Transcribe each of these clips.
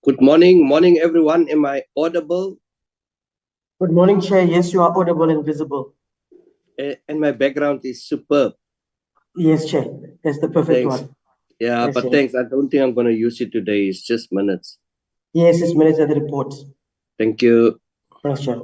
Good morning everyone. Am I audible? Good morning, Chair. Yes, you are audible and visible. And my background is superb. Yes, Chair. That's the perfect Thanks. one. Yeah, Yes, but Chair. thanks. I don't think I'm going to use it today. It's just minutes. Yes, it's minutes of the reports. Thank you. Thanks, Chair.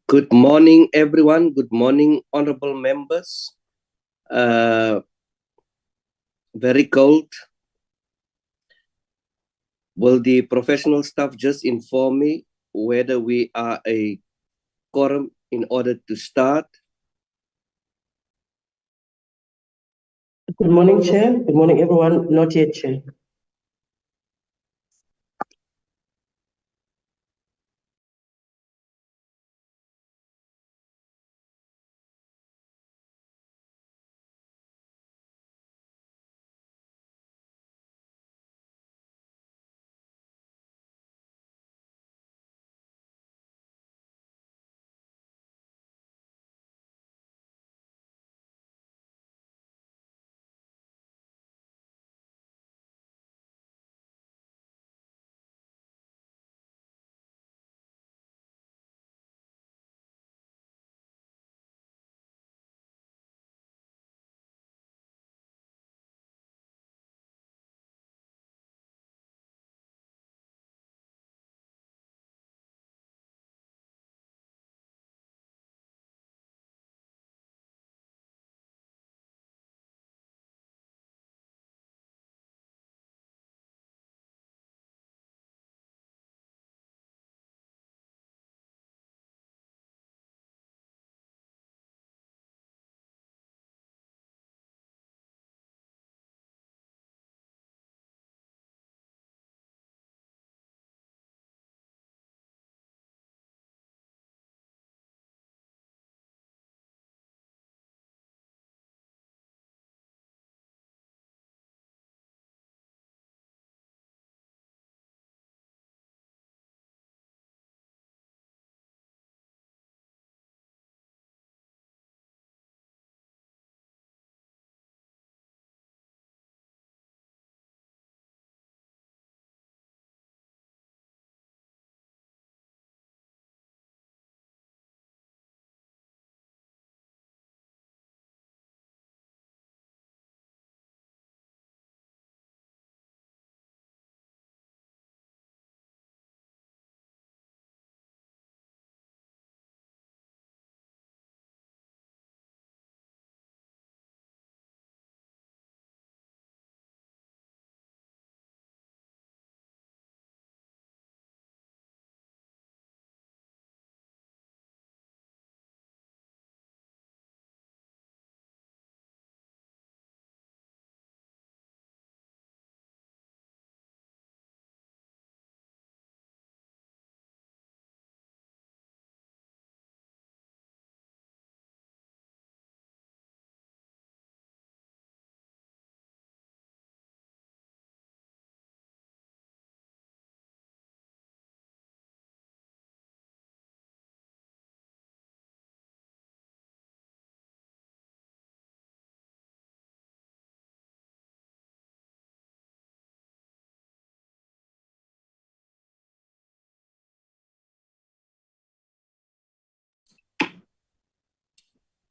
Good morning, everyone. Good morning, honorable members. Very cold. Will the professional staff just inform me whether we are a quorum in order to start? Good morning, Chair. Good morning, everyone. Not yet, Chair.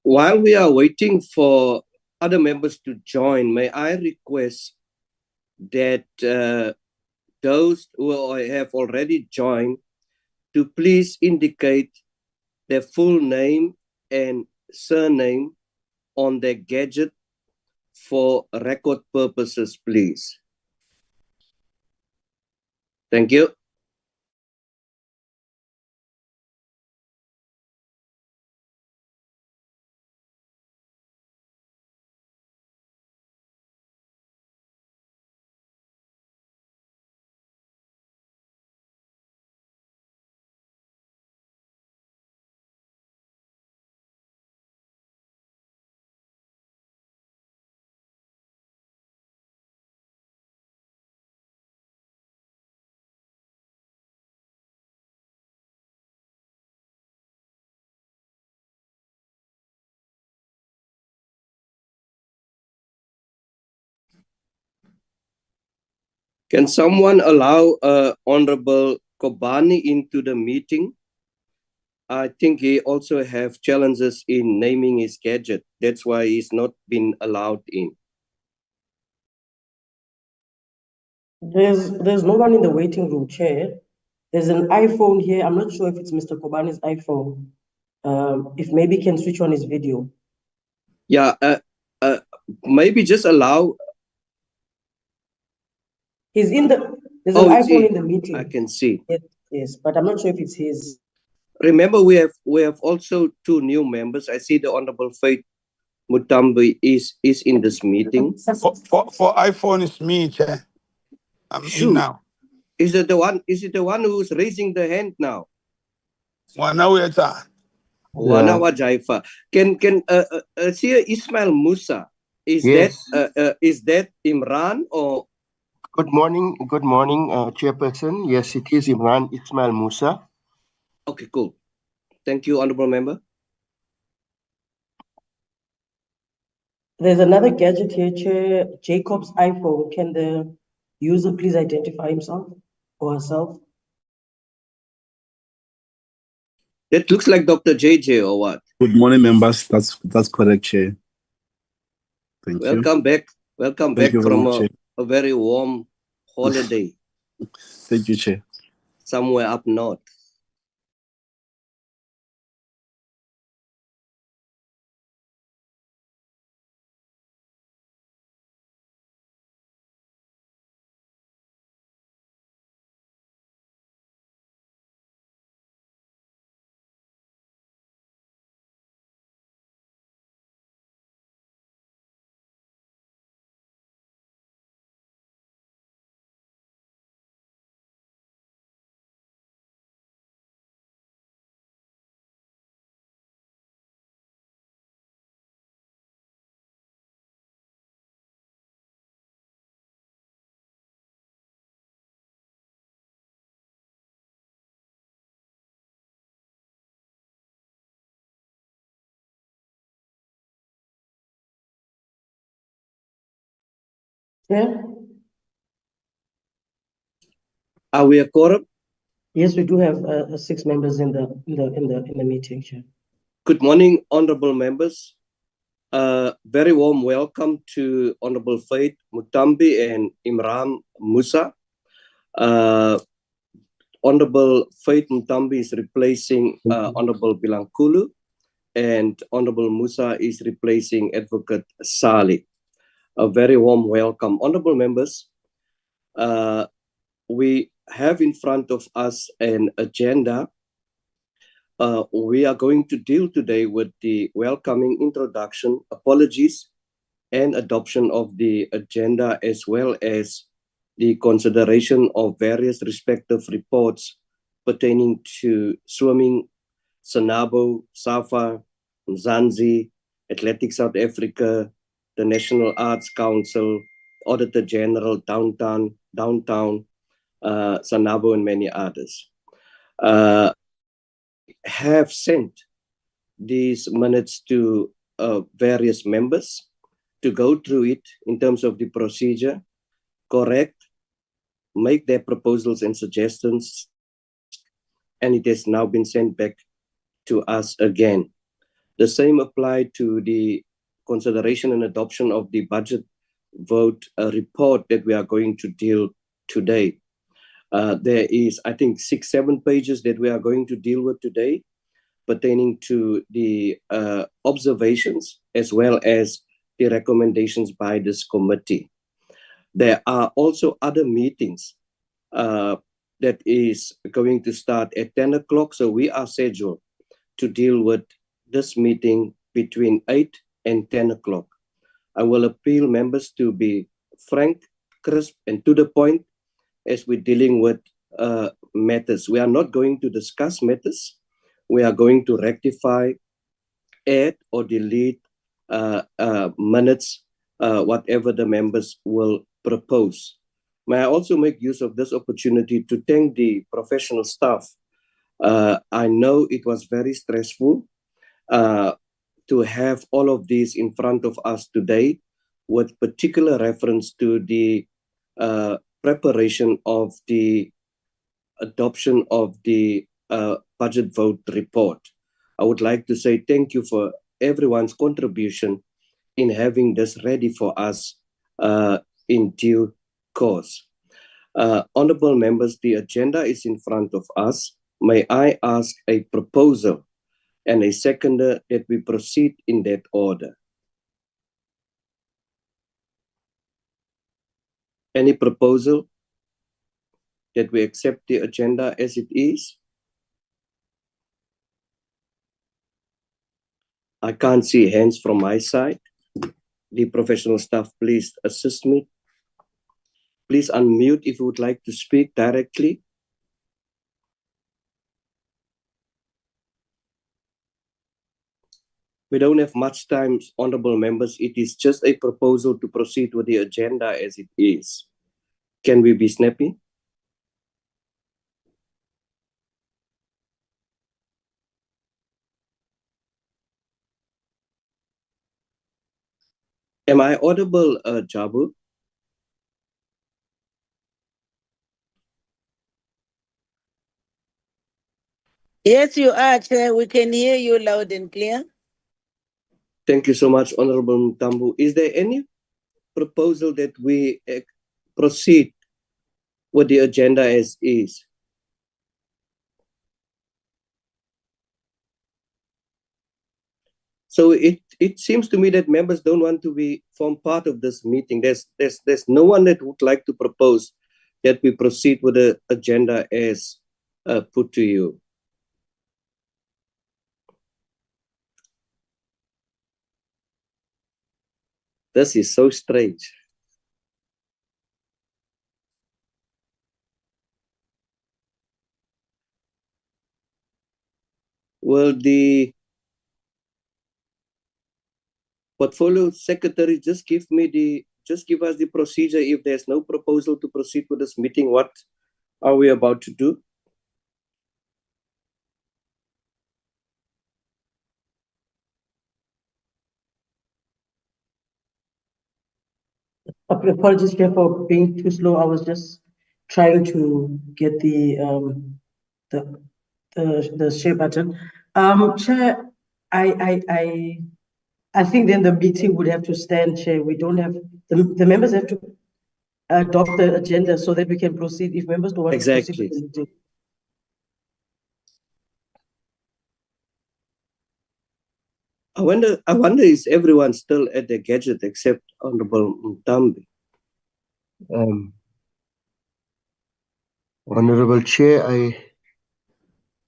While we are waiting for other members to join, may I request that those who have already joined to please indicate their full name and surname on their gadget for record purposes, please. Thank you. Can someone allow Honorable Kobani into the meeting? I think he also have challenges in naming his gadget. That's why he's not been allowed in. There's no one in the waiting room, Chair. There's an iPhone here. I'm not sure if it's Mr. Kobani's iPhone. If maybe can switch on his video. Yeah, maybe just allow. There's an iPhone in the meeting. I can see. Yes, but I'm not sure if it's his. Remember, we have also 2 new members. I see the Honorable Faith Mutambi is in this meeting. For iPhone is me, Chair. I'm in now. Is it the one who's raising the hand now? Wanaweta. Wanawa Jaifa. Can see Ismail Musa? Is that Imran or? Good morning, Chairperson. Yes, it is Imran Ismail Musa. Okay, cool. Thank you, Honorable Member. There's another gadget here, Chair. Jacob's iPhone. Can the user please identify himself or herself? That looks like Dr. JJ or what? Good morning, members. That's correct, Chair. Thank you. Welcome back from a very warm holiday. Thank you, Chair. Somewhere up north. Yeah. Are we a quorum? Yes, we do have 6 members in the meeting, Chair. Good morning, honorable members. Very warm welcome to Honorable Faith Mutambi and Imran Musa. Honorable Faith Mutambi is replacing Honorable Bilankulu, and Honorable Musa is replacing Advocate Salih. A very warm welcome. Honorable members, we have in front of us an agenda. We are going to deal today with the welcoming introduction, apologies, and adoption of the agenda, as well as the consideration of various respective reports pertaining to swimming, Sanabo, Safa, Mzansi, Athletics South Africa, the National Arts Council, Auditor General, Downtown, Sanabo, and many others. Have sent these minutes to various members to go through it in terms of the procedure, correct, make their proposals and suggestions, and it has now been sent back to us again. The same applied to the consideration and adoption of the budget vote report that we are going to deal today. There is, I think, 6-7 pages that we are going to deal with today pertaining to the observations as well as the recommendations by this committee. There are also other meetings that is going to start at 10 o'clock. So we are scheduled to deal with this meeting between 8 and 10 o'clock. I will appeal members to be frank, crisp, and to the point as we're dealing with matters. We are not going to discuss matters. We are going to rectify, add, or delete minutes, whatever the members will propose. May I also make use of this opportunity to thank the professional staff. I know it was very stressful to have all of these in front of us today, with particular reference to the preparation of the adoption of the budget vote report. I would like to say thank you for everyone's contribution in having this ready for us in due course. Honorable members, the agenda is in front of us. May I ask a proposal and a seconder, that we proceed in that order. Any proposal that we accept the agenda as it is? I can't see hands from my side. The professional staff, please assist me. Please unmute if you would like to speak directly. We don't have much time, honorable members. It is just a proposal to proceed with the agenda as it is. Can we be snappy? Am I audible, Jabu? Yes, you are, Chair. We can hear you loud and clear. Thank you so much, Honorable Mutambu. Is there any proposal that we proceed with the agenda as is? So it seems to me that members don't want to form part of this meeting. There's no one that would like to propose that we proceed with the agenda as put to you. This is so strange. Will the portfolio secretary just give us the procedure? If there's no proposal to proceed with this meeting, what are we about to do? Apologies, Chair, for being too slow. I was just trying to get the share button. Chair, I think then the meeting would have to stand, Chair. We don't have the members have to adopt the agenda so that we can proceed. If members don't want to proceed with the meeting. I wonder is everyone still at the gadget except Honorable Mutambi? Honorable Chair, I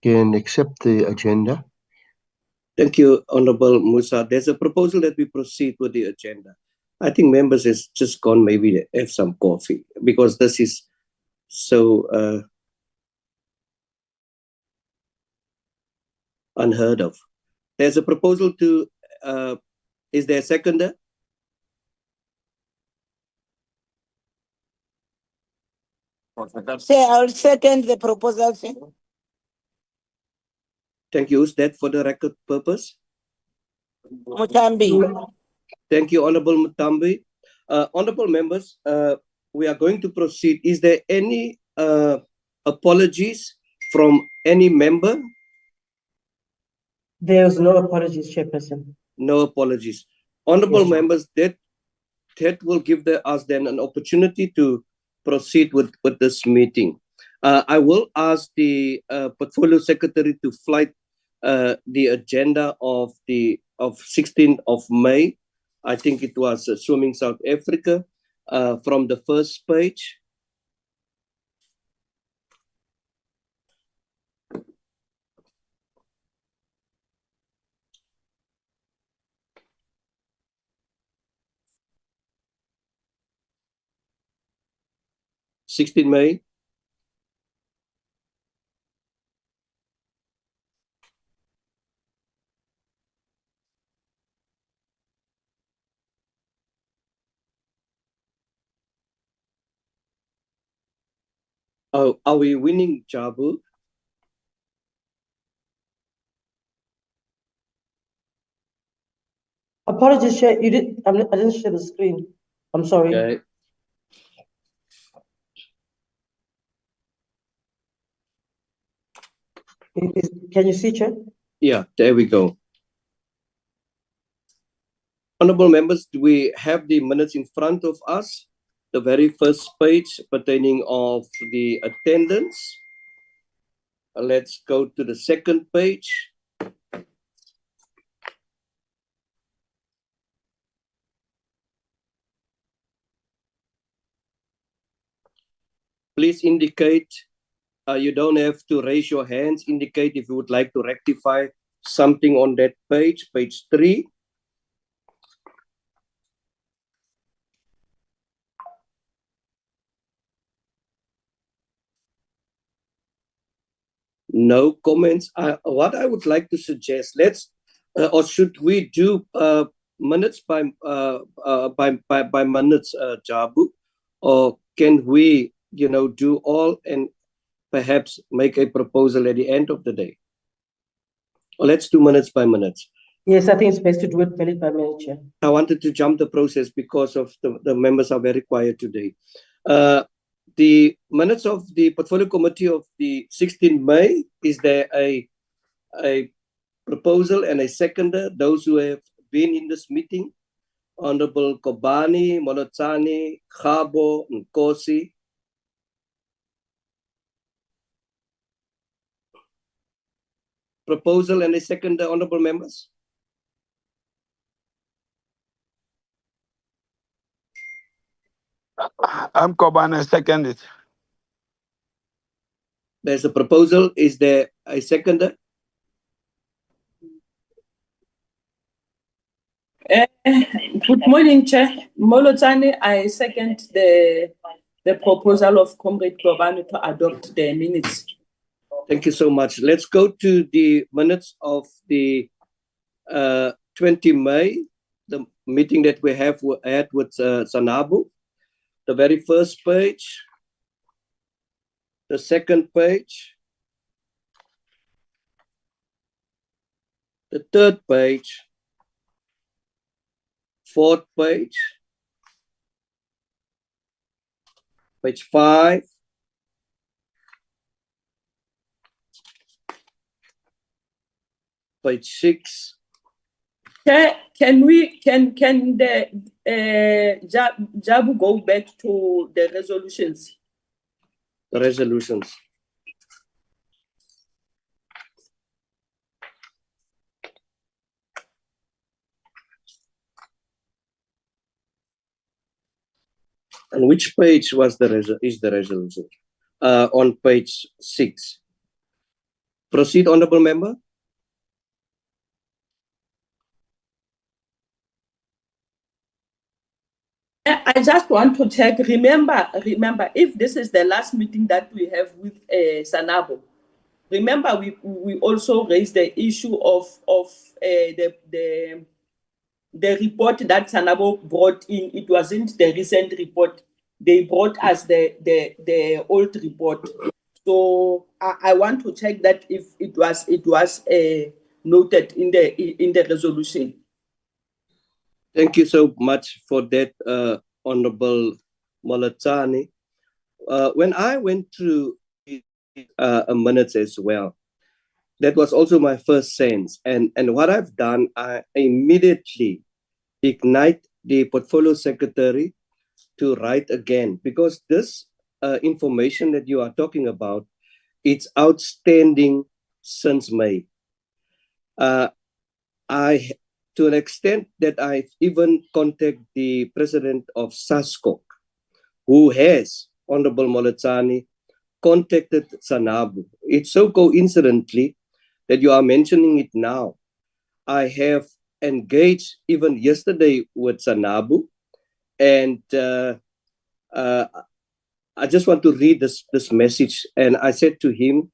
can accept the agenda. Thank you, Honorable Musa. There's a proposal that we proceed with the agenda. I think members has just gone maybe to have some coffee because this is so unheard of. There's a proposal to, is there a seconder? Chair, I'll second the proposal, Chair. Thank you. Is that for the record purpose? Mutambi. Thank you, Honorable Mutambi. Honorable members, we are going to proceed. Is there any apologies from any member? There's no apologies, Chairperson. No apologies. Honorable members, that will give us then an opportunity to proceed with this meeting. I will ask the portfolio secretary to flight the agenda of 16th of May. I think it was Swimming South Africa, from the first page. May. Oh, are we winning, Jabu? Apologies, Chair. I didn't share the screen. I'm sorry. Okay. Can you see, Chair? Yeah, there we go. Honorable members, do we have the minutes in front of us? The very first page pertaining of the attendance. Let's go to the second page. please indicate. You don't have to raise your hands. Indicate if you would like to rectify something on that page, page 3. No comments. What I would like to suggest, let's, or should we do minutes by minutes, Jabu, or can we, do all and perhaps make a proposal at the end of the day? Or let's do minutes by minutes. Yes, I think it's best to do it minute by minute, Chair. I wanted to jump the process because of the members are very quiet today. The minutes of the portfolio committee of the 16th May, is there a proposal and a seconder? Those who have been in this meeting, Honorable Kobani, Molotsani, Khabo, Nkosi. Proposal and a seconder, honorable members? I'm Kobana, second it. There's a proposal. Is there a seconder? Good morning, Chair. Molotani, I second the proposal of Comrade Kobani to adopt the minutes. Thank you so much. Let's go to the minutes of the 20 May, the meeting that we had with Sanabu. The very first page, the second page, the third page, fourth page, page 5, page 6. Can the Jabu go back to the resolutions? The resolutions. And which page was is the resolution? On page 6. Proceed, honorable member. I just want to check. Remember, if this is the last meeting that we have with Sanabo, remember we also raised the issue of the report that Sanabo brought in. It wasn't the recent report. They brought us the old report. So I want to check that if it was noted in the resolution. Thank you so much for that, Honorable Molatsani. When I went through minutes as well, that was also my first sense. And what I've done, I immediately ignite the portfolio secretary to write again, because this information that you are talking about, it's outstanding since May. To an extent that I've even contacted the president of SASCOC, who has, Honorable Molatsani, contacted Sanabu. It's so coincidentally that you are mentioning it now. I have engaged even yesterday with Sanabu, and I just want to read this message. And I said to him,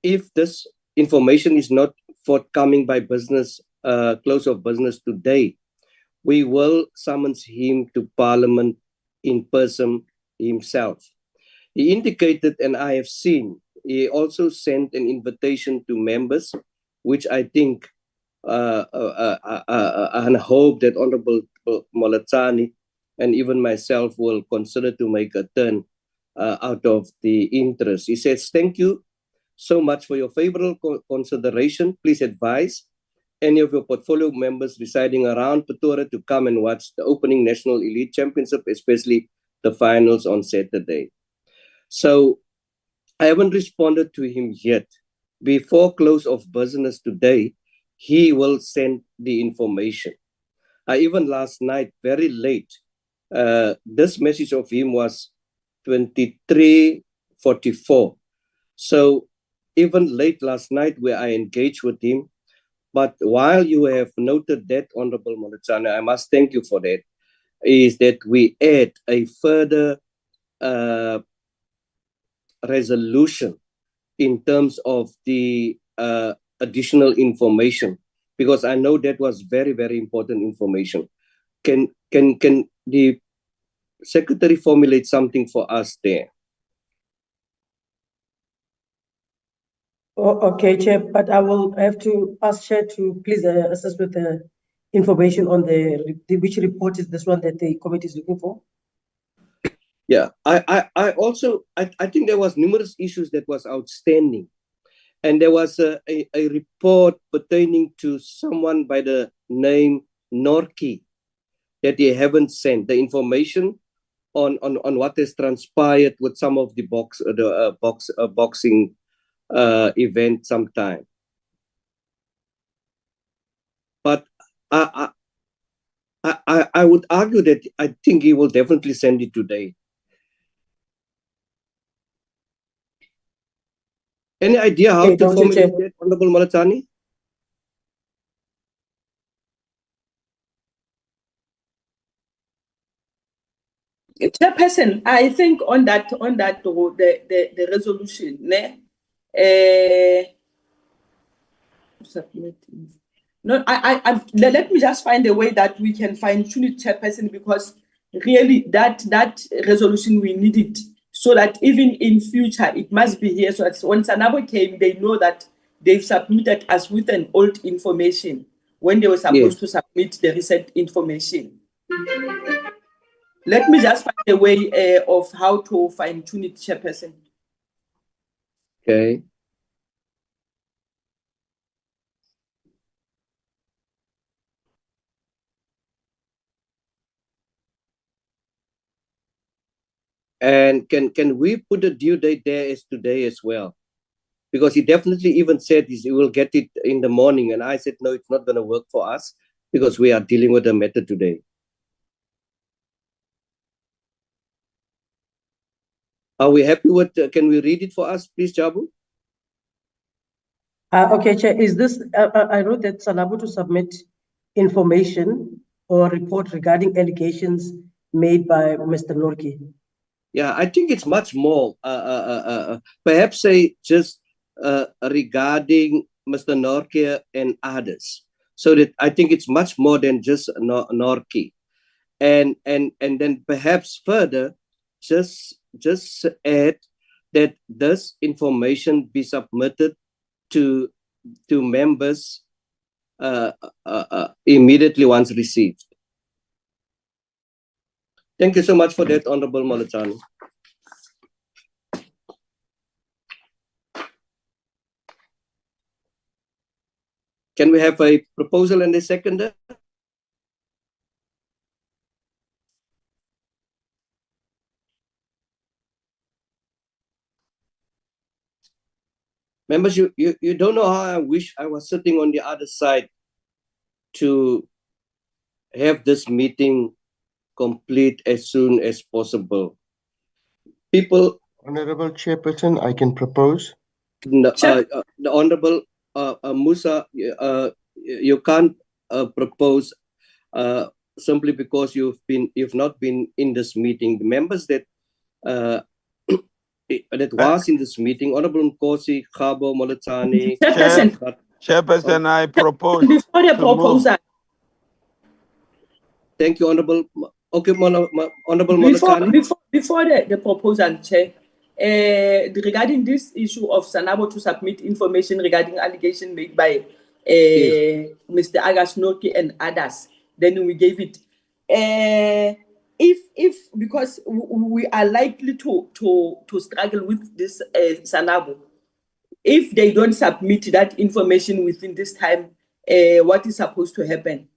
if this information is not forthcoming by business, close of business today, we will summons him to Parliament in person himself. He indicated, and I have seen, he also sent an invitation to members, which I think and hope that Honorable Molatsani and even myself will consider to make a turn out of the interest. He says, thank you so much for your favorable consideration. Please advise any of your portfolio members residing around Pretoria to come and watch the opening National Elite Championship, especially the finals on Saturday. So I haven't responded to him yet. Before close of business today, he will send the information. Even last night, very late, this message of him was 2344. So even late last night where I engaged with him, but while you have noted that, Honorable Moletsane, I must thank you for that, is that we add a further resolution in terms of the additional information, because I know that was very, very important information. Can the Secretary formulate something for us there? Oh, okay, Chair, but I will have to ask Chair to please assist with the information on which report is this one that the committee is looking for. Yeah, I also think there was numerous issues that was outstanding, and there was a report pertaining to someone by the name Norki that they haven't sent the information on what has transpired with some of the boxing event sometime. But I would argue that I think he will definitely send it today. Any idea how to formulate that, Honorable Moletsane? Chairperson, I think on that the resolution, no, let me just find a way that we can fine tune it, Chairperson, because really that resolution we need it so that even in future it must be here, so that when Sanabo came, they know that they've submitted us with an old information when they were supposed to submit the recent information. Let me just find a way of how to fine tune it, Chairperson. Okay. And can we put a due date there as today as well? Because he definitely even said he will get it in the morning. And I said, no, it's not going to work for us because we are dealing with the matter today. Are we happy with, can we read it for us, please, Jabu? Okay, Chair, is this, I wrote that Sanabo to submit information or report regarding allegations made by Mr. Norki. Yeah, I think it's much more, perhaps say just regarding Mr. Norki and others. So that I think it's much more than just Norki. And then perhaps further, just add that this information be submitted to members immediately once received. Thank you so much for that, Honorable Moletsane. Can we have a proposal and a seconder? Members, you don't know how I wish I was sitting on the other side to have this meeting complete as soon as possible. People. Honorable Chairperson, I can propose. The Honorable Musa, you can't propose simply because you've not been in this meeting. The members that that was in this meeting, Honorable Nkosi, Khabo, Moletsane. Chairperson, I propose. Before the proposal. Thank you, Honorable. Okay, Honorable Moletsane. Before the proposal, Chair, regarding this issue of Sanabo to submit information regarding allegation made by Mr. Agas Noki and others, then we gave it. If because we are likely to struggle with this Sanabo, if they don't submit that information within this time, what is supposed to happen?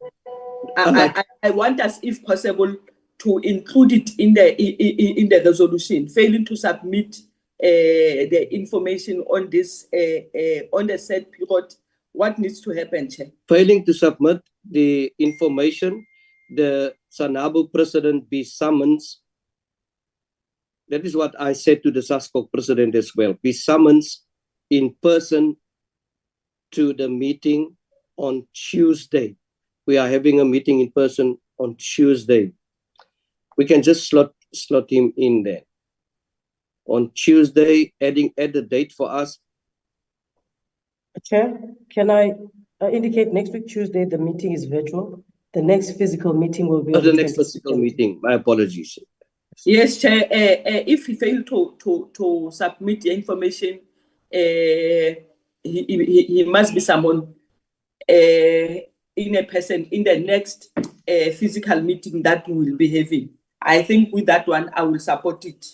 I want us, if possible, to include it in the resolution. Failing to submit the information on this on the said period, what needs to happen, Chair? Failing to submit the information, the Sanabo president be summoned That is what I said to the SASCOC president as well. Be summoned in person to the meeting on Tuesday. We are having a meeting in person on Tuesday. We can just slot him in there. On Tuesday, add the date for us. Chair, can I indicate next week Tuesday the meeting is virtual? The next physical meeting will be on The the next physical meeting. My apologies. Yes, Chair. If he failed to submit the information, he must be summoned in a person in the next physical meeting that we will be having. I think with that one, I will support it.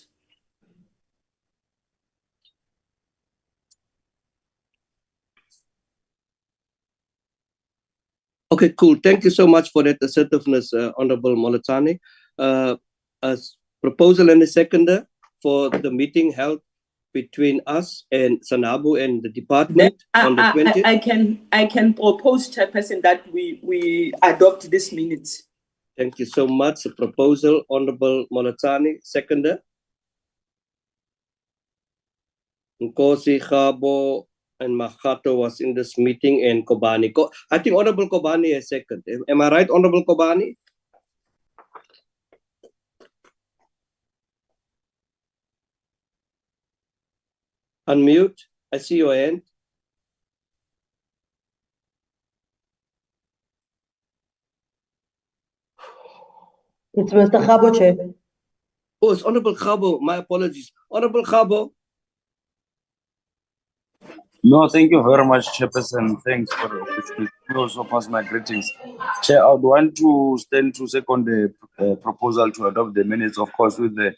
Okay, cool. Thank you so much for that assertiveness, Honorable Molatani. A proposal and a seconder for the meeting held between us and Sanabu and the department on the 20th. I can propose, Chairperson, that we adopt this minutes. Thank you so much. A proposal, Honorable Molatani, seconder. Nkosi, Khabo, and Mahato was in this meeting, and Kobani. I think Honorable Kobani is second. Am I right, Honorable Kobani? Unmute. I see your hand. It's Mr. Khabo, Chair. Oh, it's Honorable Khabo. My apologies. Honorable Khabo. No, thank you very much, Chairperson. Thanks for the opportunity. You also pass my greetings. Chair, I would want to stand to second the proposal to adopt the minutes, of course, with the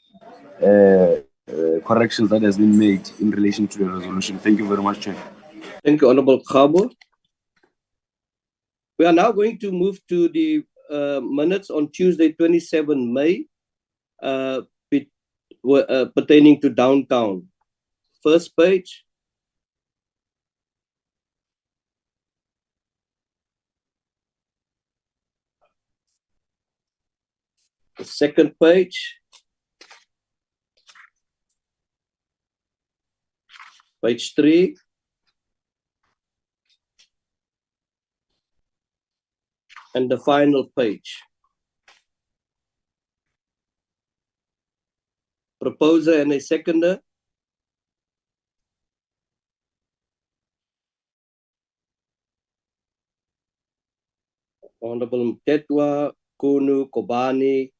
corrections that has been made in relation to the resolution. Thank you very much, Chair. Thank you, Honorable Khabo. We are now going to move to the minutes on Tuesday, 27 May, pertaining to downtown. First page. The second page. Page 3. And the final page. Proposer and a seconder. Honorable Mtetwa, Kunu, Kobani,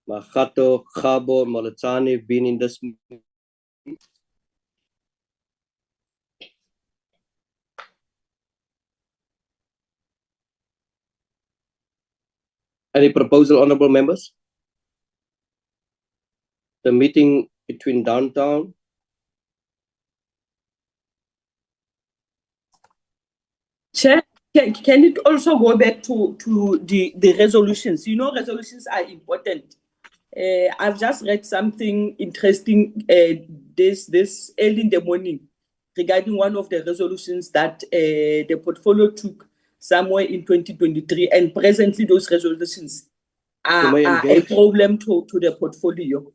Mahato, Khabo, Molatani have been in this meeting. Any proposal, honorable members? The meeting between downtown. Chair, can it also go back to the resolutions? You know, resolutions are important. I've just read something interesting this early in the morning regarding one of the resolutions that the portfolio took somewhere in 2023, and presently those resolutions are a problem to the portfolio.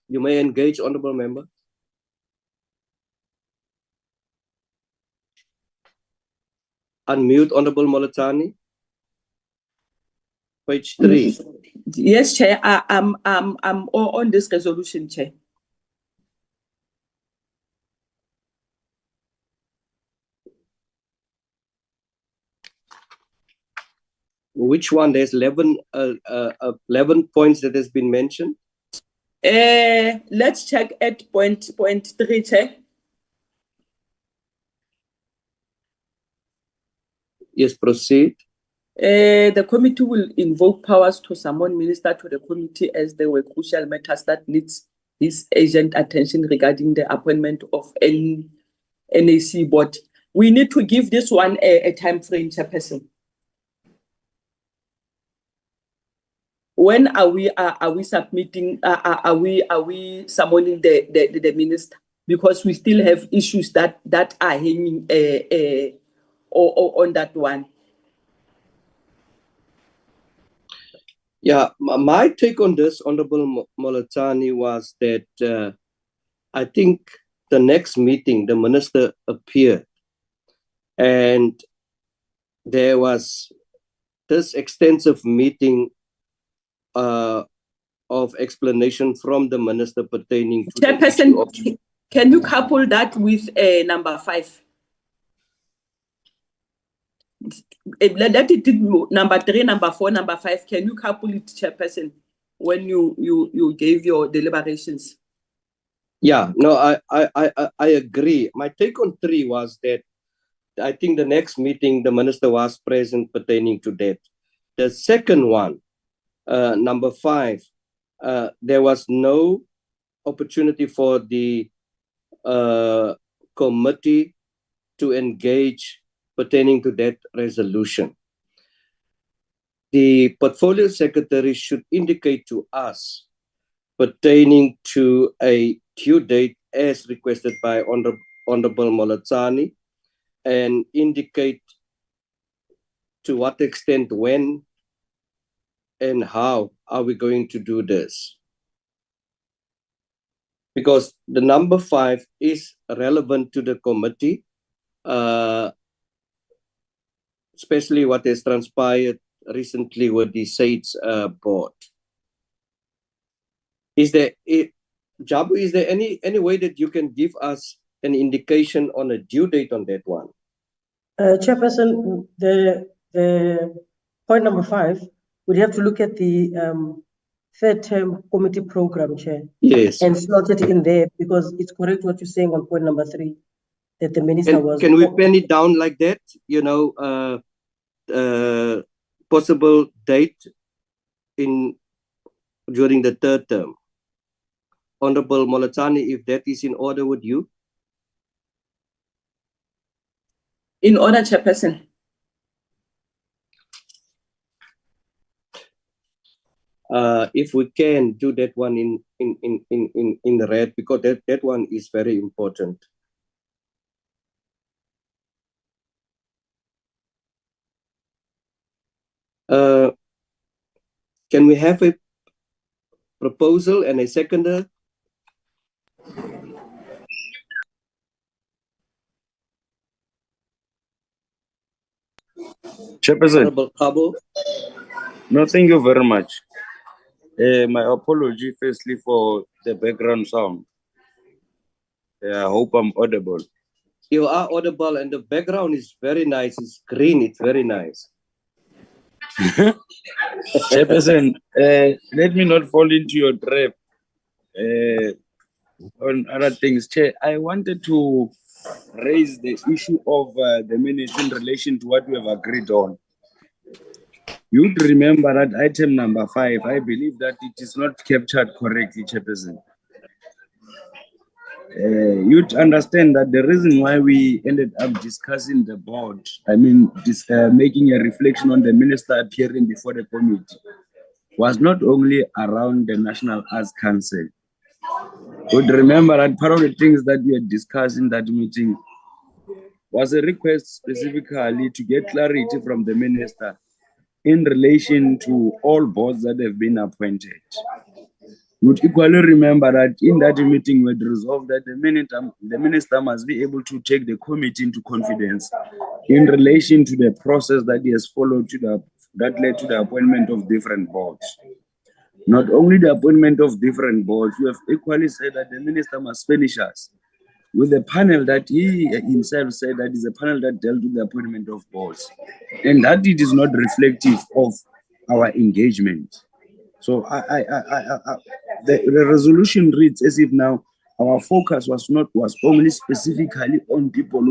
You may engage, honorable member. Unmute, Honorable Molatani. Page 3. Yes, Chair. I'm on this resolution, Chair. Which one? There's 11 points that has been mentioned. Let's check at point 3, Chair. Yes, proceed. The committee will invoke powers to summon minister to the committee as there were crucial matters that needs his urgent attention regarding the appointment of NAC board. We need to give this one a time frame, Chairperson. When are we submitting? Are we summoning the minister? Because we still have issues that are hanging on that one. Yeah, my take on this, Honorable Molatani, was that I think the next meeting, the minister appeared and there was this extensive meeting of explanation from the minister pertaining to the issue of... Chairperson, can you couple that with number 5? Let it number 3, number 4, number 5. Can you couple it, Chairperson, when you gave your deliberations? Yeah, no, I agree. My take on 3 was that I think the next meeting, the minister was present pertaining to that. The second one, number 5, there was no opportunity for the committee to engage pertaining to that resolution. The portfolio secretary should indicate to us pertaining to a due date as requested by Honorable Molatani, and indicate to what extent, when, and how are we going to do this. Because the number 5 is relevant to the committee, especially what has transpired recently with the SAID's board. Is there, Jabu, is there any way that you can give us an indication on a due date on that one? Chairperson, the point number 5, we'd have to look at the third term committee program, Chair. Yes. And slot it in there, because it's correct what you're saying on point number 3, that the minister was... Can we pen it down like that? You know, possible date during the third term. Honorable Molatani, if that is in order with you. In order, Chairperson. If we can do that one in red, because that one is very important. Can we have a proposal and a seconder? Chairperson. Honorable Cabo. No, thank you very much. My apology firstly for the background sound. I hope I'm audible. You are audible, and the background is very nice. It's green. It's very nice. Chairperson, let me not fall into your trap on other things. Chair, I wanted to raise the issue of the minutes in relation to what we have agreed on. You'd remember that item number 5, I believe that it is not captured correctly, Chairperson. You'd understand that the reason why we ended up discussing the board, I mean, making a reflection on the minister appearing before the committee, was not only around the National Arts Council. You'd remember that part of the things that we had discussed in that meeting was a request specifically to get clarity from the minister in relation to all boards that have been appointed. You would equally remember that in that meeting we had resolved that the minister must be able to take the committee into confidence in relation to the process that he has followed that led to the appointment of different boards. Not only the appointment of different boards, you have equally said that the minister must furnish us with a panel that he himself said that is a panel that dealt with the appointment of boards, and that it is not reflective of our engagement. So the resolution reads as if now our focus was only specifically on people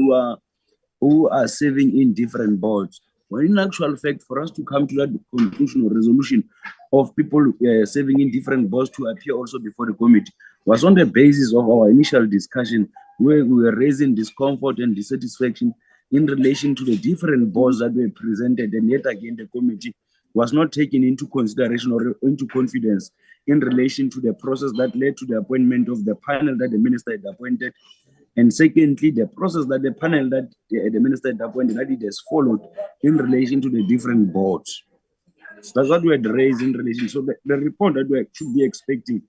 who are serving in different boards. When in actual fact, for us to come to that conclusion or resolution of people serving in different boards to appear also before the committee was on the basis of our initial discussion, where we were raising discomfort and dissatisfaction in relation to the different boards that were presented, and yet again the committee was not taken into consideration or into confidence in relation to the process that led to the appointment of the panel that the minister had appointed. And secondly, the process that the panel that the minister had appointed, that it has followed in relation to the different boards. So that's what we had raised in relation. So the report that we should be expecting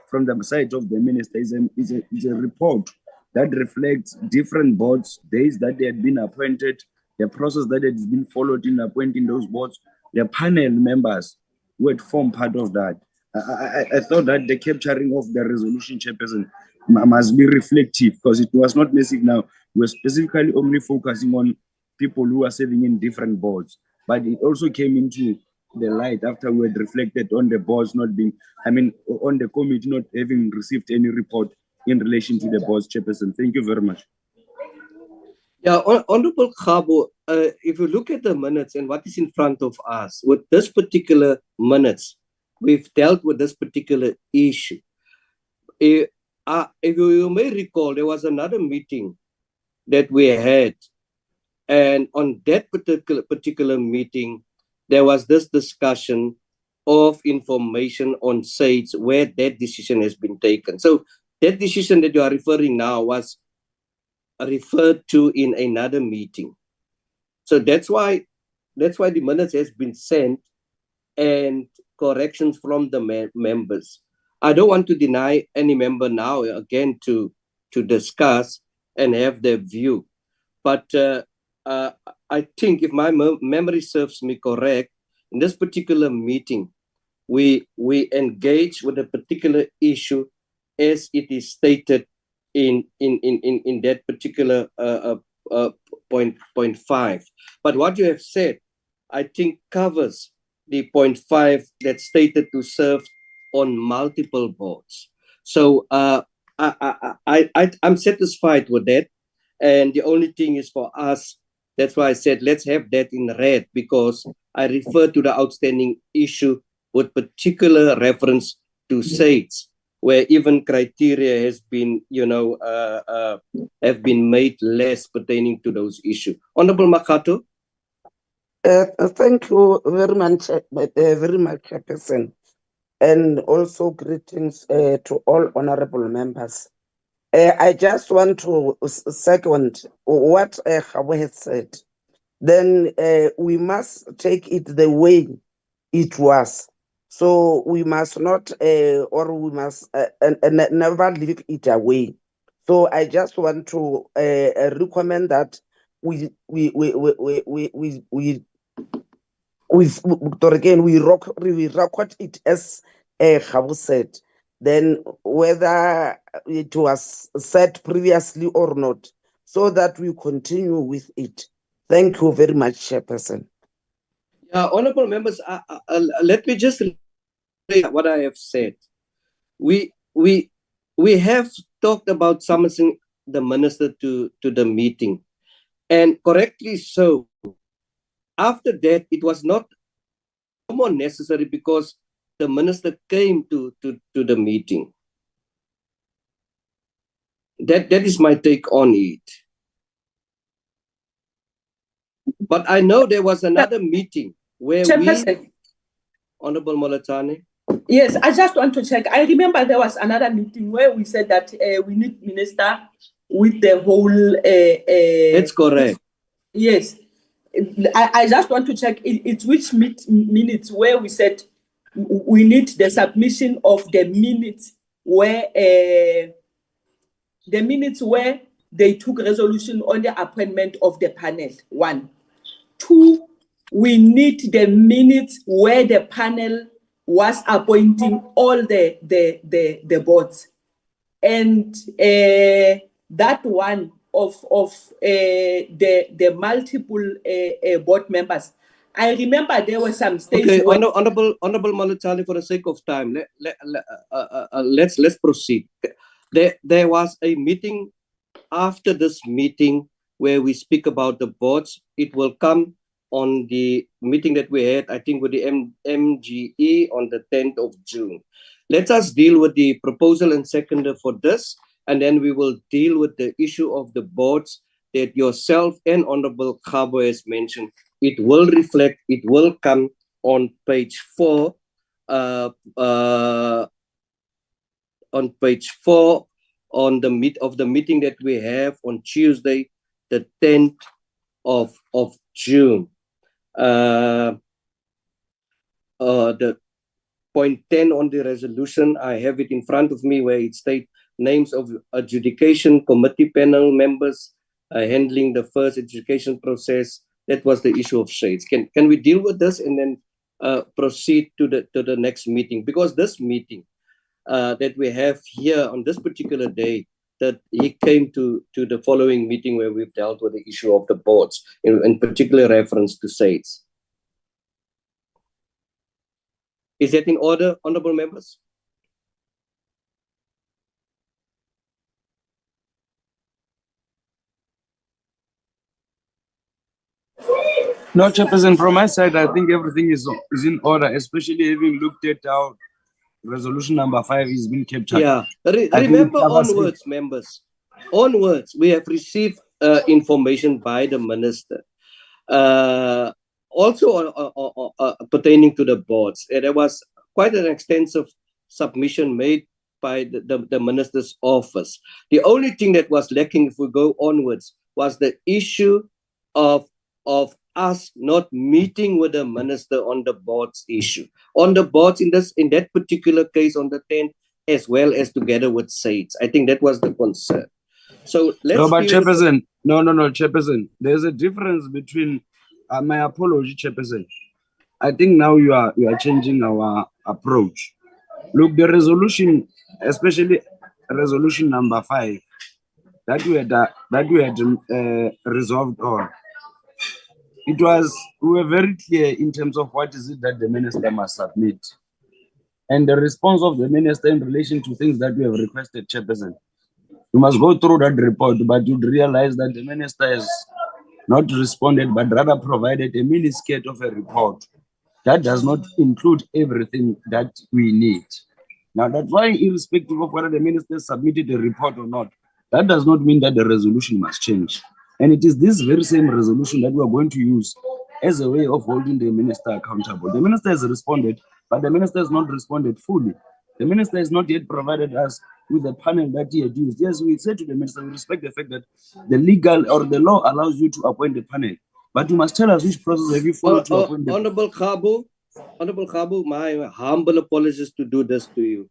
from the side of the minister is a report that reflects different boards, days that they had been appointed, the process that has been followed in appointing those boards, the panel members who had formed part of that. I thought that the capturing of the resolution, chairperson, must be reflective, because it was not necessary. Now we're specifically only focusing on people who are serving in different boards, but it also came into the light after we had reflected on the boards not being, on the committee not having received any report in relation to the board's chairperson. Thank you very much. Yeah, Honorable Khabo, if you look at the minutes and what is in front of us, with this particular minutes, we've dealt with this particular issue. If you may recall, there was another meeting that we had, and on that particular meeting, there was this discussion of information on sites where that decision has been taken. So that decision that you are referring now was referred to in another meeting. So that's why the minutes has been sent and corrections from the members. I don't want to deny any member now again to discuss and have their view, but I think if my memory serves me correct, in this particular meeting, we engage with a particular issue as it is stated in that particular point 5. But what you have said, I think, covers the point 5 that's stated to serve on multiple boards. So I'm satisfied with that. And the only thing is for us, that's why I said let's have that in red, because I refer to the outstanding issue with particular reference to sites where even criteria has been, have been made less pertaining to those issues. Honorable Makato. Thank you very much, Chairperson, and also greetings to all honorable members. I just want to second what Khabo has said. Then we must take it the way it was. So we must not, or we must never leave it away. So I just want to recommend that we record it as Khabo said. Then whether it was said previously or not, so that we continue with it. Thank you very much, Chairperson. Honorable members, let me just repeat what I have said. We have talked about summoning the minister to the meeting, and correctly so. After that, it was no more necessary because the minister came to the meeting. That is my take on it. But I know there was another meeting where Honorable Molatani. Yes, I just want to check. I remember there was another meeting where we said that we need minister with the whole. That's correct. Yes, I just want to check. It's which minutes where we said we need the submission of the minutes where they took resolution on the appointment of the panel. 1, 2. We need the minutes where the panel was appointing all the boards, and that one of the multiple board members. I remember there were some states. Okay, Honorable Malatali, for the sake of time, let's proceed. There was a meeting after this meeting where we speak about the boards. It will come on the meeting that we had, I think, with the MGE on the 10th of June. Let us deal with the proposal and seconder for this, and then we will deal with the issue of the boards that yourself and Honorable Khabo has mentioned. It will reflect, it will come on page 4, on page 4 on the meeting that we have on Tuesday, the 10th of June. the point 10 on the resolution. I have it in front of me where it states names of adjudication committee panel members handling the first adjudication process. That was the issue of shades. Can we deal with this and then proceed to the next meeting? Because this meeting that we have here on this particular day, that he came to the following meeting where we've dealt with the issue of the boards, in particular reference to shades. Is that in order, honorable members? No, Chairperson, from my side, I think everything is in order, especially having looked at how resolution number 5 is being captured. Yeah, remember onwards, members, onwards, we have received information by the minister, also pertaining to the boards. There was quite an extensive submission made by the minister's office. The only thing that was lacking, if we go onwards, was the issue of us not meeting with the minister on the boards issue. On the boards in that particular case on the 10th, as well as together with SAIDS. I think that was the concern. So let's No, but Chairperson, no, Chairperson. There's a difference between my apology, Chairperson. I think now you are changing our approach. Look, the resolution, especially resolution number 5, that we had resolved on. We were very clear in terms of what is it that the minister must submit, and the response of the minister in relation to things that we have requested, Chairperson. You must go through that report, but you'd realize that the minister has not responded, but rather provided a miniskirt of a report that does not include everything that we need. Now, that's why, irrespective of whether the minister submitted a report or not, that does not mean that the resolution must change. And it is this very same resolution that we are going to use as a way of holding the minister accountable. The minister has responded, but the minister has not responded fully. The minister has not yet provided us with the panel that he had used. Yes, we said to the minister, we respect the fact that the legal or the law allows you to appoint a panel, but you must tell us which process have you followed to appoint the Honorable Khabu, my humble apologies to do this to you.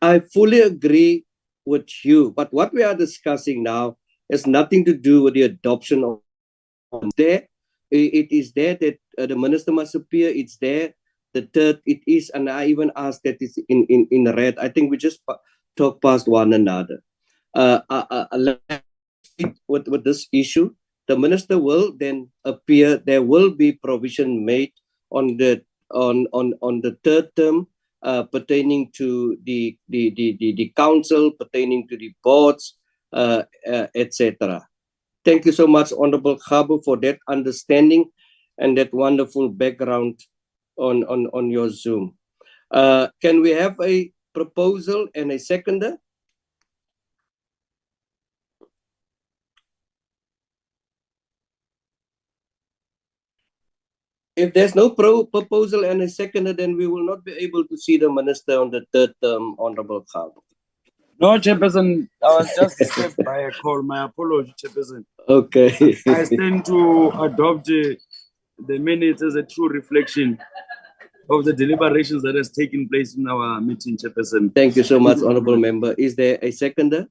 I fully agree with you, but what we are discussing now has nothing to do with the adoption of there. It is there that the minister must appear. It's there. The third, it is, and I even asked that it's in red. I think we just talk past one another. With this issue, the minister will then appear. There will be provision made on the third term pertaining to the council, pertaining to the boards, etc. Thank you so much, Honorable Khabu, for that understanding and that wonderful background on your Zoom. Can we have a proposal and a seconder? If there's no proposal and a seconder, then we will not be able to see the minister on the third term, Honorable Khabu. No, Chairperson, I was just disturbed by a call. My apology, Chairperson. Okay. I stand to adopt the minutes as a true reflection of the deliberations that has taken place in our meeting, Chairperson. Thank you so much, Honorable Member. Is there a seconder?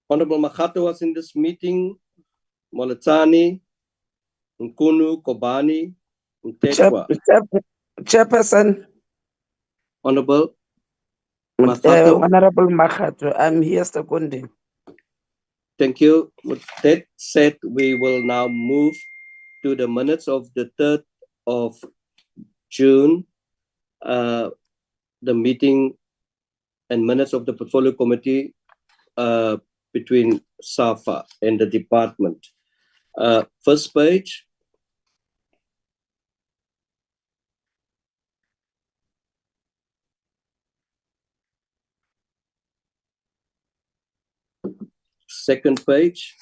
Honorable Makhato was in this meeting. Molatani, Nkunu, Kobani, Mtetwa. Chairperson. Honorable Makhato. Honorable Makhato, I'm here, seconding. Thank you. With that said, we will now move to the minutes of the 3rd of June, the meeting and minutes of the portfolio committee between Safa and the department. First page. Second page.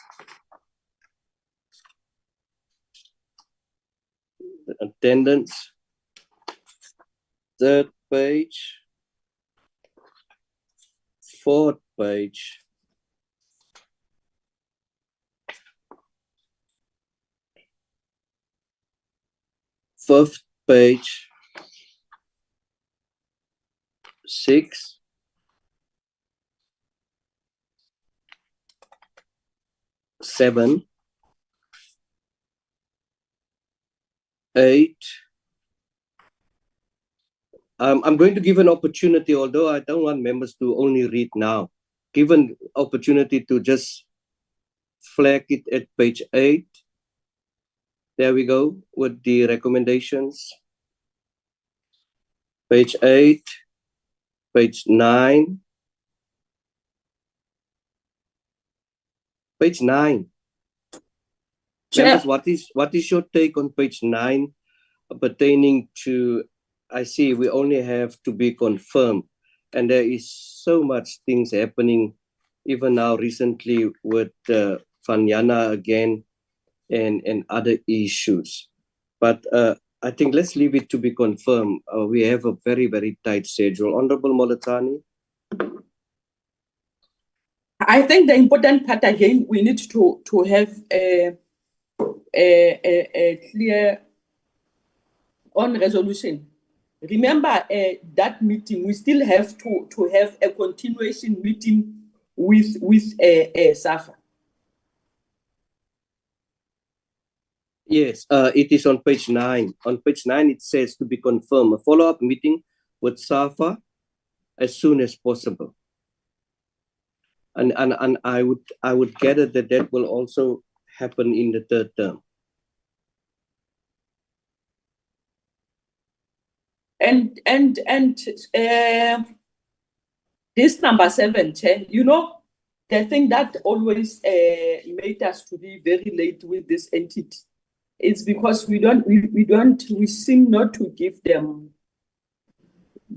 The attendance. Third page. Fourth page. 5th page, 6, 7, 8. I'm going to give an opportunity, although I don't want members to only read now. Give an opportunity to just flag it at page 8. There we go with the recommendations. Page 8, page 9. Page 9. Members, what is your take on page 9 pertaining to, I see we only have to be confirmed, and there is so much things happening even now recently with Fanyana again and other issues. But I think let's leave it to be confirmed. We have a very, very tight schedule. Honorable Molatani. I think the important part again, we need to have a clear on resolution. Remember that meeting, we still have to have a continuation meeting with Safa. Yes, it is on page 9. On page 9, it says to be confirmed a follow-up meeting with Safa as soon as possible. And I would gather that will also happen in the 3rd term. And this number 7, Chair, you know, the thing that always made us to be very late with this entity is because we seem not to give them.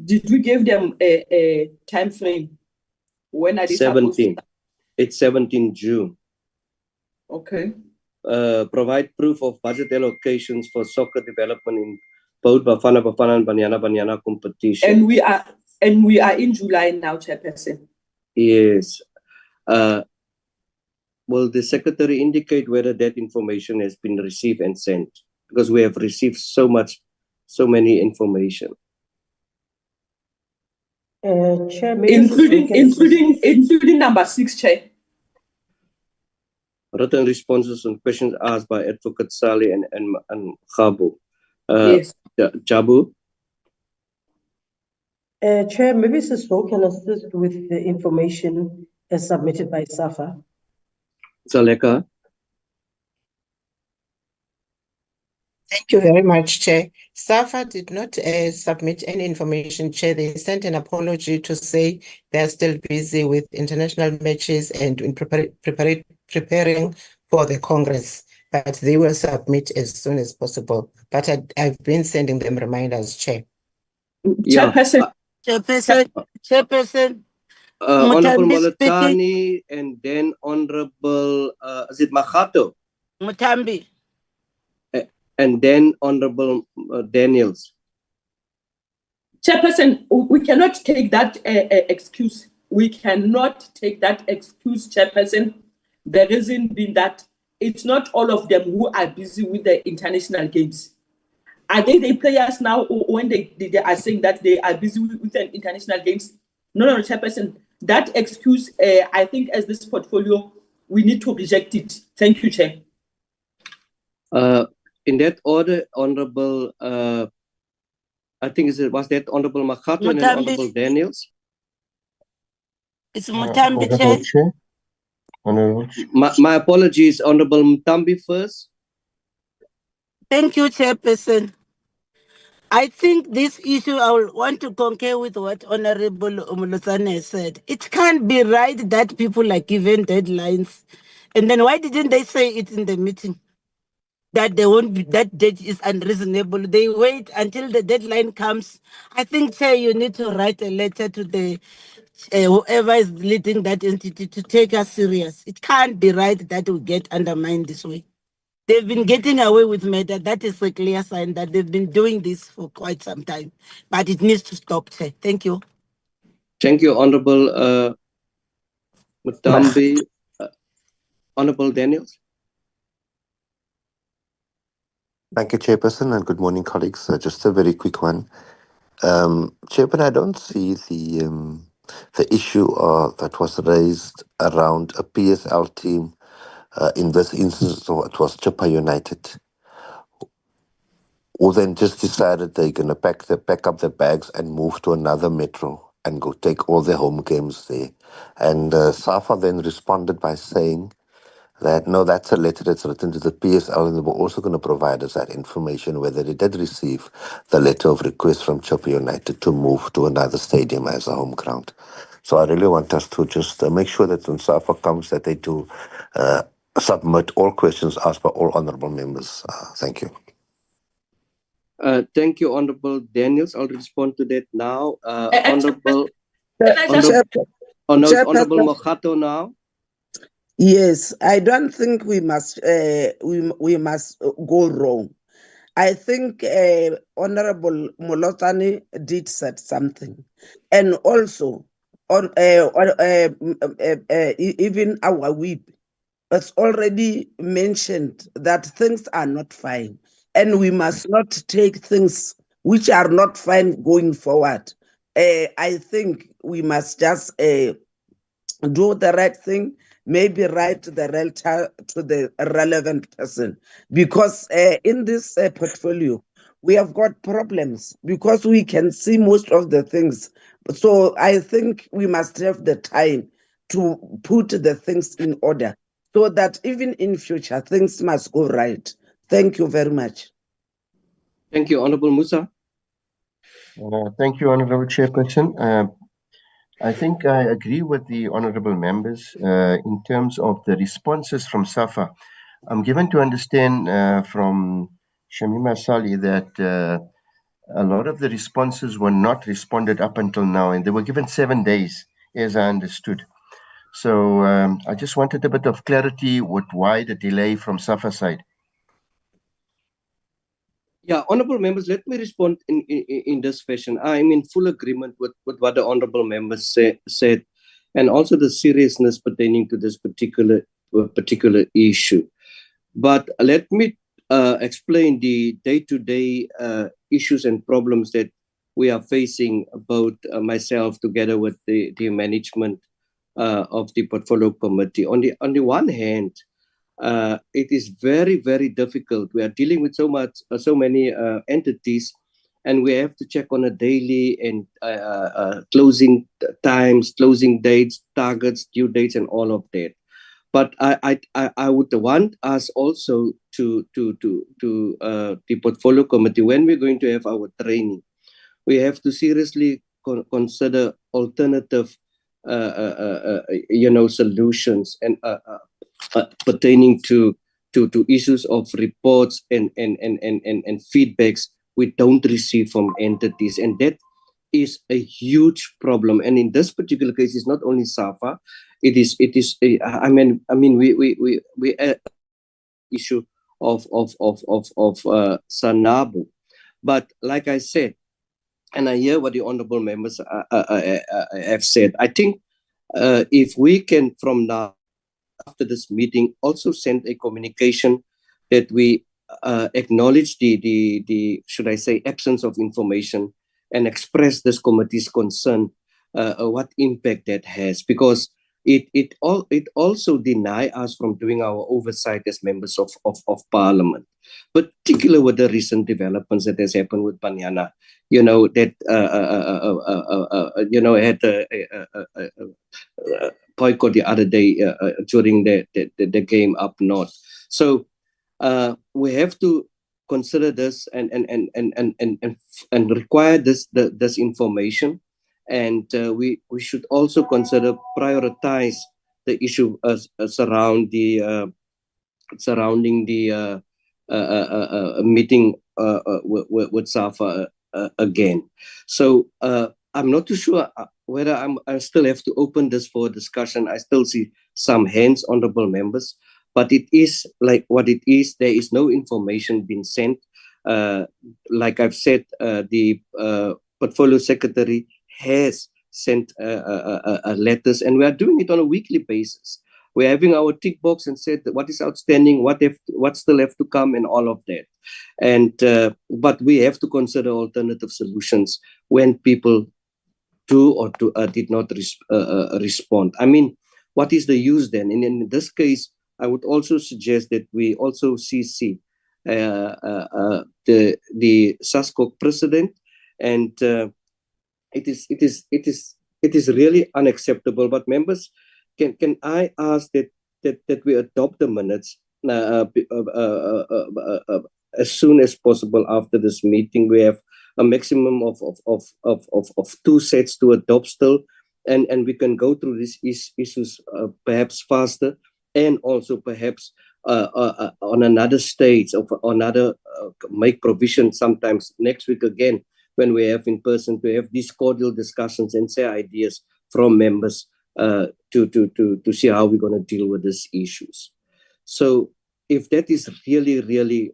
Did we give them a time frame? When are they 17. It's 17 June. Okay. Provide proof of budget allocations for soccer development in both Bafana Bafana and Banyana competition. And we are in July now, Chairperson. Yes. Will the secretary indicate whether that information has been received and sent? Because we have received so many information. Chair, including number 6, Chair. Written responses on questions asked by Advocate Sali and Gabu. Yes. Jabu. Chair, maybe Sisto can assist with the information as submitted by Safa. Zaleka. Thank you very much, Chair. Safa did not submit any information, Chair. They sent an apology to say they're still busy with international matches and in preparing for the Congress, but they will submit as soon as possible. But I've been sending them reminders, Chair. Yeah. Chairperson. Honorable Molatani and then Honorable, is it Mahato? Mutambi. And then Honorable Daniels. Chairperson, we cannot take that excuse. We cannot take that excuse, Chairperson. The reason being that it's not all of them who are busy with the international games. Are they the players now when they are saying that they are busy with the international games? No, Chairperson. That excuse, I think as this portfolio, we need to reject it. Thank you, Chair. In that order, Honorable, I think was that Honorable Makato and Honorable Daniels? It's Mutambi, Chair. My apologies, Honorable Mutambi first. Thank you, Chairperson. I think this issue, I will want to concur with what Honorable Umulosane said. It can't be right that people are given deadlines. And then why didn't they say it in the meeting? That they won't be, that date is unreasonable. They wait until the deadline comes. I think, Chair, you need to write a letter to the whoever is leading that entity to take us serious. It can't be right that we get undermined this way. They've been getting away with murder. That is a clear sign that they've been doing this for quite some time. But it needs to stop, Chair. Thank you. Thank you, Honorable Mutambi. Honorable Daniels. Thank you, Chairperson, and good morning, colleagues. Just a very quick one. Chairperson, I don't see the issue that was raised around a PSL team. In this instance, so it was Chippa United, who then just decided they're going to pack up their bags and move to another metro and go take all their home games there. And Safa then responded by saying that, no, that's a letter that's written to the PSL, and they were also going to provide us that information, whether they did receive the letter of request from Chippa United to move to another stadium as a home ground. So I really want us to just make sure that when Safa comes, that they do submit all questions asked by all honourable members. Thank you. Thank you, Honorable Daniels. I'll respond to that now. Honorable Honorable Mogato now. Yes, I don't think we must we must go wrong. I think Honorable Molotani did said something, and also on even our whip has already mentioned that things are not fine, and we must not take things which are not fine going forward. I think we must just do the right thing, maybe write the realtor to the relevant person, because in this portfolio we have got problems because we can see most of the things. So I think we must have the time to put the things in order so that even in future things must go right. Thank you very much. Thank you, Honorable Musa. Thank you, Honorable Chairperson. I think I agree with the honorable members in terms of the responses from Safa. I'm given to understand from Shamima Sali that a lot of the responses were not responded up until now, and they were given 7 days, as I understood. So I just wanted a bit of clarity with why the delay from Safa side. Yeah, honorable members, let me respond in this fashion. I'm in full agreement with what the honorable members said, and also the seriousness pertaining to this particular issue. But let me explain the day-to-day issues and problems that we are facing, both myself together with the management of the portfolio committee. On the one hand, it is very, very difficult. We are dealing with so many entities, and we have to check on a daily and closing times, closing dates, targets, due dates, and all of that. But I would want us also to the portfolio committee, when we're going to have our training, we have to seriously consider alternative solutions and pertaining to issues of reports and feedbacks we don't receive from entities, and that is a huge problem. And in this particular case, it's not only Safa, it is we issue of Sanabo. But like I said, and I hear what the honorable members have said, I think if we can from now, after this meeting, also send a communication that we acknowledge the should I say absence of information, and express this committee's concern what impact that has, because it also deny us from doing our oversight as members of parliament, particularly with the recent developments that has happened with Banyana, that had a boycott the other day during the game up north. So we have to consider this and require this information, and we should also consider prioritize the issue surrounding the meeting with Safa again. So I'm not too sure whether I still have to open this for discussion. I still see some hands, honorable members, but it is like what it is. There is no information being sent. Like I've said, the portfolio secretary has sent letters, and we are doing it on a weekly basis, We're having our tick box and said what is outstanding, what still have to come, and all of that. And but we have to consider alternative solutions when people do or did not respond. I mean, what is the use then? And in this case, I would also suggest that we also CC the SASCOC president, and it is really unacceptable. But members, can I ask that we adopt the minutes as soon as possible after this meeting? We have a maximum of 2 sets to adopt still, and we can go through these issues perhaps faster, and also perhaps on another stage of another make provision sometimes next week again, when we have in person, to have these cordial discussions and share ideas from members to see how we're going to deal with these issues. So if that is really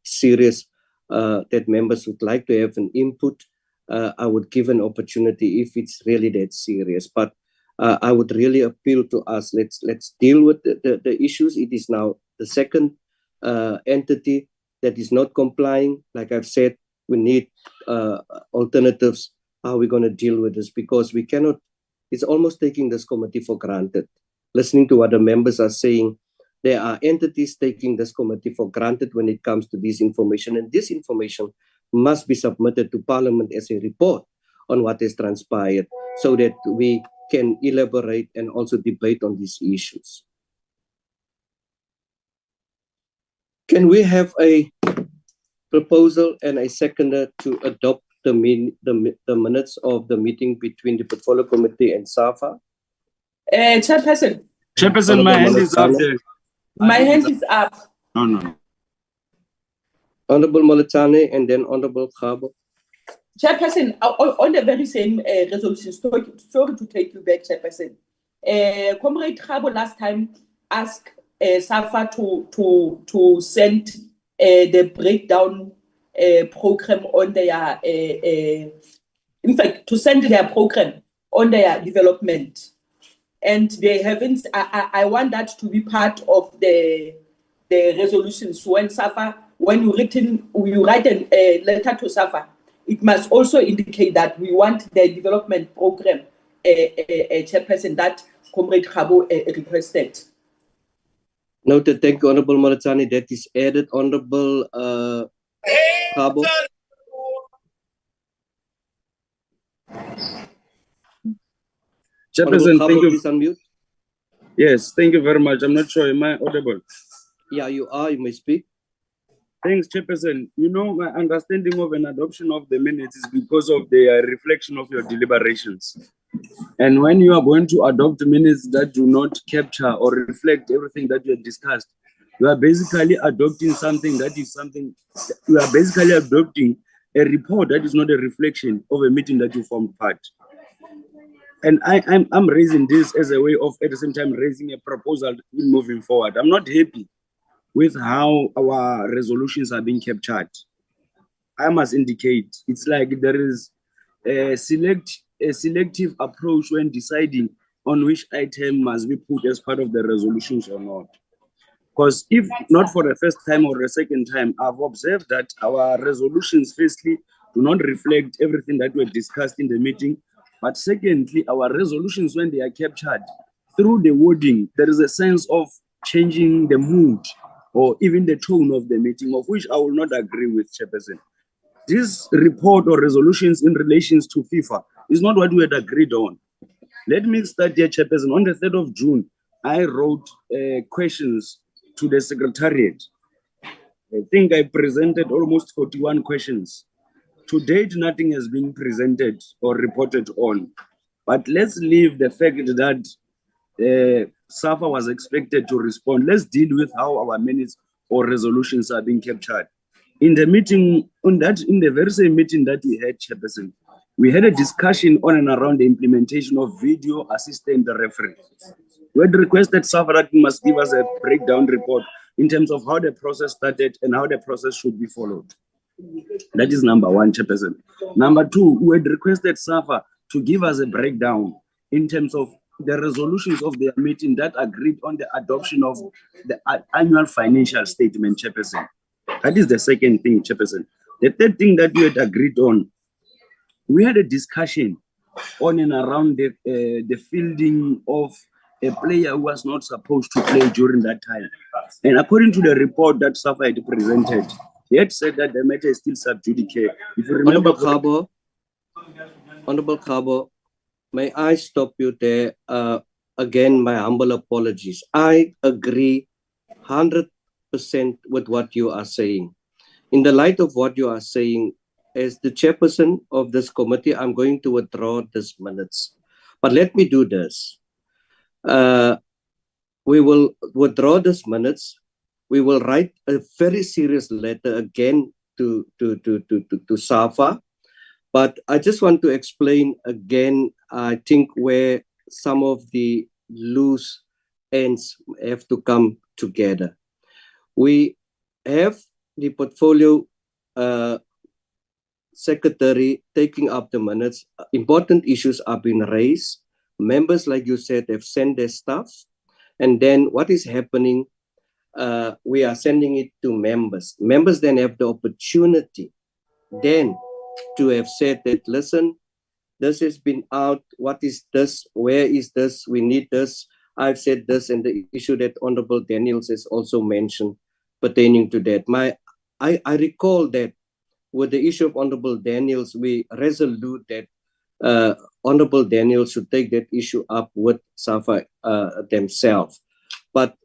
serious, that members would like to have an input, I would give an opportunity if it's really that serious. But I would really appeal to us, let's deal with the issues. It is now the second entity that is not complying. Like I've said, we need alternatives. How are we going to deal with this? Because we cannot, it's almost taking this committee for granted. Listening to what the members are saying, there are entities taking this committee for granted when it comes to this information, and this information must be submitted to Parliament as a report on what has transpired, so that we can elaborate and also debate on these issues. Can we have a proposal and a seconder to adopt the minutes of the meeting between the Portfolio Committee and Safa? Chairperson. Chairperson, my hand is up there. My hand is up. No. Honorable Moletane and then Honorable Khabo. Chairperson, on the very same resolution, sorry to take you back, Chairperson. Comrade Khabo last time asked Safa to send the breakdown program on their, in fact, to send their program on their development. And they haven't, I want that to be part of the resolutions. When Safa, when you write a letter to Safa, it must also indicate that we want the development program, Chairperson, that Comrade Khabo requested. Noted. Thank you, Honorable Moletane. That is added. Honorable Khabo. Chairperson, Khabo, thank you. please unmute. Yes, thank you very much. I'm not sure. Am I audible? Yeah, you are. You may speak. Thanks, Chairperson. You know, my understanding of an adoption of the minutes is because of the reflection of your deliberations. And when you are going to adopt minutes that do not capture or reflect everything that you have discussed, you are basically adopting something that is something, you are basically adopting a report that is not a reflection of a meeting that you formed part. And I'm raising this as a way of, at the same time, raising a proposal in moving forward. I'm not happy with how our resolutions are being captured. I must indicate it's like there is a selective approach when deciding on which item must be put as part of the resolutions or not. Because if not for the first time or the second time, I've observed that our resolutions, firstly, do not reflect everything that we discussed in the meeting. But secondly, our resolutions, when they are captured through the wording, there is a sense of changing the mood or even the tone of the meeting, of which I will not agree with, Chairperson. This report or resolutions in relations to FIFA is not what we had agreed on. Let me start here, Chairperson. On the 3rd of June, I wrote questions to the Secretariat. I think I presented almost 41 questions. To date, nothing has been presented or reported on. But let's leave the fact that Safa was expected to respond. Let's deal with how our minutes or resolutions are being captured. In the meeting, in the very same meeting that we had, Chairperson, we had a discussion on and around the implementation of video assistant referee. We had requested Safa that must give us a breakdown report in terms of how the process started and how the process should be followed. That is number one, Chairperson. Number two, we had requested Safa to give us a breakdown in terms of the resolutions of their meeting that agreed on the adoption of the annual financial statement, Chairperson. That is the second thing, Chairperson. The third thing that we had agreed on, we had a discussion on and around the fielding of a player who was not supposed to play during that time. And according to the report that Safa had presented, he had said that the matter is still sub judice. If you remember, Honorable Khabo, may I stop you there? Again, my humble apologies. I agree 100% with what you are saying. In the light of what you are saying, as the chairperson of this committee, I'm going to withdraw these minutes. But let me do this. We will withdraw these minutes. We will write a very serious letter again to Safa. But I just want to explain again, I think, where some of the loose ends have to come together. We have the portfolio secretary taking up the minutes. Important issues are being raised. Members, like you said, have sent their stuff. And then what is happening, we are sending it to members. Members then have the opportunity then to have said that, listen, this has been out. What is this? Where is this? We need this. I've said this, and the issue that Honorable Daniels has also mentioned pertaining to that. I recall that with the issue of Honorable Daniels, we resolute that Honorable Daniels should take that issue up with Safa themselves. But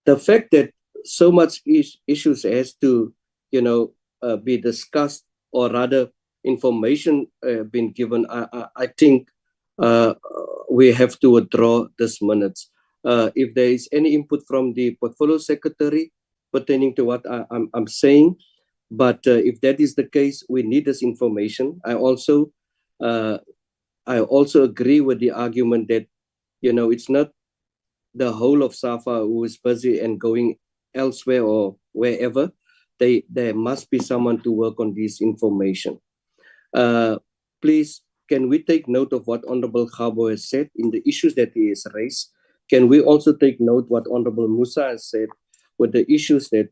the fact that so much issues has to, be discussed, or rather information been given, I think we have to withdraw this minutes. If there is any input from the portfolio secretary pertaining to what I'm saying, but if that is the case, we need this information. I also agree with the argument that, it's not the whole of Safa who is busy and going elsewhere or wherever. There must be someone to work on this information. Please, can we take note of what Honorable Khabo has said in the issues that he has raised? Can we also take note what Honorable Musa has said with the issues that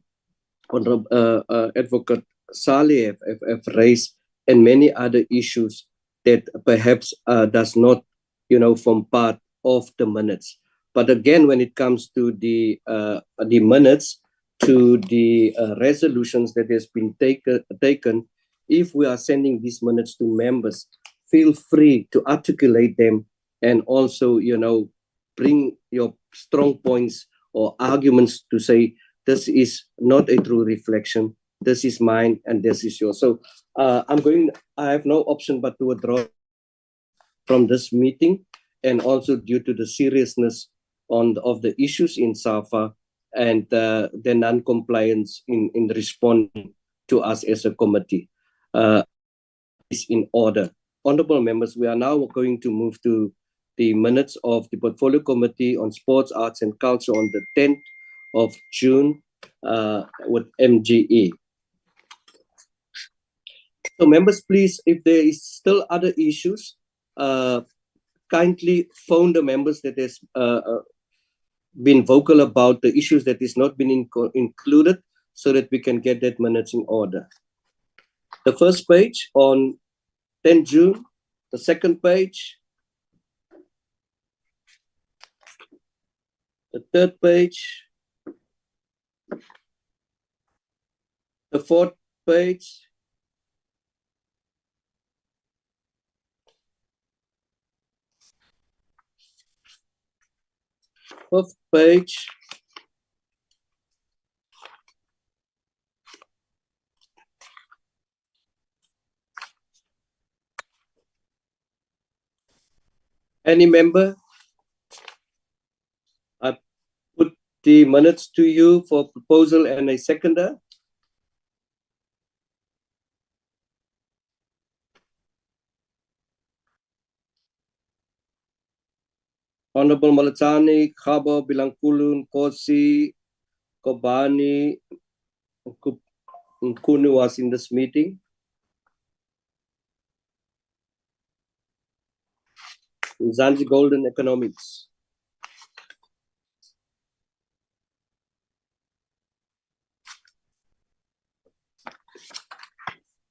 Honorable Advocate Saleh have raised, and many other issues that perhaps does not, form part of the minutes. But again, when it comes to the minutes, to the resolutions that has been taken, if we are sending these minutes to members, feel free to articulate them and also, bring your strong points or arguments to say, this is not a true reflection, this is mine and this is yours. So I have no option but to withdraw from this meeting, and also due to the seriousness of the issues in Safa and the non-compliance in responding to us as a committee is in order. Honorable members, we are now going to move to the minutes of the Portfolio Committee on Sports, Arts and Culture on the 10th of June with MGE. So members, please, if there is still other issues, kindly phone the members that has been vocal about the issues that is not been included, so that we can get that minutes in order. The first page on 10 June, the second page, the third page, the fourth page, fifth page, any member? I put the minutes to you for proposal and a seconder. Honorable Malatani, Khabo, Bilangkulun, Kosi, Kobani, Kunu was in this meeting. Zanzi Golden Economics.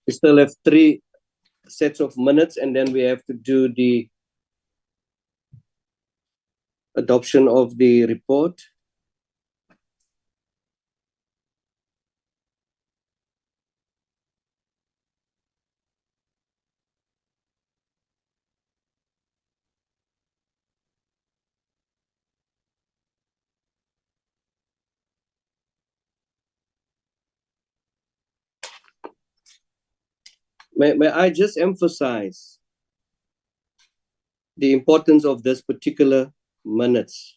We still have 3 sets of minutes, and then we have to do the adoption of the report. May I just emphasize the importance of this particular minutes?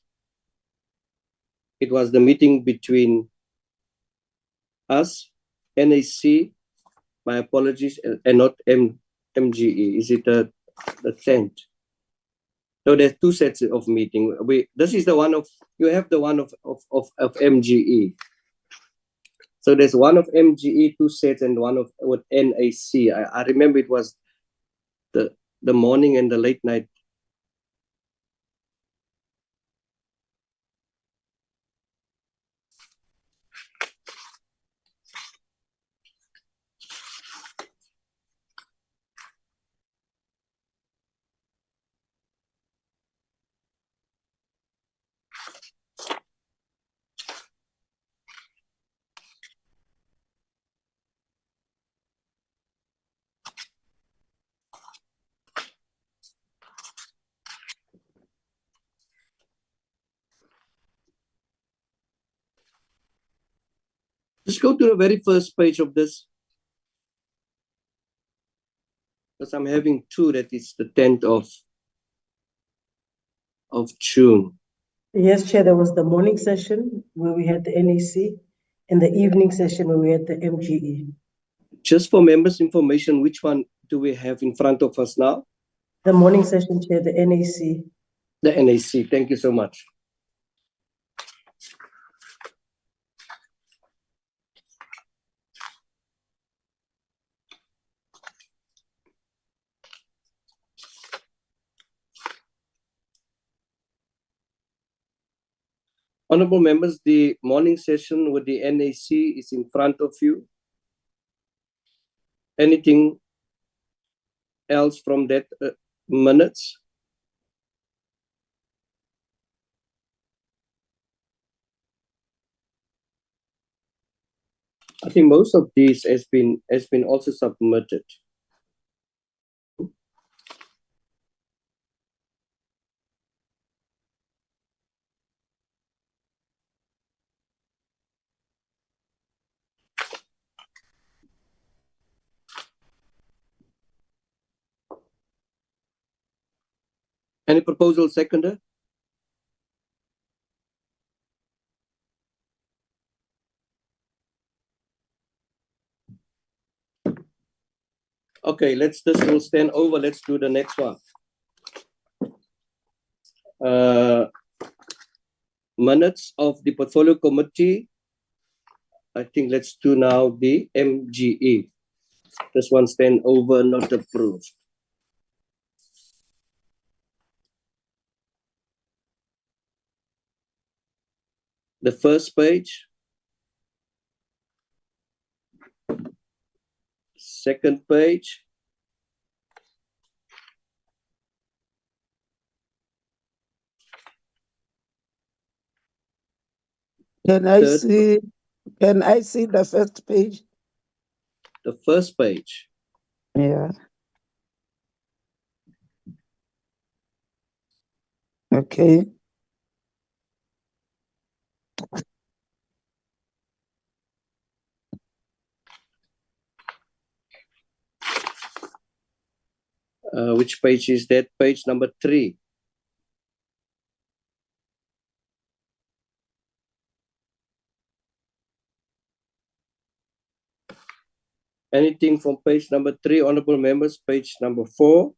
It was the meeting between us, NAC, my apologies, and not MGE. Is it the 10th? No, there's 2 sets of meeting. This is the one of, you have the one of MGE. So there's one of MGE, 2 sets, and one of with NAC. I remember it was the morning and the late night. Just go to the very first page of this. Because I'm having 2, that is the 10th of June. Yes, Chair, there was the morning session where we had the NAC and the evening session where we had the MGE. Just for members' information, which one do we have in front of us now? The morning session, Chair, the NAC. The NAC, thank you so much. Honorable members, the morning session with the NAC is in front of you. Anything else from that minutes? I think most of these has been also submitted. Any proposal, seconder? Okay, this will stand over. Let's do the next one. Minutes of the portfolio committee. I think let's do now the MGE. This one stand over, not approved. The first page. Second page. Can I see the first page? The first page. Yeah. Okay. Which page is that? Page number 3. Anything from page number 3, honorable members? Page number 4.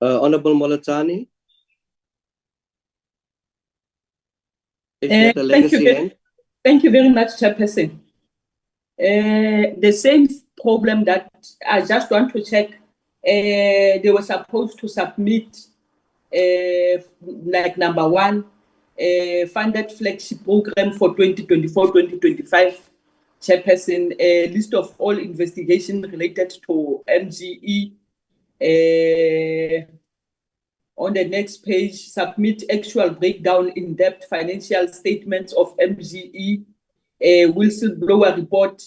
Honorable Molatani. Is that a legacy hand? Thank you very much, Chairperson. The same problem that I just want to check, they were supposed to submit, like number 1, funded flagship program for 2024-2025. Chairperson, a list of all investigations related to MGE. On the next page, submit actual breakdown in-depth financial statements of MGE, whistleblower report,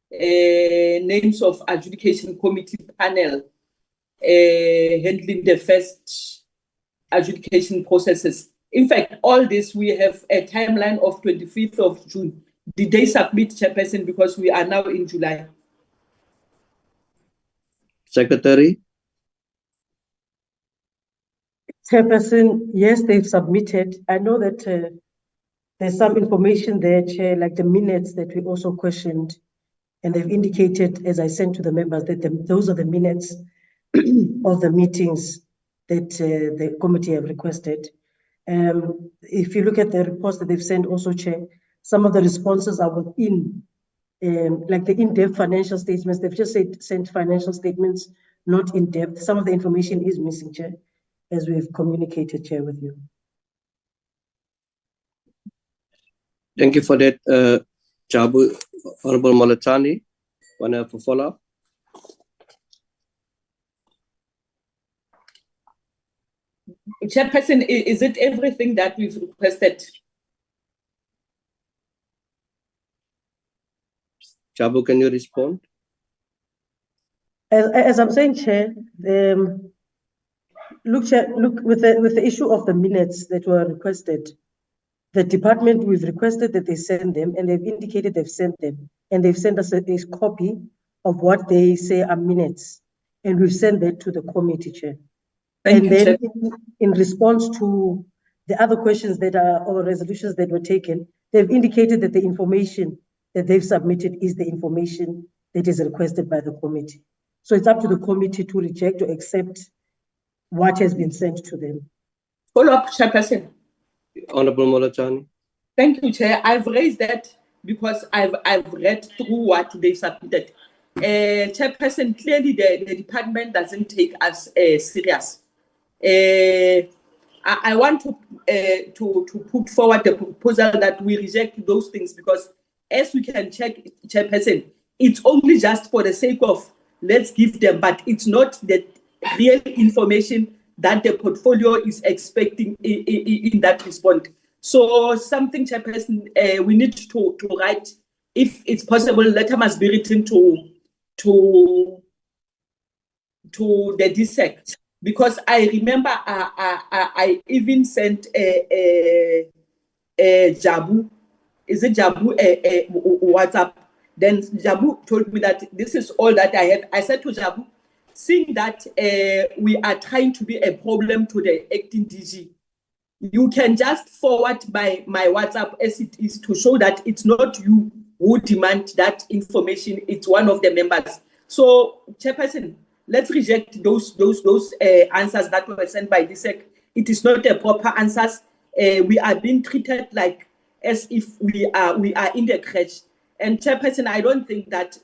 names of adjudication committee panel handling the first adjudication processes. In fact, all this, we have a timeline of 25th of June. Did they submit, Chairperson, because we are now in July? Secretary? Chairperson, yes, they've submitted. I know that there's some information there, Chair, like the minutes that we also questioned, and they've indicated, as I sent to the members, that those are the minutes of the meetings that the committee have requested. If you look at the reports that they've sent also, Chair, some of the responses are within, like the in-depth financial statements. They've just sent financial statements, not in-depth. Some of the information is missing, Chair, as we've communicated, Chair, with you. Thank you for that, Jabu. Honorable Molatani, want to have a follow-up? Chairperson, is it everything that we've requested? Jabu, can you respond? As I'm saying, Chair, look, Chair, with the issue of the minutes that were requested, the department, we've requested that they send them, and they've indicated they've sent them, and they've sent us a copy of what they say are minutes, and we've sent that to the committee, Chair. Thank you, then Chair. in response to the other questions that are, or resolutions that were taken, they've indicated that the information that they've submitted is the information that is requested by the committee. So it's up to the committee to reject or accept what has been sent to them. Follow up, Chairperson. Honorable Molatani. Thank you, Chair. I've raised that because I've read through what they submitted. Chairperson, clearly the department doesn't take us serious. I want to put forward the proposal that we reject those things, because as we can check, Chairperson, it's only just for the sake of let's give them, but it's not the real information that the portfolio is expecting in that response. So something, Chairperson, we need to write, if it's possible, letter must be written to the DSEC, because I remember I even sent a Jabu, is it Jabu, WhatsApp? Then Jabu told me that this is all that I have. I said to Jabu, seeing that we are trying to be a problem to the acting DG, you can just forward my WhatsApp as it is to show that it's not you who demand that information, it's one of the members. So, Chairperson, let's reject those answers that were sent by DSEC. It is not a proper answers. We are being treated like as if we are in the crèche. And Chairperson, I don't think that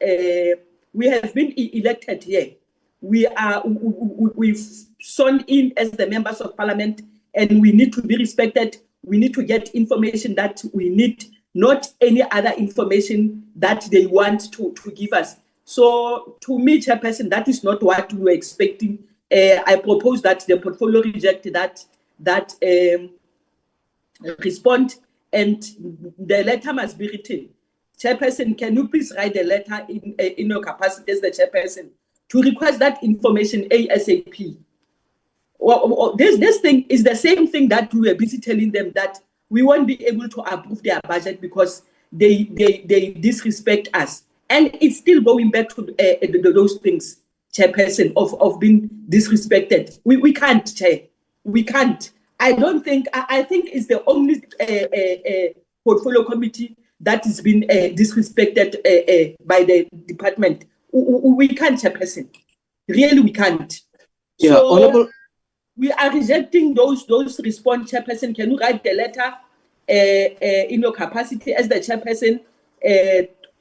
we have been elected here. We've sworn in as the members of parliament, and we need to be respected. We need to get information that we need, not any other information that they want to give us. So to me, Chairperson, that is not what we were expecting. I propose that the portfolio reject that respond, and the letter must be written. Chairperson, can you please write a letter in your capacity as the chairperson to request that information ASAP? Well, this thing is the same thing that we were busy telling them, that we won't be able to approve their budget because they disrespect us. And it's still going back to those things, Chairperson, of being disrespected. We can't, Chair. We can't. I think it's the only portfolio committee that has been disrespected by the department. We can't, Chairperson. Really, we can't. Yeah, so Honorable. We are rejecting those response, Chairperson. Can you write the letter in your capacity as the chairperson,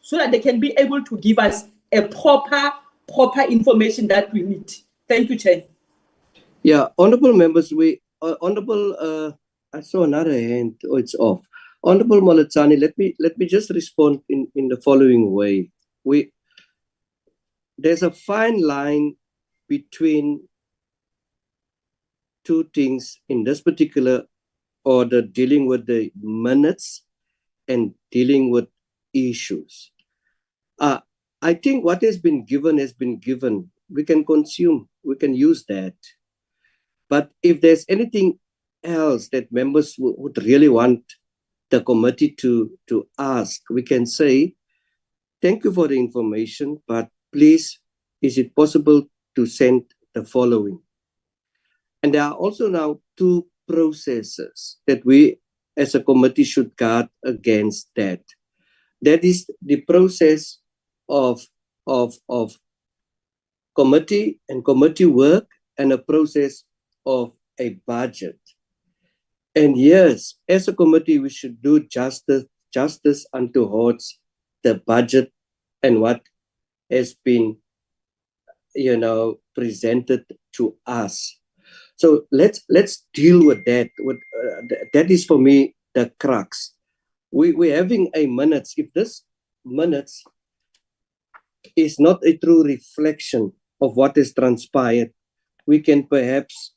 so that they can be able to give us a proper information that we need. Thank you, Chair. Yeah, honorable members, I saw another hand. Oh, it's off. Honorable Malatsani, let me just respond in the following way. There's a fine line between two things in this particular order, dealing with the minutes and dealing with issues. I think what has been given has been given. We can consume, we can use that. But if there's anything else that members would really want the committee to ask, we can say, thank you for the information, but please, is it possible to send the following? And there are also now two processes that we as a committee should guard against that. That is the process of committee and committee work, and a process of a budget. And yes, as a committee, we should do justice unto the budget and what has been, presented to us. So let's deal with that. That is for me the crux. We're having a minutes. If this minutes is not a true reflection of what has transpired, we can perhaps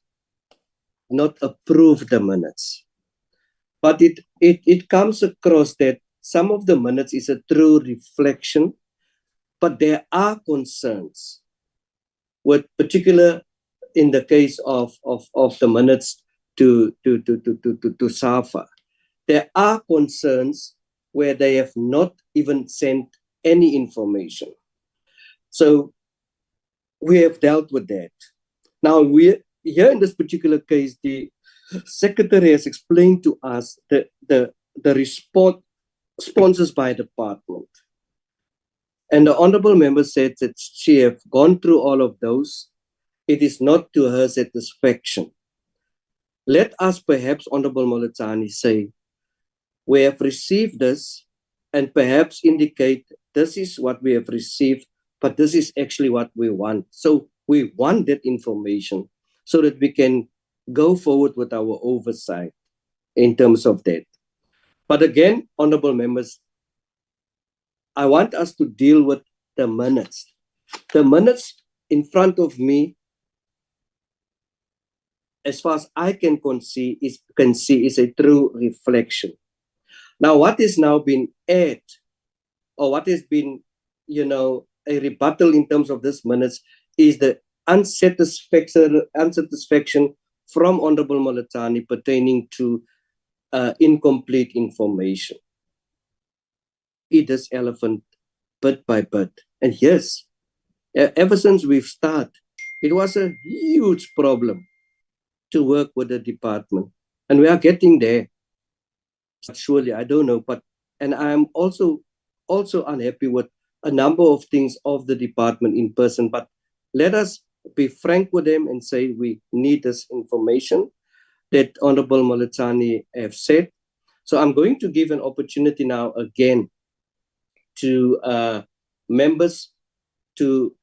not approve the minutes. But it comes across that some of the minutes is a true reflection, but there are concerns, with particular in the case of the minutes to Safa. There are concerns where they have not even sent any information. So we have dealt with that. Now, here in this particular case, the secretary has explained to us the responses by department. And the honorable member said that she have gone through all of those. It is not to her satisfaction. Let us perhaps, Honorable Malatsani, say, we have received this, and perhaps indicate this is what we have received, but this is actually what we want. So we want that information so that we can go forward with our oversight in terms of that. But again, honorable members, I want us to deal with the minutes. The minutes in front of me, as far as I can see, is a true reflection. Now, what is now been added, or what has been, a rebuttal in terms of this minutes, is the unsatisfaction from Honorable Malatsani pertaining to incomplete information. Eat this elephant bit by bit. And yes, ever since we've started, it was a huge problem to work with the department. And we are getting there. Surely, I don't know, and I'm also unhappy with a number of things of the department in person, but let us be frank with them and say we need this information that Honorable Malatsani have said. So I'm going to give an opportunity now again to members to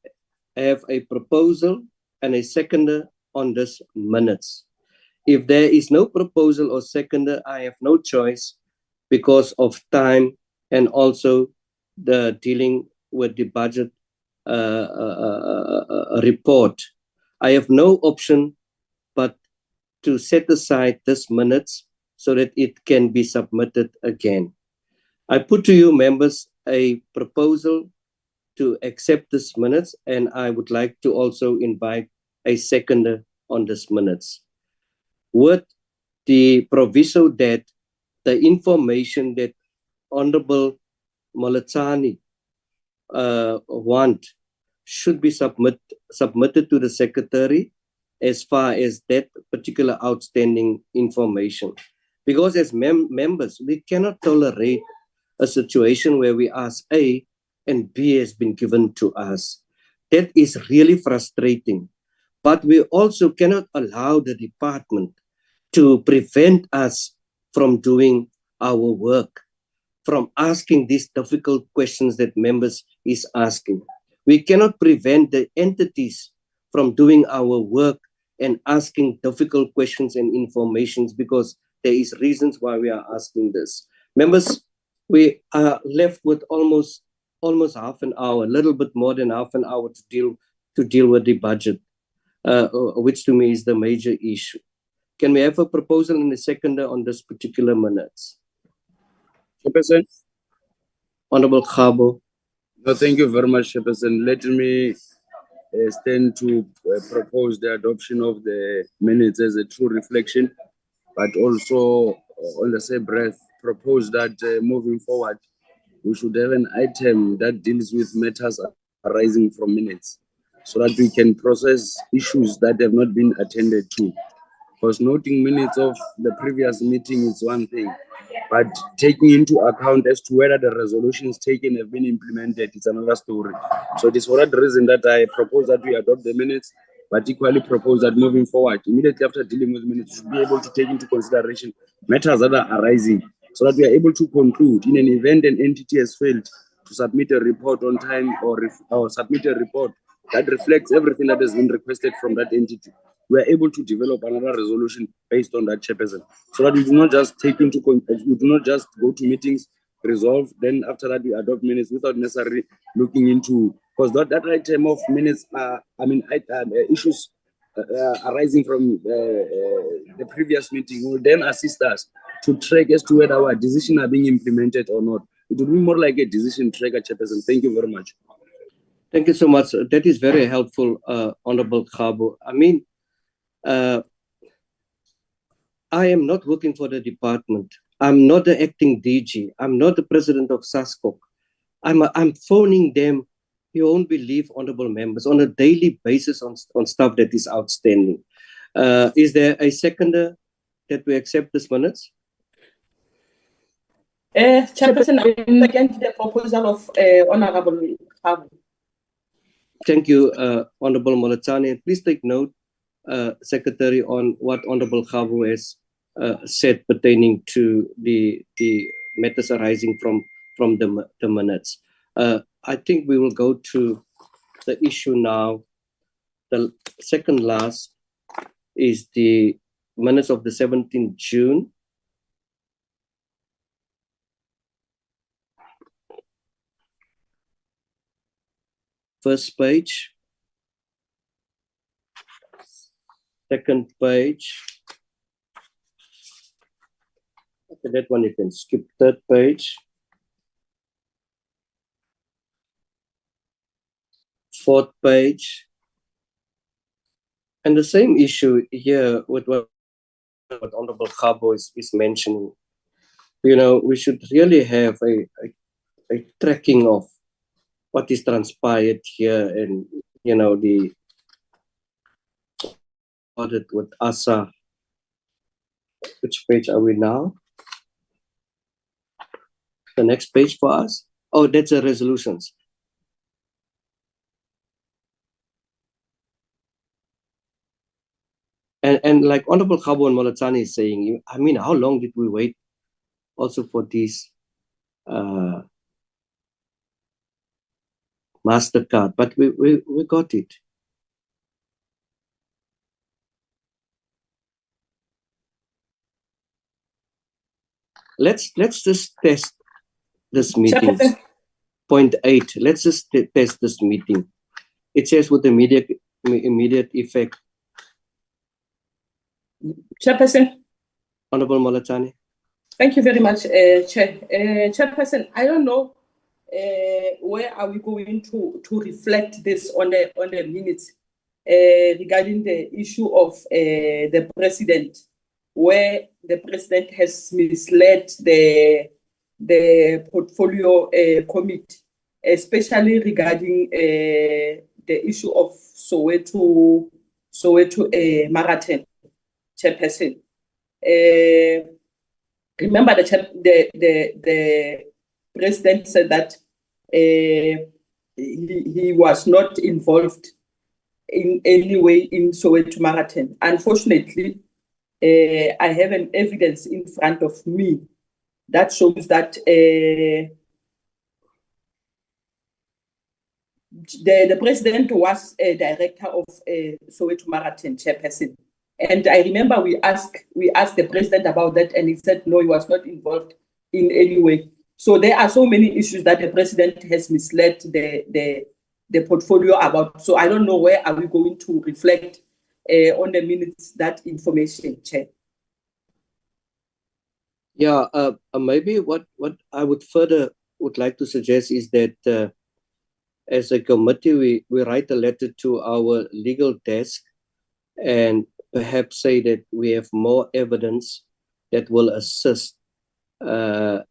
have a proposal and a seconder on this minutes. If there is no proposal or seconder, I have no choice because of time and also the dealing with the budget report. I have no option but to set aside this minutes so that it can be submitted again. I put to you, members, a proposal to accept this minutes, and I would like to also invite a seconder on this minutes, with the proviso that the information that Honorable Malatsani want should be submitted to the secretary as far as that particular outstanding information. Because as members, we cannot tolerate a situation where we ask A and B has been given to us. That is really frustrating. But we also cannot allow the department to prevent us from doing our work from asking these difficult questions that members is asking. We cannot prevent the entities from doing our work and asking difficult questions and informations because there is reasons why we are asking this. Members, we are left with almost half an hour, a little bit more than half an hour to deal with the budget, which to me is the major issue. Can we have a proposal and a seconder on this particular minutes? Chairperson. Honorable Khabo. No, thank you very much, Chairperson. Let me stand to propose the adoption of the minutes as a true reflection, but also on the same breath propose that moving forward, we should have an item that deals with matters arising from minutes so that we can process issues that have not been attended to. Because noting minutes of the previous meeting is one thing, but taking into account as to whether the resolutions taken have been implemented is another story. So it is for that reason that I propose that we adopt the minutes, but equally propose that moving forward, immediately after dealing with minutes, we should be able to take into consideration matters that are arising so that we are able to conclude in an event an entity has failed to submit a report on time or submit a report that reflects everything that has been requested from that entity. We are able to develop another resolution based on that, Chairperson, so that we do not just go to meetings, resolve, then after that we adopt minutes without necessarily looking into, because that item of minutes issues arising from the previous meeting will then assist us to track as to whether our decisions are being implemented or not. It will be more like a decision tracker, Chairperson. Thank you very much. Thank you so much. That is very helpful, Honorable Khabo. I mean, I am not working for the department. I'm not the acting DG. I'm not the president of SASCOC. I'm phoning them, you won't believe, honorable members, on a daily basis on stuff that is outstanding. Is there a seconder that we accept this minutes? Chairperson, against the proposal of Honorable Khabo. Thank you, Honorable Molatani. Please take note, Secretary, on what Honorable Khabo has said pertaining to the matters arising from the minutes. I think we will go to the issue now. The second last is the minutes of the 17th June. First page. Second page. Okay, that one you can skip. Third page. Fourth page. And the same issue here with what Honorable Khabo is mentioning. You know, we should really have a tracking of what is transpired here, and you know, the audit with ASA. Which page are we now? The next page for us? Oh, that's the resolutions. And like Honorable Khabo and Molatani is saying, I mean, how long did we wait also for these MasterCard? But we got it. Let's just test this meeting. Point 8. Let's just test this meeting. It says with immediate effect. Chairperson. Honorable Molatani. Thank you very much, Chair. Chairperson, I don't know where are we going to reflect this on the minutes regarding the issue of the president, where the president has misled the portfolio committee, especially regarding the issue of Soweto Marathon, Chairperson. Remember the president said that he was not involved in any way in Soweto Marathon. Unfortunately, I have an evidence in front of me that shows that the president was a director of Soweto Marathon chairperson. And I remember we asked the president about that, and he said no, he was not involved in any way. So there are so many issues that the president has misled the portfolio about. So I don't know where are we going to reflect on the minutes that information, Chair. Yeah, maybe what I would like to suggest is that as a committee, we write a letter to our legal desk and perhaps say that we have more evidence that will assist the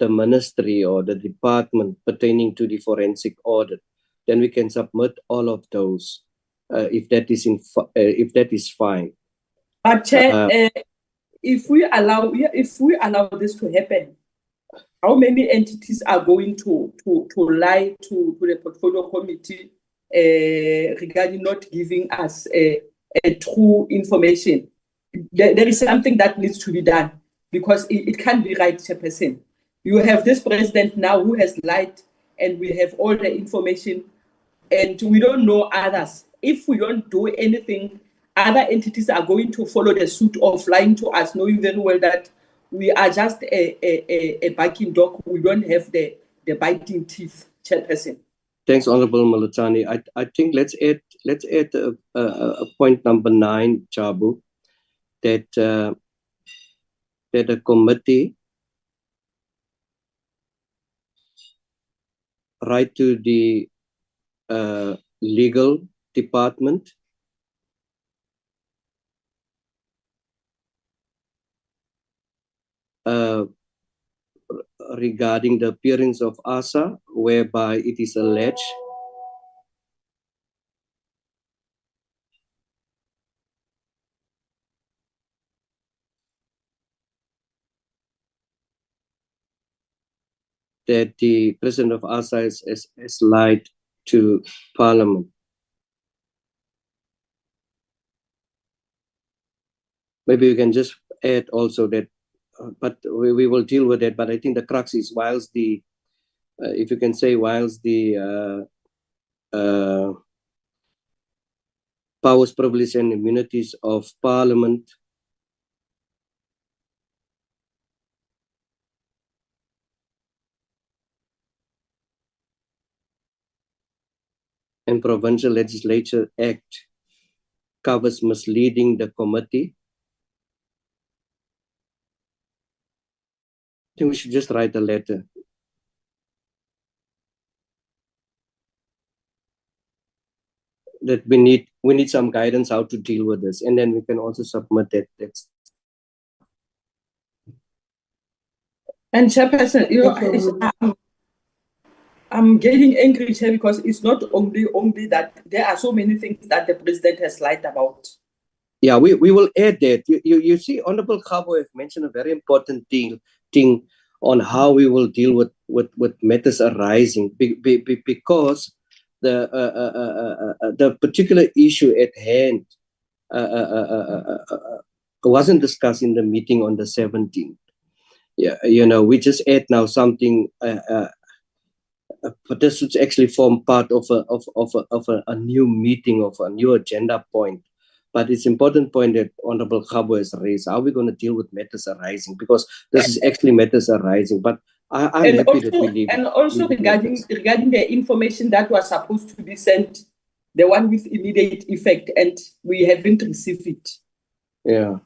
ministry or the department pertaining to the forensic audit. Then we can submit all of those if that is fine. But Chair, if we allow this to happen, how many entities are going to lie to the portfolio committee regarding not giving us a true information? There is something that needs to be done, because it can't be right, Chairperson. You have this president now who has lied, and we have all the information, and we don't know others. If we don't do anything, other entities are going to follow the suit of lying to us, knowing very well that we are just a barking dog. We don't have the biting teeth, Chairperson. Thanks, Honorable Malutani. I think let's add point number 9, Chabu, that a committee write to the legal department regarding the appearance of ASA, whereby it is alleged that the president of ASA has lied to Parliament. Maybe we can just add also that, but we will deal with that. But I think the crux is whilst the, if you can say, whilst the powers, privileges, and immunities of Parliament and Provincial Legislature Act covers misleading the committee, I think we should just write a letter. That we need some guidance how to deal with this, and then we can also submit that. And Chairperson, you know, I'm getting angry here because it's not only that there are so many things that the president has lied about. Yeah, we will add that. You see, Honorable Khabo has mentioned a very important thing on how we will deal with matters arising because the particular issue at hand wasn't discussed in the meeting on the 17th. Yeah, you know, we just add now something, but this would actually form part of a new meeting, of a new agenda point. But it's important point that Honorable Khabo has raised. How are we going to deal with matters arising? Because this is actually matters arising. But I'm happy also, that we leave. And also regarding the information that was supposed to be sent, the one with immediate effect, and we haven't received it. Yeah.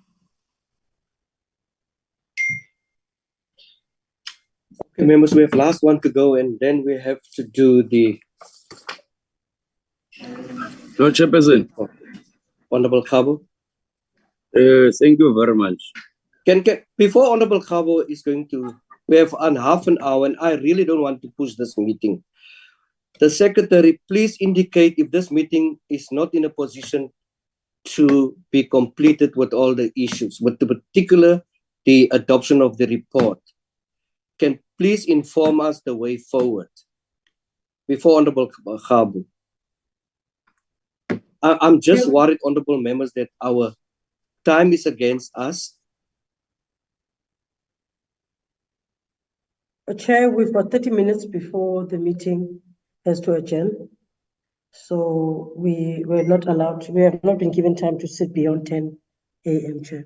Okay, members, we have last one to go, and then we have to do the. Lord Chairperson. Honorable Khabo. Thank you very much. Before Honorable Khabo is going to, we have half an hour, and I really don't want to push this meeting. The secretary, please indicate if this meeting is not in a position to be completed with all the issues, with the particular, the adoption of the report. Can please inform us the way forward before Honorable Khabo. I'm just worried, Honorable members, that our time is against us. Chair, we've got 30 minutes before the meeting has to adjourn. So we have not been given time to sit beyond 10 a.m., Chair.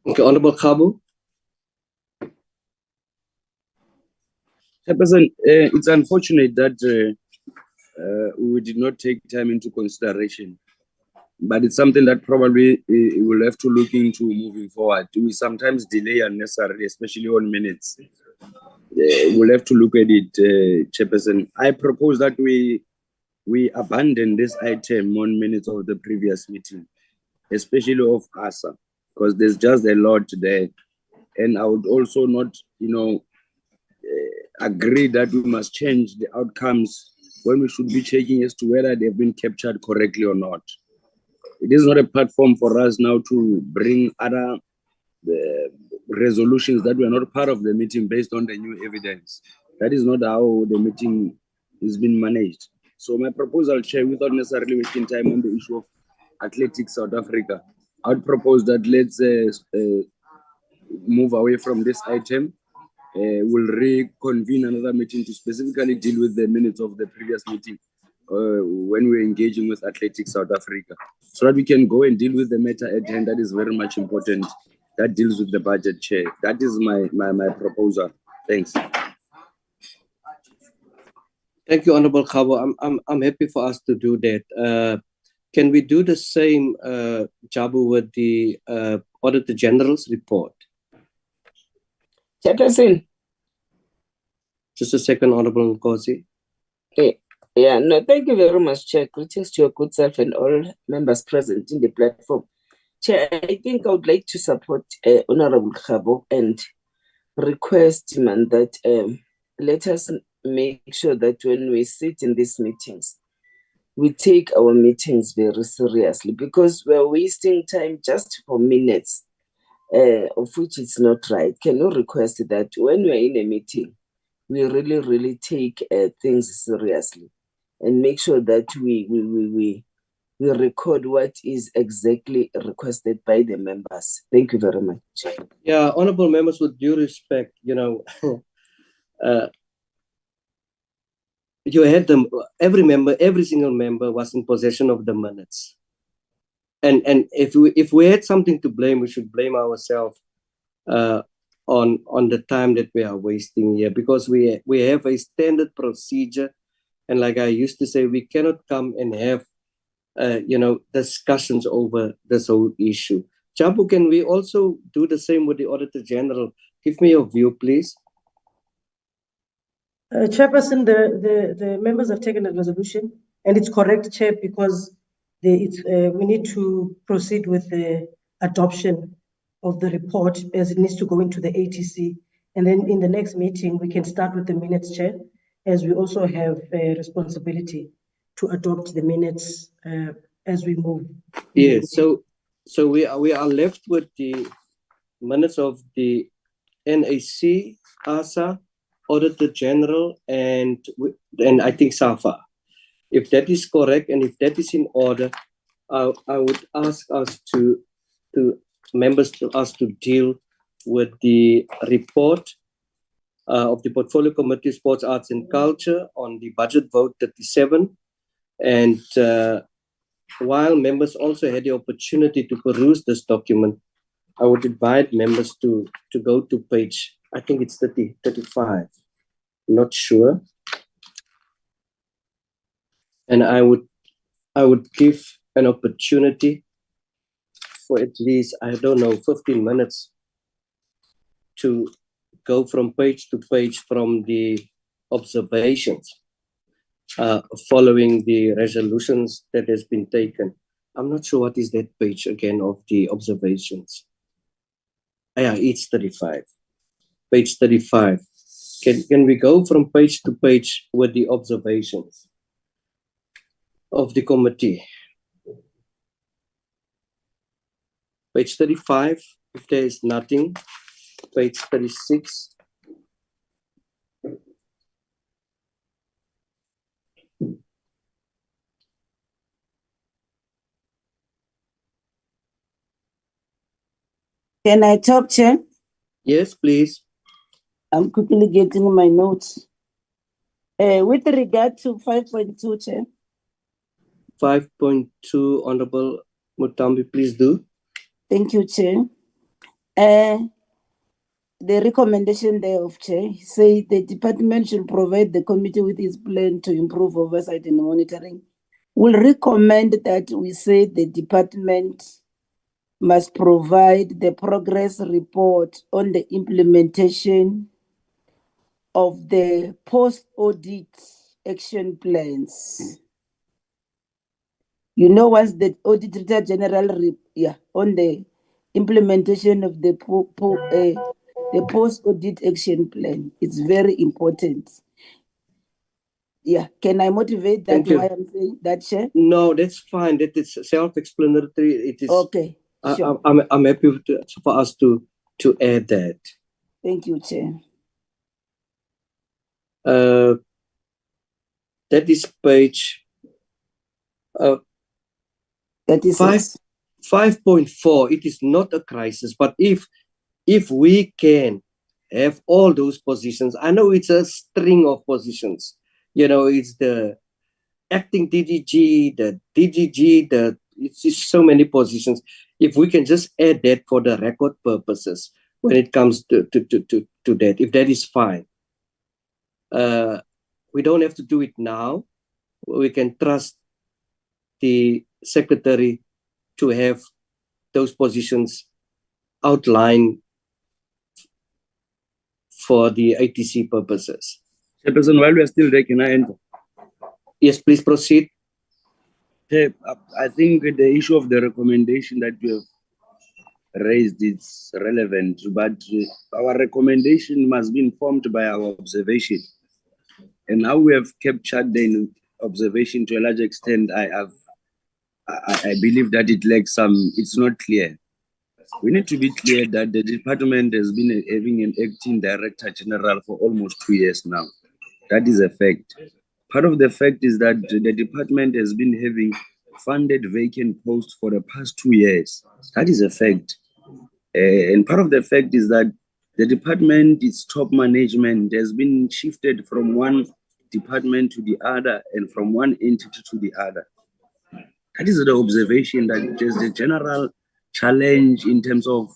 Okay, Honorable Khabu. Chairperson, it's unfortunate that we did not take time into consideration, but it's something that probably we'll have to look into moving forward. We sometimes delay unnecessarily, especially on minutes. We'll have to look at it, Chairperson. I propose that we abandon this item on minutes of the previous meeting, especially of ASA, because there's just a lot there. And I would also not, agree that we must change the outcomes when we should be checking as to whether they've been captured correctly or not. It is not a platform for us now to bring other resolutions that were not part of the meeting based on the new evidence. That is not how the meeting is being managed. So my proposal, Chair, without necessarily wasting time on the issue of Athletics South Africa, I would propose that let's move away from this item. We'll reconvene another meeting to specifically deal with the minutes of the previous meeting when we're engaging with Athletics South Africa, so that we can go and deal with the matter at hand that is very much important, that deals with the budget, Chair. That is my proposal. Thanks. Thank you, Honorable Khabu. I'm happy for us to do that. Can we do the same, Jabu, with the Auditor General's report? Chairperson. Just a second, Honorable Nkosi. Yeah, no, thank you very much, Chair. Greetings to your good self and all members present in the platform. Chair, I think I would like to support Honorable Khabu and request him that let us make sure that when we sit in these meetings, we take our meetings very seriously, because we're wasting time just for minutes, of which it's not right. Can you request that when we're in a meeting, we really, really take things seriously and make sure that we record what is exactly requested by the members. Thank you very much. Yeah, honorable members, with due respect, you had them. Every single member was in possession of the minutes, and if we had something to blame, we should blame ourselves on the time that we are wasting here, because we have a standard procedure, and like I used to say, we cannot come and have discussions over this whole issue. Jabu, can we also do the same with the Auditor General? Give me your view, please. Chairperson, the members have taken a resolution, and it's correct, Chair, because we need to proceed with the adoption of the report as it needs to go into the ATC. And then in the next meeting, we can start with the minutes, Chair, as we also have a responsibility to adopt the minutes as we move. Yes, so we are left with the minutes of the NAC, ASA, Auditor General, and I think Safa. If that is correct and if that is in order, I would ask us members to deal with the report of the Portfolio Committee, Sports, Arts and Culture on the budget vote 37. And while members also had the opportunity to peruse this document, I would invite members to go to page, I think it's 35, not sure. And I would give an opportunity for at least, 15 minutes to go from page to page from the observations following the resolutions that has been taken. I'm not sure what is that page again of the observations. Yeah, it's 35. Page 35. Can we go from page to page with the observations of the committee? Page 35, if there is nothing. Page 36. Can I talk, Chair? Yes, please. I'm quickly getting my notes. With regard to 5.2, Chair. 5.2, Honorable Mutambi, please do. Thank you, Chair. The recommendation thereof, Chair, say the department should provide the committee with its plan to improve oversight and monitoring. We'll recommend that we say the department must provide the progress report on the implementation of the post-audit action plans. You know, once the Auditor General on the implementation of the post-audit action plan, it's very important. Yeah, can I motivate that? Why I'm saying that, Chair? No, that's fine. That is self-explanatory. It is okay. Sure. I'm happy for us to add that. Thank you, Chair. That is page 5.4. It is not a crisis, but if we can have all those positions, I know it's a string of positions. You know, it's the acting DDG, the DGG, it's just so many positions. If we can just add that for the record purposes when it comes to that, if that is fine. We don't have to do it now. We can trust the secretary to have those positions outlined for the ITC purposes. Chairperson, while we are still there, can I enter? Yes, please proceed. I think the issue of the recommendation that we have raised is relevant, but our recommendation must be informed by our observation. And how we have captured the observation to a large extent, I believe that it lacks it's not clear. We need to be clear that the department has been having an acting director general for almost 2 years now. That is a fact. Part of the fact is that the department has been having funded vacant posts for the past 2 years. That is a fact. And part of the fact is that the department, its top management has been shifted from one department to the other and from one entity to the other. That is the observation that there's a general challenge in terms of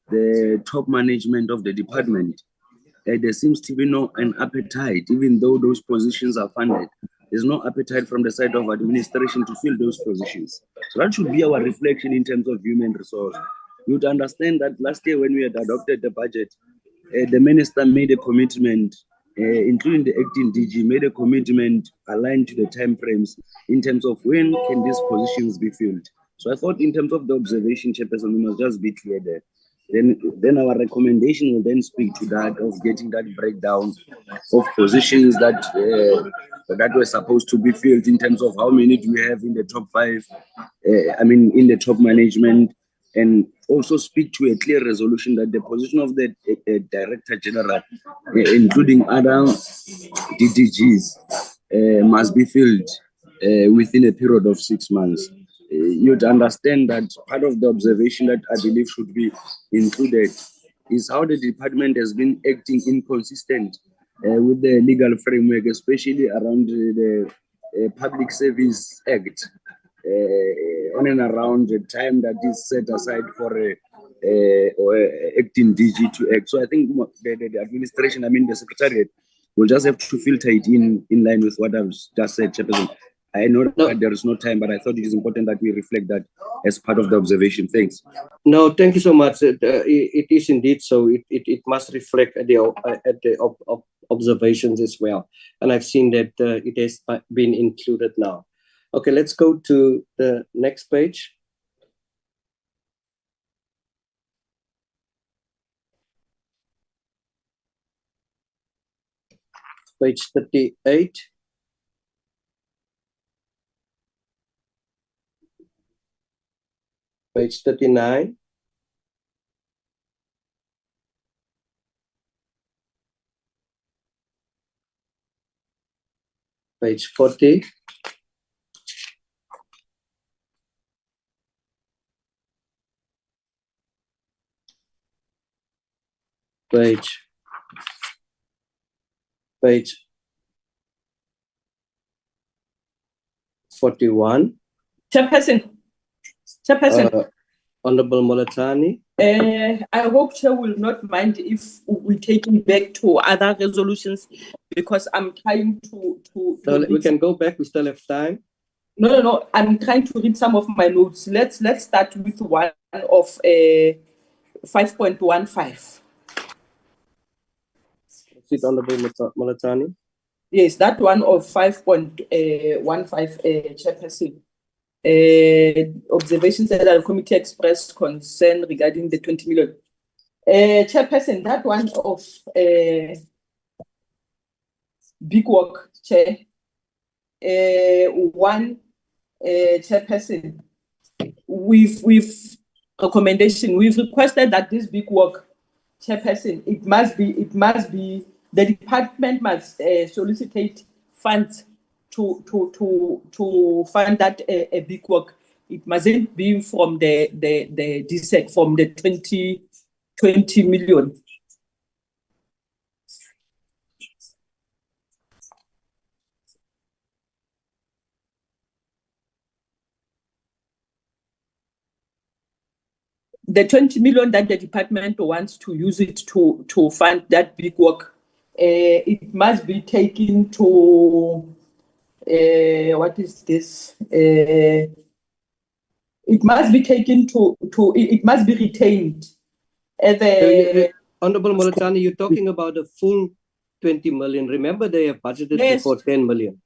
the top management of the department. There seems to be an appetite, even though those positions are funded. There's no appetite from the side of administration to fill those positions. So that should be our reflection in terms of human resource. You would understand that last year when we had adopted the budget, the minister made a commitment, including the acting DG, made a commitment aligned to the timeframes in terms of when can these positions be filled. So I thought in terms of the observation, Chairperson, we must just be clear there. Then our recommendation will then speak to that of getting that breakdown of positions that were supposed to be filled in terms of how many do we have in the top 5, in the top management, and also speak to a clear resolution that the position of the Director General, including other DDGs, must be filled within a period of 6 months. You'd understand that part of the observation that I believe should be included is how the department has been acting inconsistent with the legal framework, especially around the Public Service Act, on and around the time that is set aside for acting DG to act. So I think the administration, the secretariat, will just have to filter it in line with what I've just said, Chairperson. I know that there is no time, but I thought it is important that we reflect that as part of the observation. Thanks. No, thank you so much. It is indeed so. It must reflect at the observations as well. And I've seen that it has been included now. Okay, let's go to the next page. Page 38. Page 39. Page 40. Page Page 41. Chairperson. Honorable Molatani. I hope Chair will not mind if we take it back to other resolutions, because I'm trying to No, we can go back. We still have time. No. I'm trying to read some of my notes. Let's start with one of 5.15. Sit Honorable Molatani. Yes, that one of 5.15, Chairperson. Observations that the committee expressed concern regarding the 20 million. Chairperson, that one of big work, Chair. One, Chairperson, with recommendation, we've requested that this big work, Chairperson, it must be the department must solicit funds to fund that a big work. It mustn't be from the DSEC, from the 20 million. The 20 million that the department wants to use it to fund that big work, it must be taken to what is this? It must be taken it must be retained. Honorable Molatani, you're talking about a full 20 million. Remember, they have budgeted before 10 million,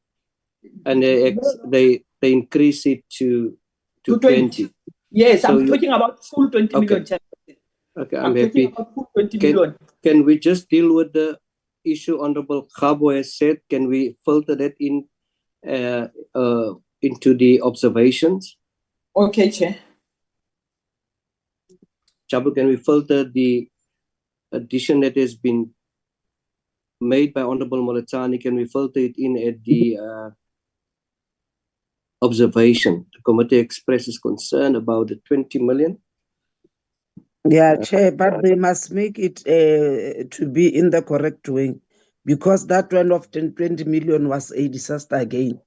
and they increase it to 20. Yes, so I'm talking about full 20 million. Okay, I'm happy. About full 20 million. Can we just deal with the issue Honorable Khabo has said? Can we filter that in into the observations? Okay, Chair. Chabu, can we filter the addition that has been made by Honorable Molatani? Can we filter it in at the observation? The committee expresses concern about the 20 million. Yeah, Chair, but they must make it to be in the correct way, because that one of 20 million was a disaster again.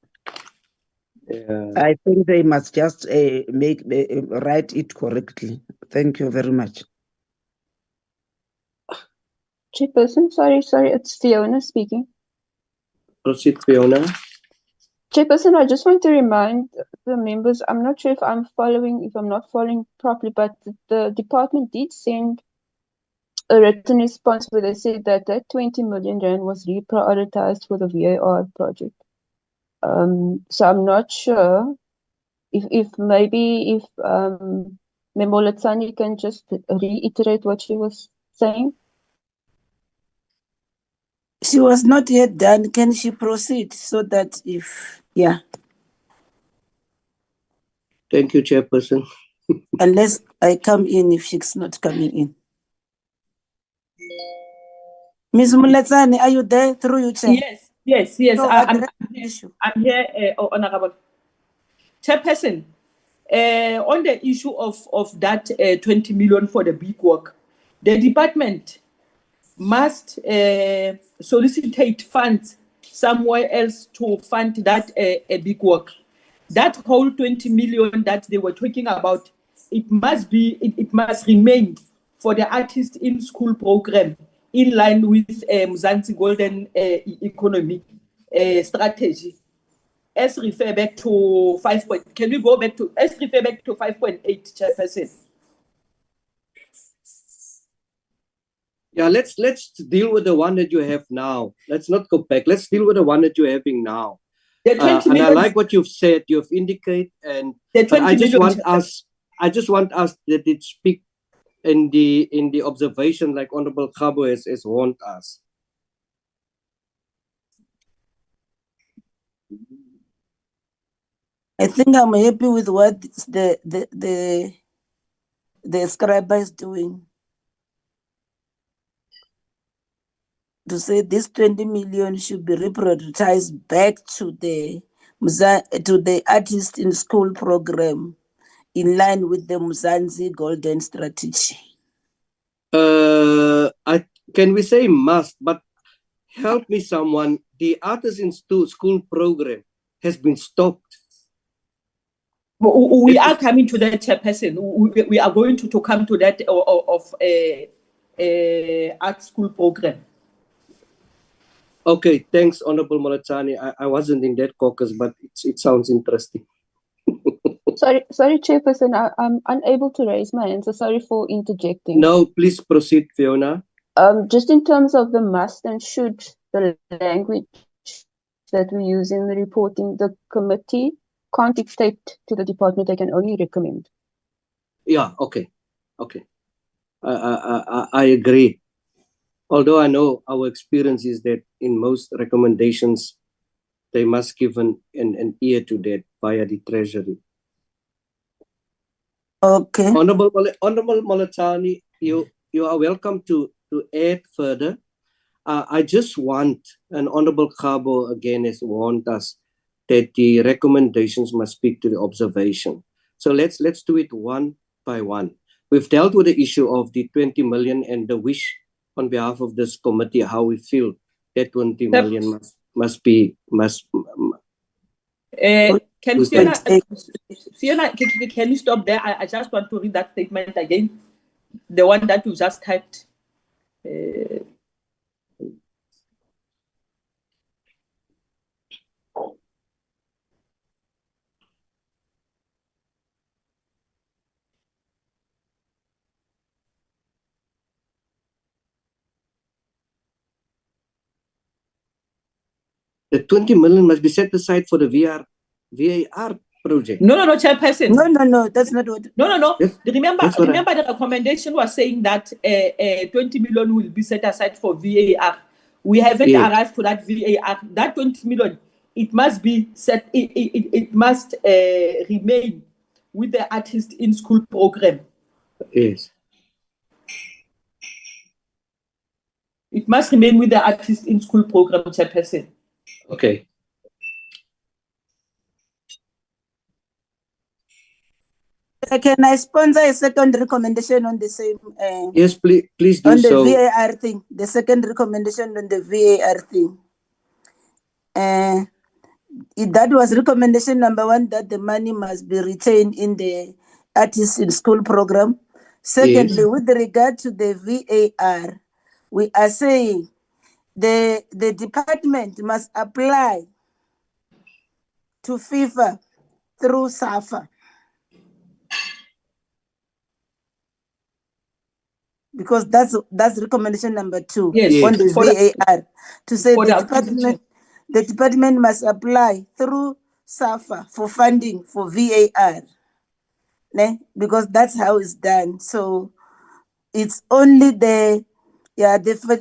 I think they must just write it correctly. Thank you very much. Chairperson, sorry, it's Fiona speaking. Proceed, Fiona. Chairperson, I just want to remind the members, I'm not sure if I'm not following properly, but the department did send a written response where they said that 20 million rand was reprioritized for the VAR project. So I'm not sure if Memolatsani can just reiterate what she was saying. She was not yet done. Can she proceed so that Thank you, Chairperson. Unless I come in if she's not coming in. Ms. Muletsani, are you there? Through you, Chair? Yes. So I'm here, Honorable Chairperson. On the issue of that 20 million for the big work, the department must solicit funds somewhere else to fund that a big work. That whole 20 million that they were talking about, it must remain for the artist in school program in line with Mzansi Golden Economy strategy. Let's refer back to 5. Can we go back to? Let's refer back to 5.8, Chairperson. Yeah, let's deal with the one that you have now. Let's not go back. Let's deal with the one that you're having now. The 20 and million, I like what you've said. You've indicated, and I just want us that it speak in the observation, like Honorable Khabo has warned us. I think I'm happy with what the scribe is doing. To say this 20 million should be reprioritized back to the artist in school program in line with the Mzansi Golden Strategy. Can we say must, but help me someone, the Artists in School program has been stopped. We are coming to that, Chairperson. We are going to come to that of art school program. Okay, thanks, Honorable Molatani. I wasn't in that caucus, but it sounds interesting. Sorry, Chairperson, I'm unable to raise my hand, so sorry for interjecting. No, please proceed, Fiona. Just in terms of the must and should, the language that we use in the reporting, the committee can't dictate to the department, they can only recommend. Yeah, okay. I agree. Although I know our experience is that in most recommendations, they must give an ear to that via the Treasury. Okay. Honorable Molatani, you are welcome to add further. I just want, and Honorable Khabo again has warned us that the recommendations must speak to the observation. So let's do it one by one. We've dealt with the issue of the 20 million and the wish on behalf of this committee, how we feel that 20 million must be. Can Fiona, can you stop there? I just want to read that statement again, the one that you just typed. The 20 million must be set aside for the VAR project. No, Chairperson. No, that's not what. No. Yes, Remember the recommendation was saying that 20 million will be set aside for VAR. We haven't arrived to that VAR. That 20 million, it must be set. It must remain with the Artist in School program. Yes. It must remain with the Artist in School program, Chairperson. Okay. Can I sponsor a second recommendation on the same? Yes, please do on the so. VAR thing. The second recommendation on the VAR thing. That was recommendation number 1, that the money must be retained in the Artists in School program. Secondly, with regard to the VAR, we are saying the department must apply to FIFA through Safa. Because that's recommendation number 2 on the VAR. To say the department must apply through Safa for funding for VAR. Because that's how it's done. So it's only the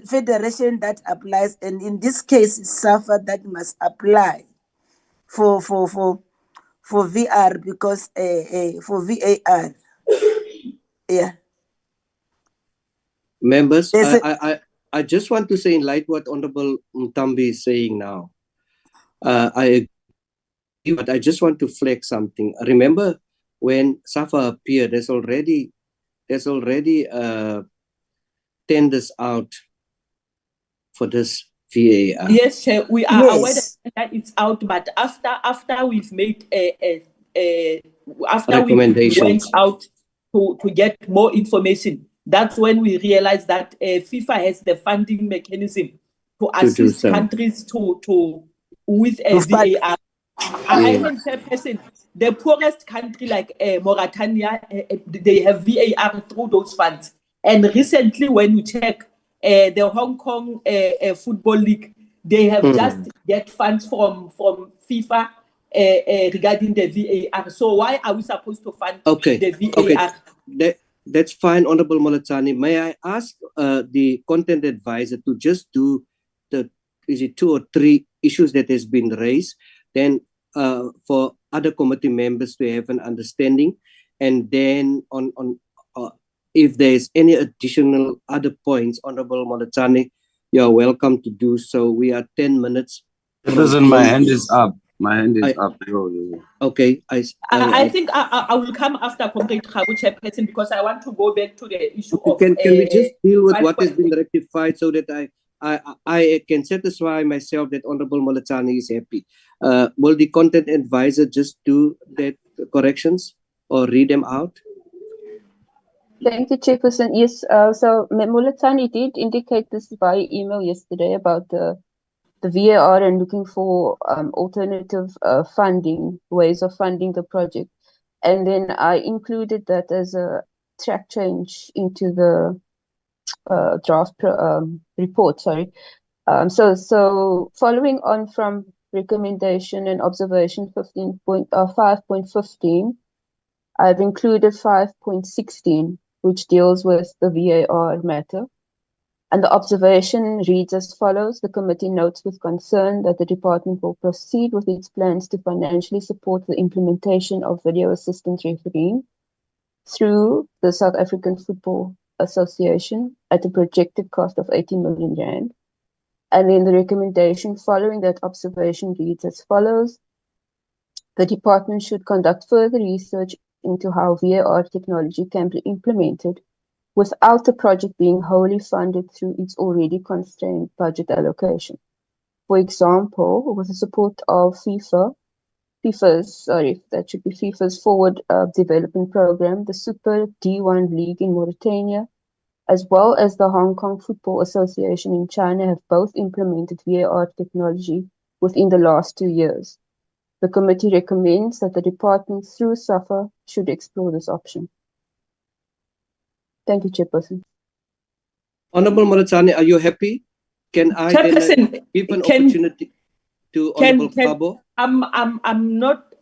federation that applies, and in this case it's Safa that must apply for VR, because for VAR. Yeah. Members, I just want to say, in light what Honorable Mtambi is saying now, I agree, but I just want to flag something. Remember when Safa appeared, there's already tenders out for this VAR. Yes, Chair, we are aware that it's out, but after we've made after we went out to get more information, that's when we realized that FIFA has the funding mechanism to assist countries with a VAR. I am Chairperson. The poorest country like Mauritania, they have VAR through those funds. And recently, when you check the Hong Kong Football League, they have just get funds from FIFA regarding the VAR. So why are we supposed to fund the VAR? Okay. That's fine, Honorable Molatani. May I ask the content advisor to just do the 2 or 3 issues that has been raised, then for other committee members to have an understanding, and then on if there's any additional other points, Honorable Molatani, you are welcome to do so. We are 10 minutes. My hand is up. My hand is up. Okay. I think I will come after Comrade Khabu, Chairperson, because I want to go back to the issue of... Can we just deal with what has been rectified so that I can satisfy myself that Honorable Molatani is happy. Will the content advisor just do that corrections or read them out? Thank you, Chairperson. Yes, so Mulatani did indicate this via email yesterday about the VAR and looking for alternative funding, ways of funding the project. And then I included that as a track change into the draft report, sorry. So following on from recommendation and observation 5.15, I've included 5.16, which deals with the VAR matter. And the observation reads as follows. The committee notes with concern that the department will proceed with its plans to financially support the implementation of video assistance refereeing through the South African Football Association at a projected cost of 80 million rand. And then the recommendation following that observation reads as follows. The department should conduct further research into how VAR technology can be implemented without the project being wholly funded through its already constrained budget allocation. For example, with the support of FIFA's Forward Development Program, the Super D1 League in Mauritania, as well as the Hong Kong Football Association in China have both implemented VAR technology within the last 2 years. The committee recommends that the department through Safa should explore this option. Thank you, Chairperson. Honorable Molatani, are you happy? Can I then give an opportunity to Honorable Kabo? I'm not.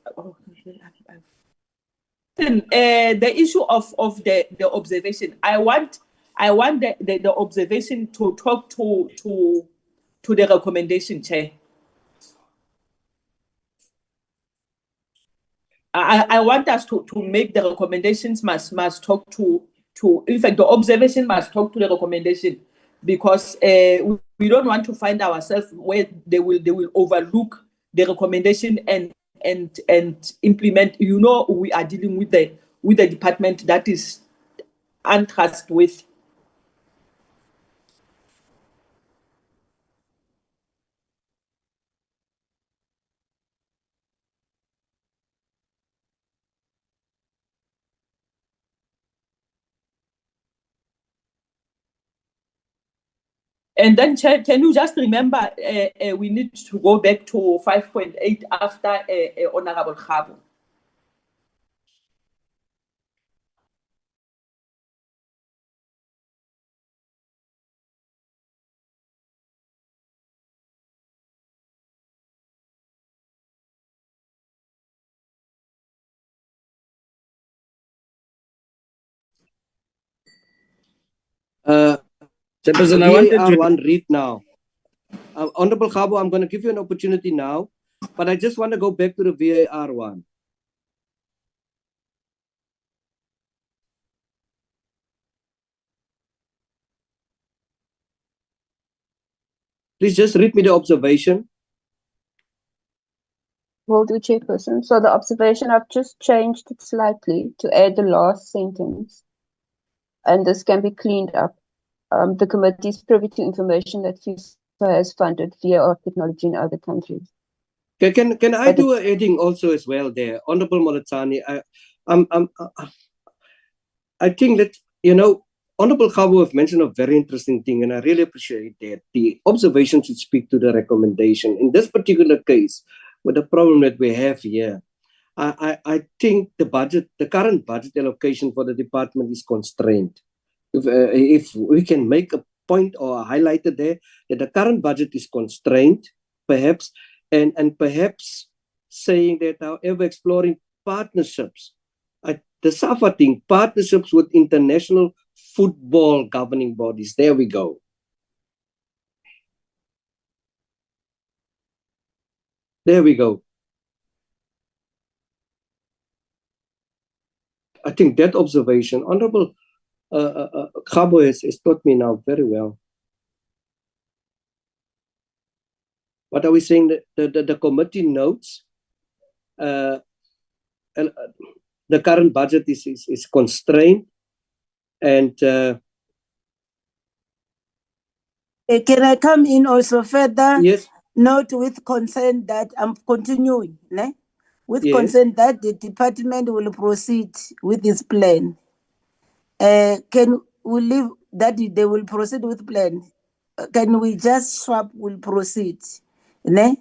The issue of the observation. I want the observation to talk to the recommendation, Chair. I want us to make the recommendations must talk to in fact the observation must talk to the recommendation, because we don't want to find ourselves where they will overlook the recommendation and implement. You know, we are dealing with the department that is untrustworthy. And then, Chair, can you just remember we need to go back to 5.8 after Honorable Kabo. Chairperson, I wanted to one read now. Honorable Kabo, I'm going to give you an opportunity now, but I just want to go back to the VAR one. Please just read me the observation. Will do, Chairperson. So the observation, I've just changed it slightly to add the last sentence, and this can be cleaned up. The committee is privy to information that FIFA has funded VAR technology in other countries. Can I do a heading also as well there, Honorable Molatani? I think that, you know, Honorable Kabo have mentioned a very interesting thing, and I really appreciate that. The observation should speak to the recommendation. In this particular case, with the problem that we have here, I think the current budget allocation for the department is constrained. If we can make a point or highlight it there, that the current budget is constrained, perhaps, and perhaps saying that, however, exploring partnerships. The Safa thing, partnerships with international football governing bodies. There we go. There we go. I think that observation, Honorable Kabo has taught me now very well. What are we saying? The committee notes the current budget is constrained, and Can I come in also further? Yes. Note with consent that I'm continuing, ne? With Yes. consent that the department will proceed with this plan. Can we leave that they will proceed with plan? Can we just swap will proceed, ne?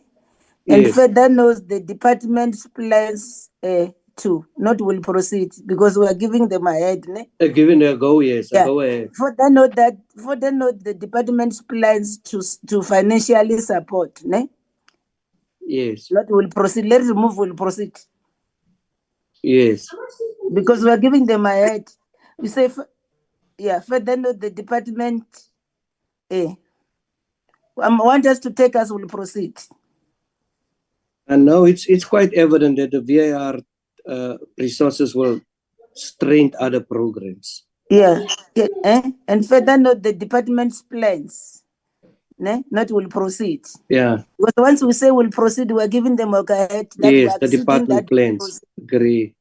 And Yes. further knows the department's plans too, not will proceed because we are giving them ahead, ne? Giving a go, yes, Yeah. a go ahead. Further note the department's plans to financially support, ne? Yes. Not will proceed. Let's remove will proceed. Yes. Because we are giving them ahead. We say, yeah, further note the department want us to take us will proceed. And now it's quite evident that the VAR resources will strain other programs. Yeah. And further note the department's plans, ne? Not will proceed. Yeah. Because once we say will proceed, we're giving them a guide that yes, the department plans. Agree.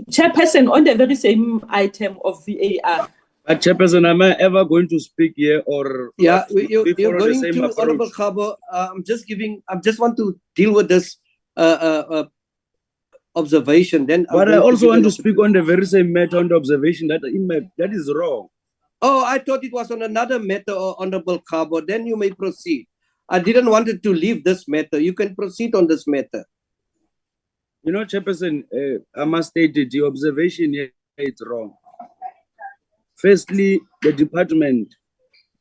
Chairperson, on the very same item of VAR. But Chairperson, am I ever going to speak here or? Yeah, you're going the same to approach? Honorable Khabo. I just want to deal with this observation. Then, but I also want to speak on the very same matter on the observation that that is wrong. Oh, I thought it was on another matter, Honorable Khabo. Then you may proceed. I didn't want it to leave this matter. You can proceed on this matter. You know, Chairperson, I must state it. The observation here is wrong. Firstly, the department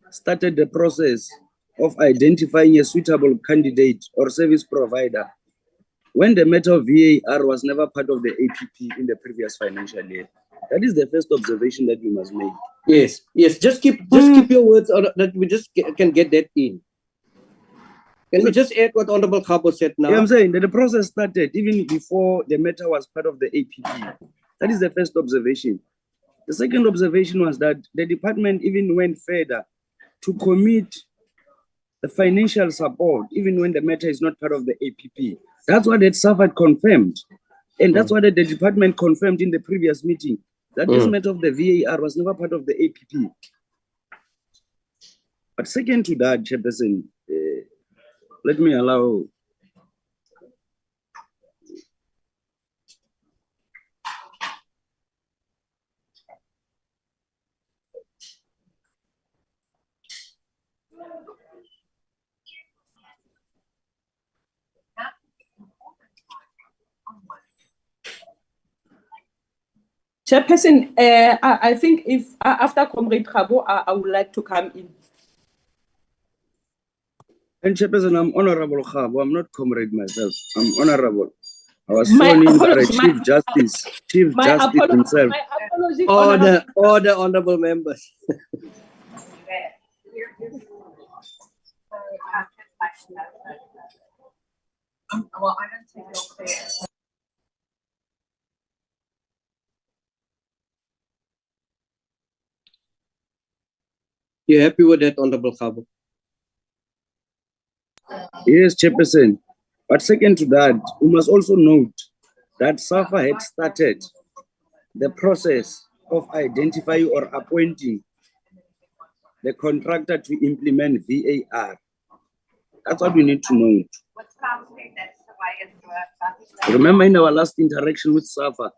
started the process of identifying a suitable candidate or service provider when the matter of VAR was never part of the APP in the previous financial year. That is the first observation that we must make. Yes, yes. Just keep your words, or that we just can get that in. Can we just add what Honorable Khabo said now? Yeah, I'm saying that the process started even before the matter was part of the APP. That is the first observation. The second observation was that the department even went further to commit the financial support, even when the matter is not part of the APP. That's what the Safa confirmed. And that's what the department confirmed in the previous meeting, that this matter of the VAR was never part of the APP. But second to that, Chairperson, let me allow Chairperson, I think if after Comrade Khabo, I would like to come in. And Chairperson, I'm Honorable Khabo. I'm not Comrade myself. I'm Honorable. I was sworn in by Chief Justice himself. My apology, Order, honorable members. Well, I don't think it'll clear. You happy with that, Honorable Khabo? Yes, Chairperson. But second to that, we must also note that Safa had started the process of identifying or appointing the contractor to implement VAR. That's what we need to note. Remember in our last interaction with Safa,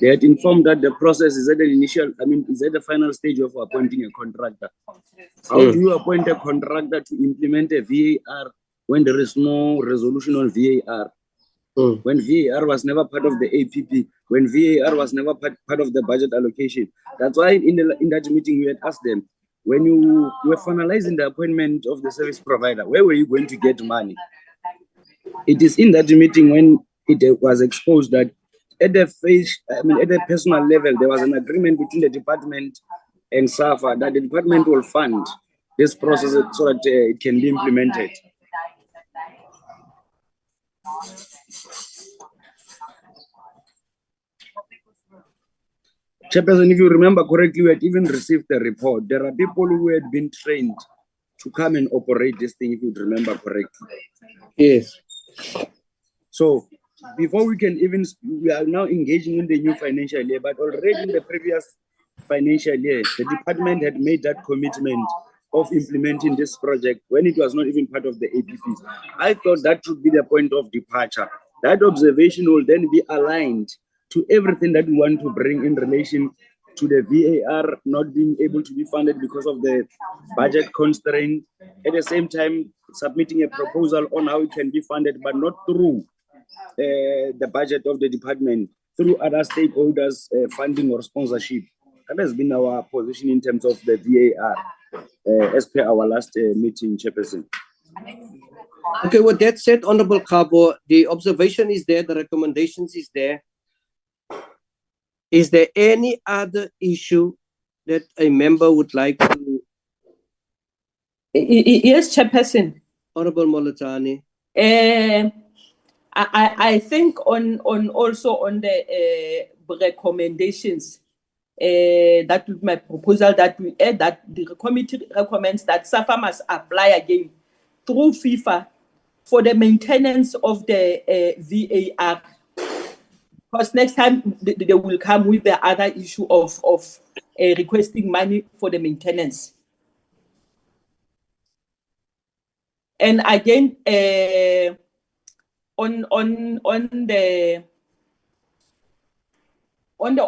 they had informed that the process is at the final stage of appointing a contractor. How do you appoint a contractor to implement a VAR when there is no resolution on VAR? When VAR was never part of the APP, when VAR was never part of the budget allocation. That's why in that meeting we had asked them, when you were finalizing the appointment of the service provider, where were you going to get money? It is in that meeting when it was exposed that at the personal level, there was an agreement between the department and Safa that the department will fund this process so that it can be implemented. Chairperson, if you remember correctly, we had even received a report. There are people who had been trained to come and operate this thing, if you remember correctly. Yes. So before we are now engaging in the new financial year, but already in the previous financial year, the department had made that commitment of implementing this project when it was not even part of the APPs. I thought that should be the point of departure. That observation will then be aligned to everything that we want to bring in relation to the VAR not being able to be funded because of the budget constraint. At the same time, submitting a proposal on how it can be funded, but not through the budget of the department, through other stakeholders' funding or sponsorship. That has been our position in terms of the VAR, as per our last meeting, Chairperson. Okay, with that said, Honorable Cabo, the observation is there, the recommendations is there. Is there any other issue that a member would like to? Yes, Chairperson. Honorable Molotani. I think on also on the recommendations, that would be my proposal that we add that the committee recommends that Safa must apply again through FIFA for the maintenance of the VAR. Because next time they will come with the other issue of requesting money for the maintenance. And again, on the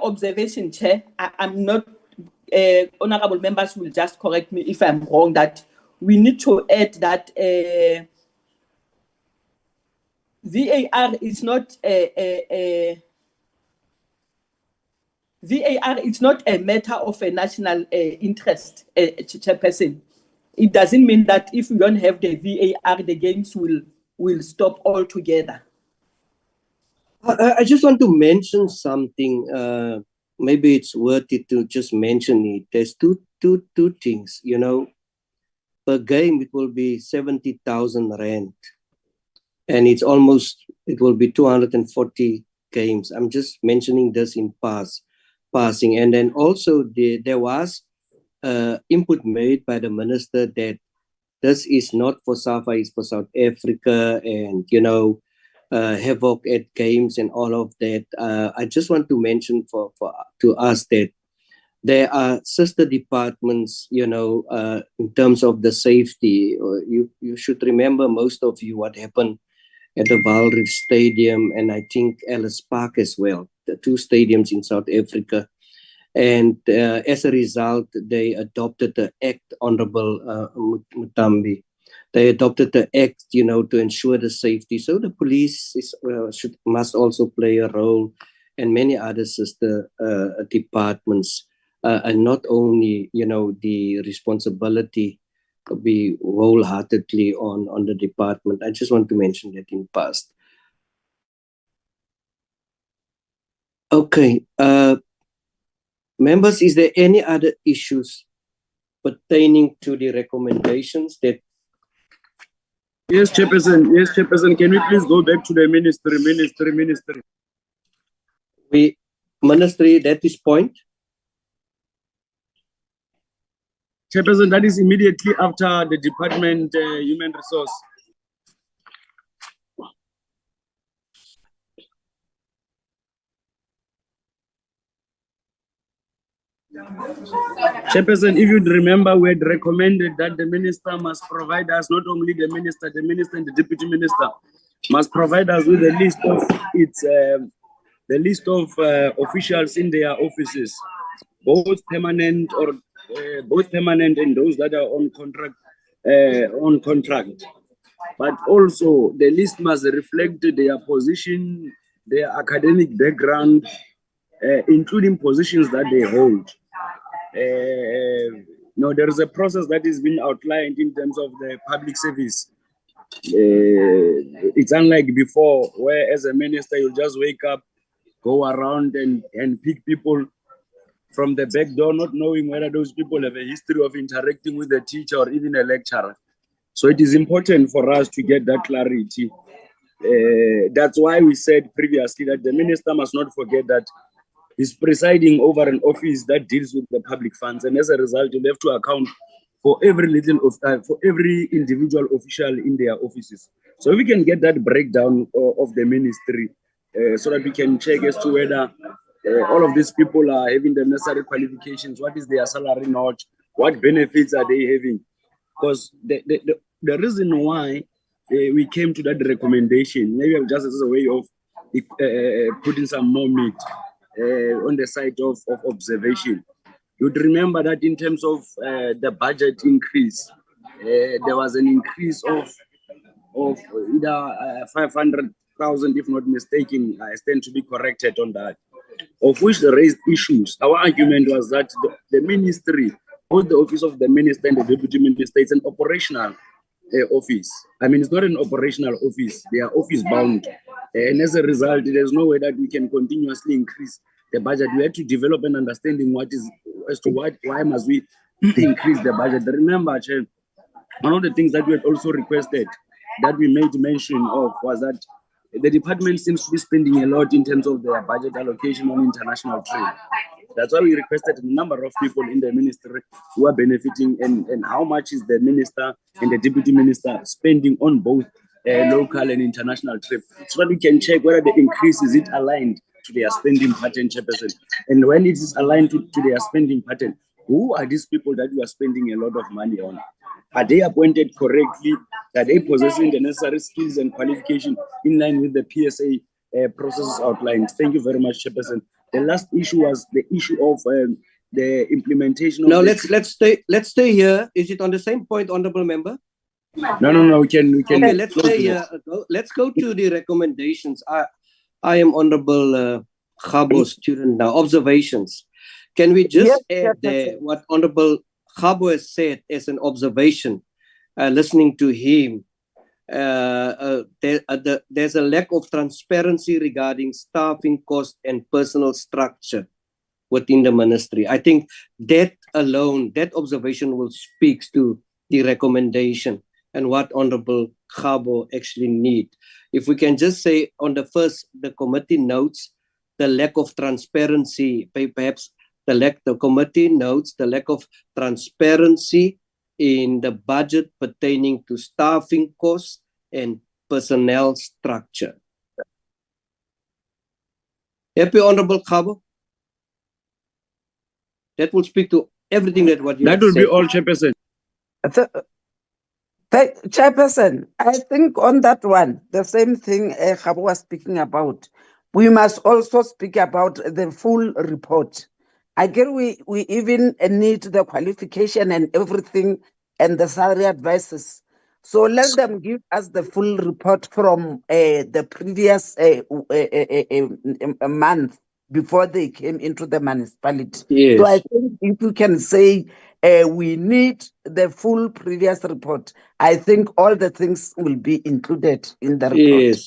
observation, Chair, I'm not, honorable members will just correct me if I'm wrong, that we need to add that VAR is not VAR is not a matter of a national interest, Chairperson. It doesn't mean that if we don't have the VAR, the games will stop altogether. I just want to mention something. Maybe it's worth it to just mention it. There's two things, you know. Per game, it will be 70,000 rand. And it will be 240 games. I'm just mentioning this in passing. And then also there was input made by the minister that this is not for Safa, it's for South Africa, and, you know, havoc at games and all of that. I just want to mention to us that there are sister departments, you know, in terms of the safety. You should remember, most of you, what happened at the Valriff Stadium and I think Ellis Park as well, the two stadiums in South Africa. And as a result, they adopted the Act, Honorable Mutambi. They adopted the Act, you know, to ensure the safety. So the police must also play a role, and many other sister departments, and not only, you know, the responsibility to be wholeheartedly on the department. I just want to mention that in past. Okay. Members, is there any other issues pertaining to the recommendations that? Yes, Chairperson. Yes, Chairperson. Can we please go back to the ministry? Ministry, that is point. Chairperson, that is immediately after the department human resource. Chairperson, if you'd remember, we had recommended that the minister must provide us, not only the minister and the deputy minister must provide us with a list of officials in their offices, both permanent and those that are on contract. But also the list must reflect their position, their academic background, including positions that they hold. No, there is a process that has been outlined in terms of the public service. It's unlike before, where as a minister you just wake up, go around and pick people from the back door, not knowing whether those people have a history of interacting with a teacher or even a lecturer. So it is important for us to get that clarity. That's why we said previously that the minister must not forget that he's presiding over an office that deals with the public funds, and as a result, you have to account for every individual official in their offices. So if we can get that breakdown of the ministry, so that we can check as to whether all of these people are having the necessary qualifications, what is their salary notch, what benefits are they having, Because the reason why we came to that recommendation, maybe just as a way of putting some more meat on the side of observation. You'd remember that in terms of the budget increase, there was an increase of either 500,000, if not mistaken. I stand to be corrected on that, of which they raised issues. Our argument was that the ministry, both the office of the minister and the deputy minister, is an operational office. I mean, it's not an operational office. They are office bound. And as a result, there's no way that we can continuously increase the budget. We had to develop an understanding why must we increase the budget. Remember, Chair, one of the things that we had also requested that we made mention of was that the department seems to be spending a lot in terms of their budget allocation on international trade. That's why we requested a number of people in the ministry who are benefiting, and how much is the minister and the deputy minister spending on both local and international trade, so that we can check whether the increase is aligned to their spending pattern, Chairperson. And when it is aligned to their spending pattern, who are these people that we are spending a lot of money on? Are they appointed correctly? Are they possessing the necessary skills and qualification in line with the PSA processes outlined? Thank you very much, Chairperson. The last issue was the issue of the implementation of. No, let's stay here. Is it on the same point, honorable member? No. We can. Okay, let's stay here. Let's go to the recommendations. I am Honorable Khabo's student now. Observations. Can we just add there what Honorable Khabo has said as an observation? Listening to him, there's a lack of transparency regarding staffing cost and personal structure within the ministry. I think that alone, that observation will speak to the recommendation and what Honorable Khabo actually need. If we can just say on the first, the committee notes the lack of transparency, perhaps the committee notes the lack of transparency in the budget pertaining to staffing costs and personnel structure. Happy, Honorable Khabo? That will speak to everything that what you that will said. Be all, Chairperson. Chairperson, I think on that one, the same thing Khabo was speaking about, we must also speak about the full report. I guess we even need the qualification and everything and the salary advices. So let them give us the full report from the previous month before they came into the municipality. Yes. So I think if you can say we need the full previous report, I think all the things will be included in the report.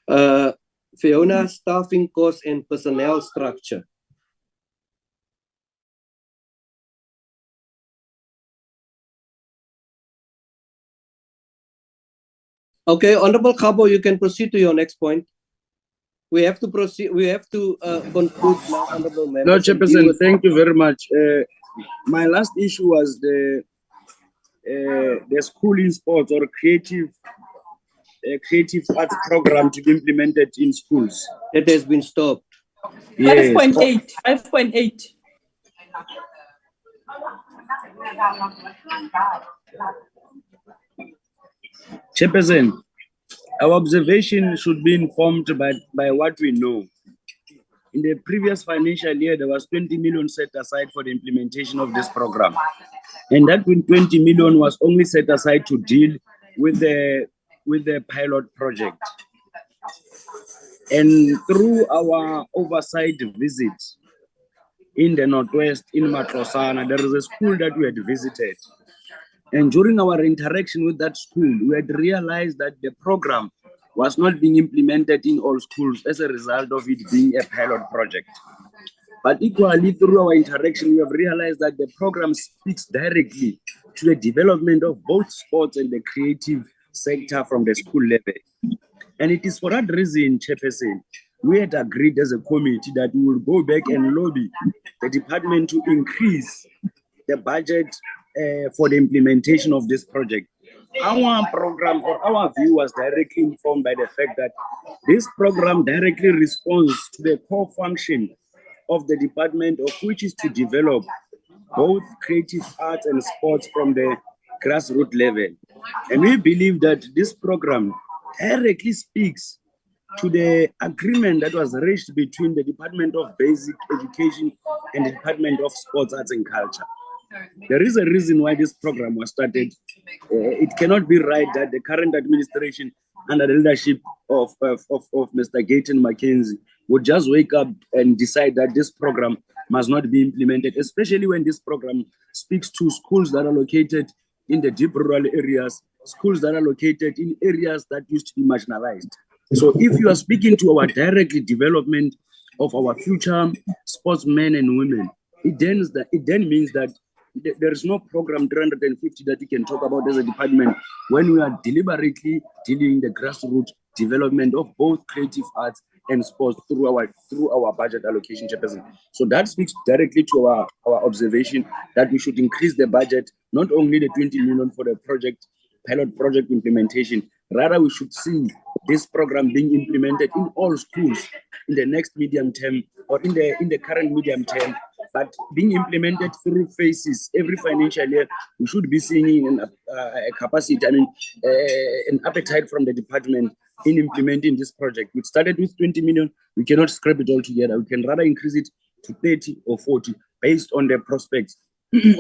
Yes. Fiona, staffing costs and personnel structure. Okay, Honorable Khabo, you can proceed to your next point. We have to proceed. We have to conclude now, Honorable Member. No, Chairperson, thank you very much. My last issue was the school in sports or creative arts program to be implemented in schools. That has been stopped. Yes. 5.8. Chairperson, our observation should be informed by what we know. In the previous financial year, there was 20 million set aside for the implementation of this program. And that 20 million was only set aside to deal with the pilot project. And through our oversight visit in the Northwest, in Matlosana, there is a school that we had visited. And during our interaction with that school, we had realized that the program was not being implemented in all schools as a result of it being a pilot project. But equally, through our interaction, we have realized that the program speaks directly to the development of both sports and the creative sector from the school level. And it is for that reason, Chairperson, we had agreed as a committee that we will go back and lobby the department to increase the budget for the implementation of this project. Our program or our view was directly informed by the fact that this program directly responds to the core function of the department, of which is to develop both creative arts and sports from the grassroots level. And we believe that this program directly speaks to the agreement that was reached between the Department of Basic Education and the Department of Sports, Arts and Culture. There is a reason why this program was started. It cannot be right that the current administration, under the leadership of Mr. Gayton McKenzie, would just wake up and decide that this program must not be implemented, especially when this program speaks to schools that are located in the deep rural areas, schools that are located in areas that used to be marginalized. So if you are speaking to our direct development of our future sportsmen and women, it then means that there is no program 350 that we can talk about as a department when we are deliberately dealing the grassroots development of both creative arts and sports through our budget allocation, Chairperson. So that speaks directly to our observation that we should increase the budget, not only the 20 million for the pilot project implementation, rather we should see this program being implemented in all schools in the next medium term or in the current medium term, but being implemented through phases every financial year. We should be seeing a capacity, an appetite from the department in implementing this project. We started with 20 million. We cannot scrap it all together. We can rather increase it to 30 or 40 based on the prospects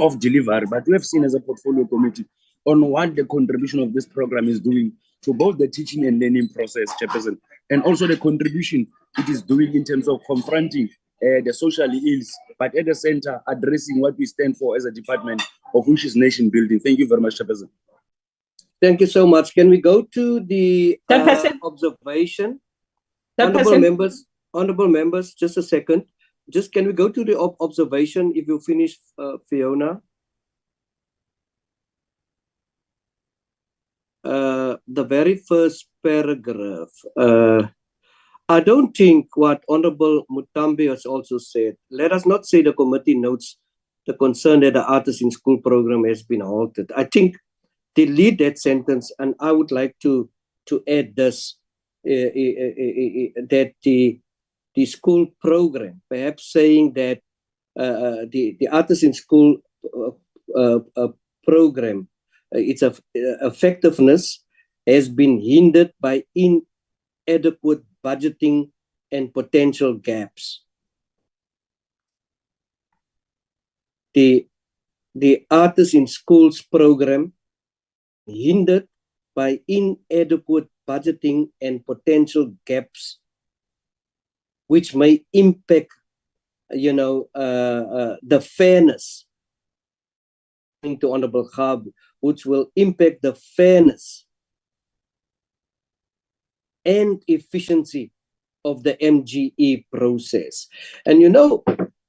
of delivery. But we have seen as a portfolio committee on what the contribution of this program is doing to both the teaching and learning process, Chairperson, and also the contribution it is doing in terms of confronting the socially ills, but at the center addressing what we stand for as a department, of which is nation building. Thank you very much, Chairperson. Thank you so much. Can we go to the observation? Honorable members, just a second. Just can we go to the observation if you finish, Fiona? The very first paragraph. I don't think what Honorable Mutambi has also said. Let us not say the committee notes the concern that the Artists in School program has been halted. I think delete that sentence, and I would like to add this, that the school program, perhaps saying that the Artists in School program, its effectiveness has been hindered by inadequate budgeting and potential gaps. The Artists in Schools program hindered by inadequate budgeting and potential gaps, which may impact, the fairness. To Honorable Khab, which will impact the fairness and efficiency of the MGE process. And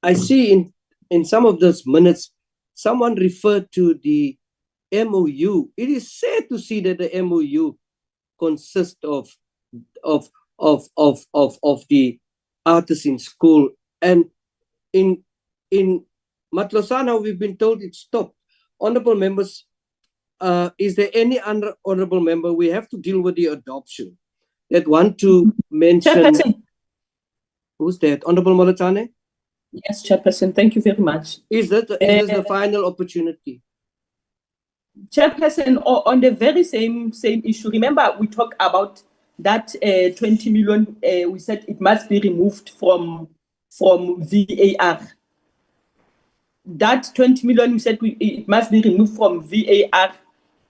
I see in some of those minutes, someone referred to the MOU. It is sad to see that the MOU consists of the Artists in School, and in Matlosana we've been told it stopped. Honorable members, is there any honorable member? We have to deal with the adoption that want to mention. Chairperson. Who's that? Honorable Molatane? Yes, Chairperson. Thank you very much. Is this the final opportunity? Chairperson, on the very same issue, remember we talked about that 20 million, we said it must be removed from VAR. That 20 million, we said it must be removed from VAR.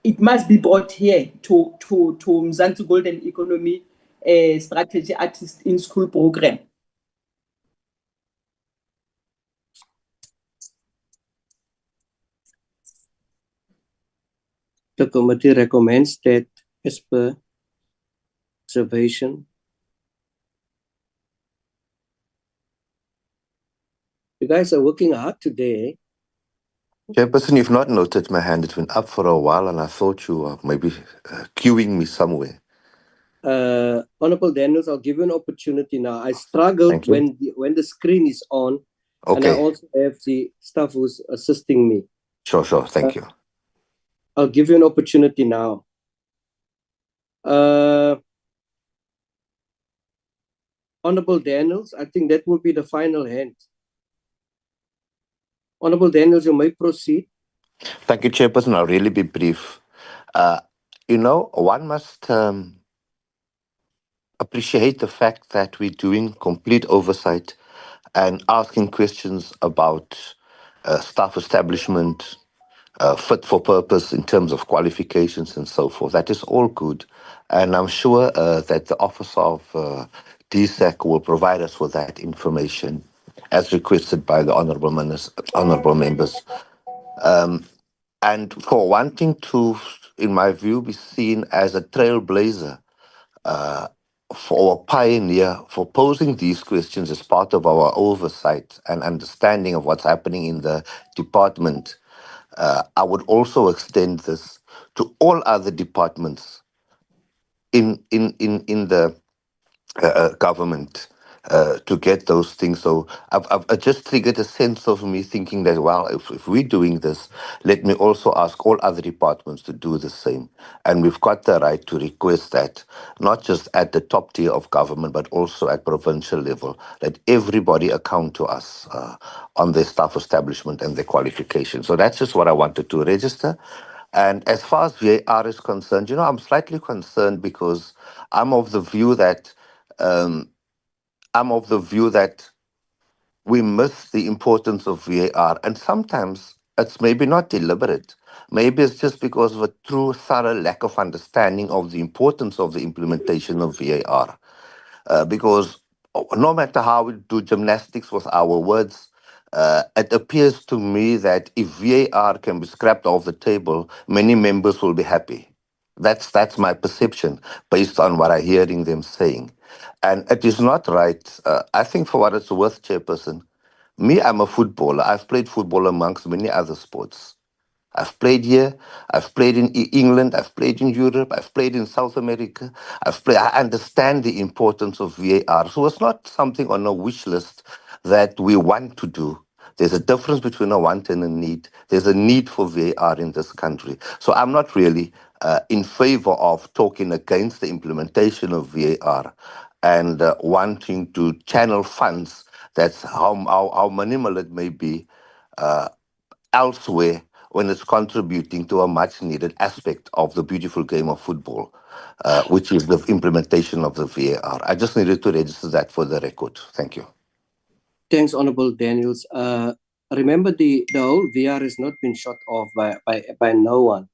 It must be brought here to Mzansi Golden Economy Strategy Artist in School program. The committee recommends that, as per observation. You guys are working hard today. Chairperson, you've not noted my hand. It's been up for a while, and I thought you were maybe queuing me somewhere. Honorable Daniels, I'll give you an opportunity now. I struggled when the screen is on, and I also have the staff who's assisting me. Sure. Thank you. I'll give you an opportunity now. Honorable Daniels, I think that will be the final hand. Honorable Daniels, you may proceed. Thank you, Chairperson. I'll really be brief. One must appreciate the fact that we're doing complete oversight and asking questions about staff establishment, fit for purpose in terms of qualifications and so forth. That is all good. And I'm sure that the Office of DSAC will provide us with that information as requested by the honorable members. And for wanting to, in my view, be seen as a trailblazer for a pioneer for posing these questions as part of our oversight and understanding of what's happening in the department, I would also extend this to all other departments in the government to get those things. So I've just triggered a sense of me thinking that, well, if we're doing this, let me also ask all other departments to do the same. And we've got the right to request that, not just at the top tier of government, but also at provincial level, that everybody account to us on their staff establishment and their qualifications. So that's just what I wanted to register. And as far as VAR is concerned, I'm slightly concerned because I'm of the view that we miss the importance of VAR, and sometimes it's maybe not deliberate. Maybe it's just because of a true, thorough lack of understanding of the importance of the implementation of VAR. Because no matter how we do gymnastics with our words, it appears to me that if VAR can be scrapped off the table, many members will be happy. That's my perception based on what I'm hearing them saying. And it is not right. I think for what it's worth, Chairperson, me, I'm a footballer. I've played football amongst many other sports. I've played here, I've played in England, I've played in Europe, I've played in South America. I understand the importance of VAR. So it's not something on a wish list that we want to do. There's a difference between a want and a need. There's a need for VAR in this country. So I'm not really in favor of talking against the implementation of VAR and wanting to channel funds, that's how minimal it may be, elsewhere when it's contributing to a much needed aspect of the beautiful game of football, which is the implementation of the VAR. I just needed to register that for the record. Thank you. Thanks, Honorable Daniels. Remember, the whole VR has not been shut off by no one.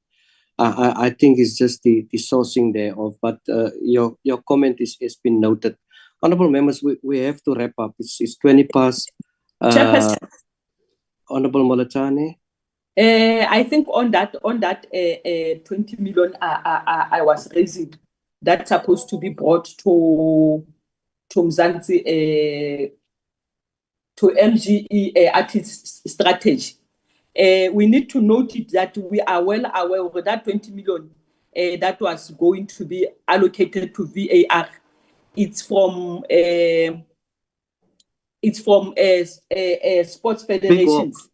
I think it's just the sourcing thereof. But your comment has been noted. Honorable members, we have to wrap up. It's 20 past. Honorable Molatane. I think on that 20 million I was raising, that's supposed to be brought to Mzansi, to MGE artist strategy. We need to note it that we are well aware of that 20 million that was going to be allocated to VAR. It's from sports federations.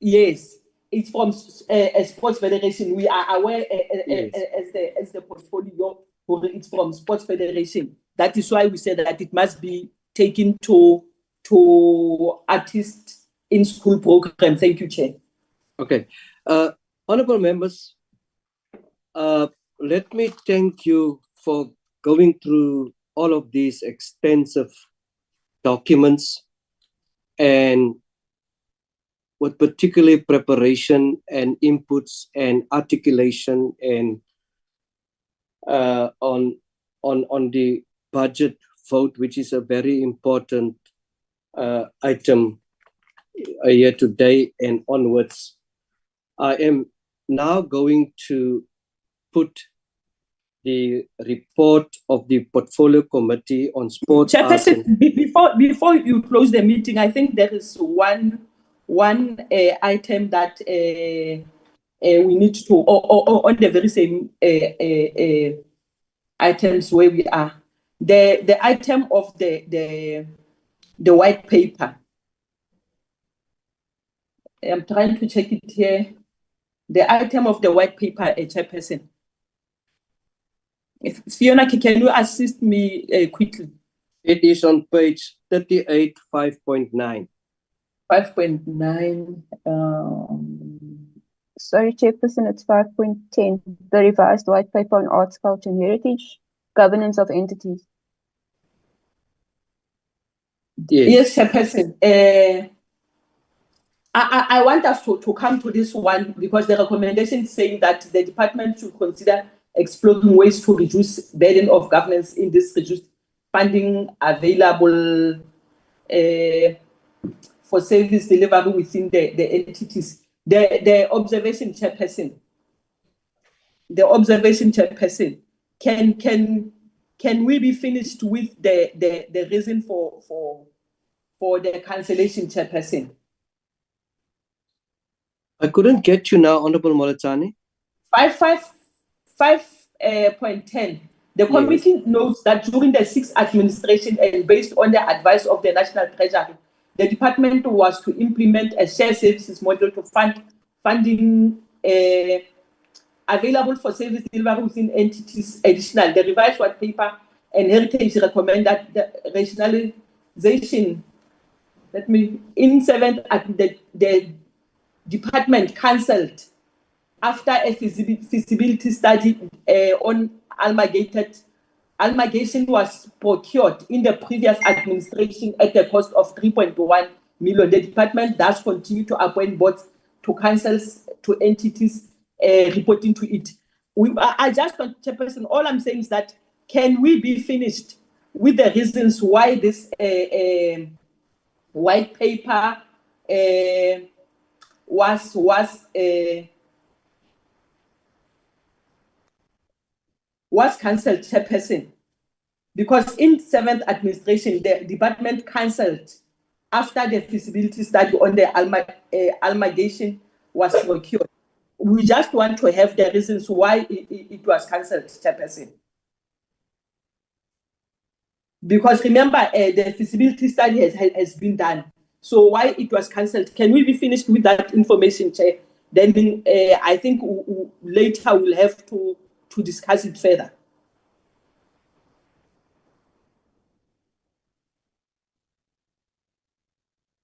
Yes, it's from a sports federation. We are aware as the portfolio, it's from sports federation. That is why we said that it must be taken to artists in school program. Thank you, Chair. Okay. Honorable members, let me thank you for going through all of these extensive documents and with particularly preparation and inputs and articulation and on the budget vote, which is a very important item here today and onwards. I am now going to put the report of the portfolio committee on sports. Chairperson, before you close the meeting, I think there is one item that we need to, or on the very same items where we are. The item of the white paper. I'm trying to check it here. The item of the white paper, Chairperson. Fiona, can you assist me quickly? It is on page 38, 5.9. 5.9. Sorry, Chairperson, it's 5.10. The revised white paper on arts, culture and heritage, governance of entities. Yes, Chairperson. I want us to come to this one because the recommendation is saying that the department should consider exploring ways to reduce burden of governance in this reduced funding available for service delivery within the entities. The observation, Chairperson. The observation, Chairperson. Can we be finished with the reason for the cancellation, Chairperson? I couldn't get you now, Honorable Molatani. 5.10. The committee notes that during the sixth administration and based on the advice of the National Treasury, the department was to implement a shared services model to funding available for service delivery within entities additional. The revised white paper and heritage recommend that the rationalization, in seventh, the department cancelled after a feasibility study on amalgamation was procured in the previous administration at the cost of 3.1 million. The department does continue to appoint boards to councils, to entities reporting to it. I just want, Chairperson, all I'm saying is that can we be finished with the reasons why this white paper was cancelled, Chairperson? Because in seventh administration, the department cancelled after the feasibility study on the amalgamation was procured. We just want to have the reasons why it was cancelled, Chairperson. Because remember, the feasibility study has been done. So why it was cancelled? Can we be finished with that information, Chair? Then I think later we'll have to discuss it further.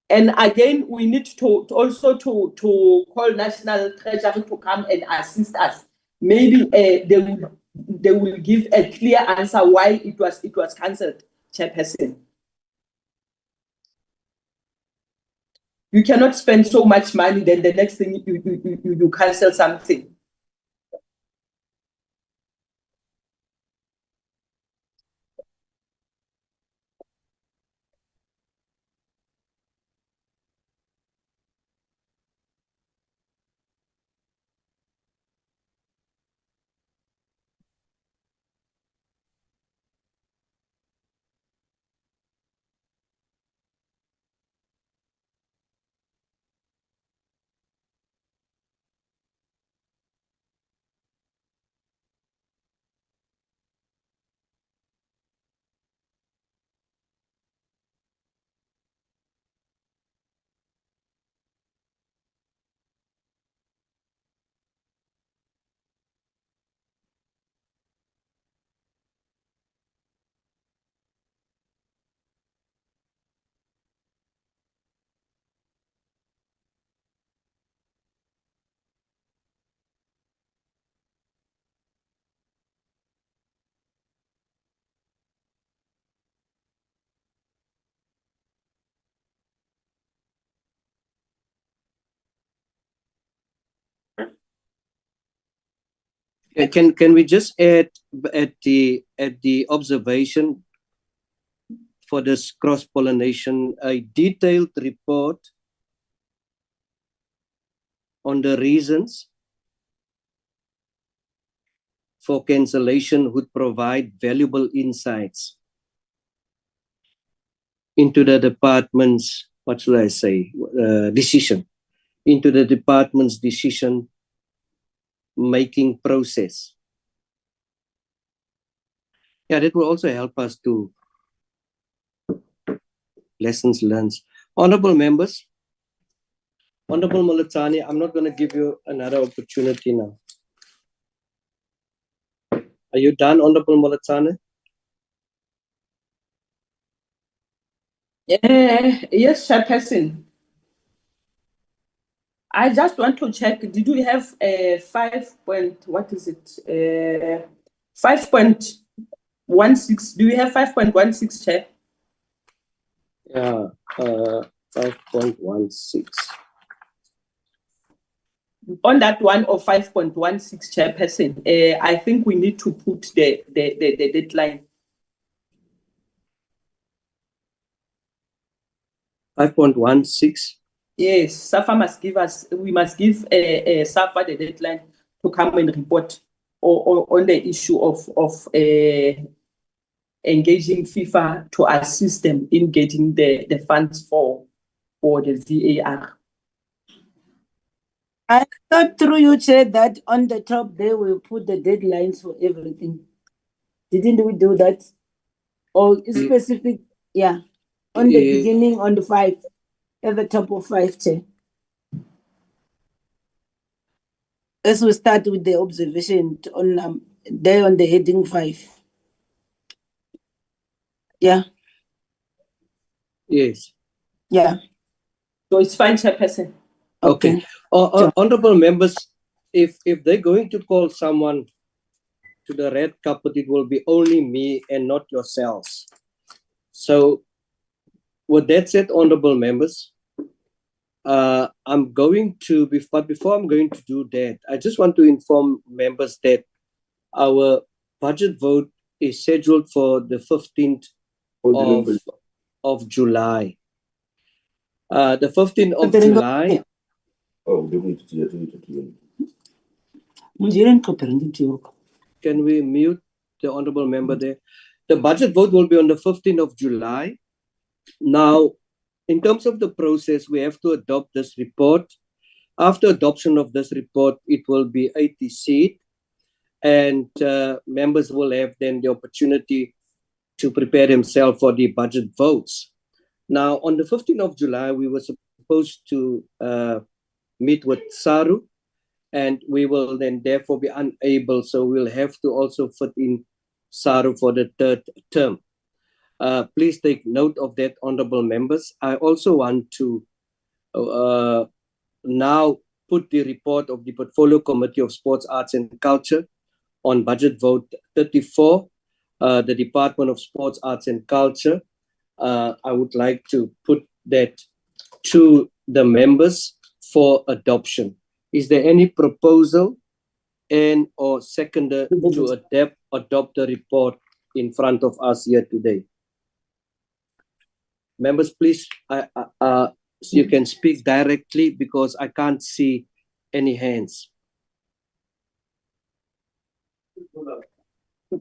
And again, we need to also call National Treasury to come and assist us. Maybe they will give a clear answer why it was cancelled, Chairperson. You cannot spend so much money, then the next thing you cancel something. Can we just add at the observation for this cross-pollination a detailed report on the reasons for cancellation would provide valuable insights into the department's, what should I say, decision, into the department's decision-making process. Yeah, that will also help us to lessons learned. Honorable members, Honorable Molatani, I'm not going to give you another opportunity now. Are you done, Honorable Molatani? Yes, Chairperson. I just want to check, did we have 5.16? Do we have 5.16, Chair? Yeah, 5.16. On that one of 5.16, Chairperson, I think we need to put the deadline. 5.16. Yes, Safa must give us, we must give Safa the deadline to come and report on the issue of engaging FIFA to assist them in getting the funds for the VAR. I thought through you, Chair, that on the top there we put the deadlines for everything. Didn't we do that? Or specific, yeah, on the beginning, on the 5, at the top of 5, Chair. As we start with the observation on there on the heading 5. Yeah. Yes. Yeah. So it's fine, Chairperson. Okay. Honorable members, if they're going to call someone to the red carpet, it will be only me and not yourselves. So with that said, honorable members, I'm going to, but before I'm going to do that, I just want to inform members that our budget vote is scheduled for the 15th of July. The 15th of July. Can we mute the honorable member there? The budget vote will be on the 15th of July. Now, in terms of the process, we have to adopt this report. After adoption of this report, it will be 80 seat, and members will have then the opportunity to prepare themselves for the budget votes. Now, on the 15th of July, we were supposed to meet with Saru, and we will then therefore be unable, so we'll have to also fit in Saru for the 3rd term. Please take note of that, honorable members. I also want to now put the report of the Portfolio Committee of Sports, Arts and Culture on budget vote 34, the Department of Sports, Arts and Culture. I would like to put that to the members for adoption. Is there any proposal and or seconder to adopt the report in front of us here today? Members, please, you can speak directly because I can't see any hands.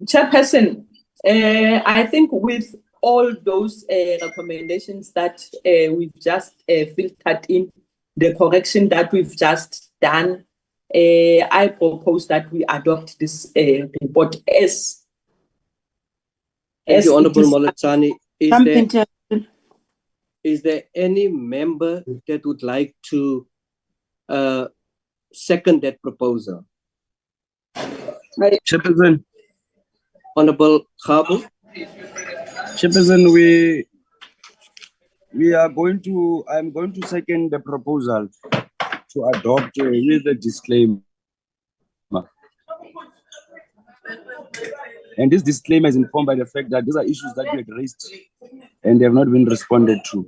Chairperson, I think with all those recommendations that we've just filtered in, the correction that we've just done, I propose that we adopt this report as Thank you, Honorable Moletsani. Is there any member that would like to second that proposal? Chairperson. Honorable Khabu. Chairperson, I'm going to second the proposal to adopt with a disclaimer. And this disclaimer is informed by the fact that these are issues that we had raised and they have not been responded to.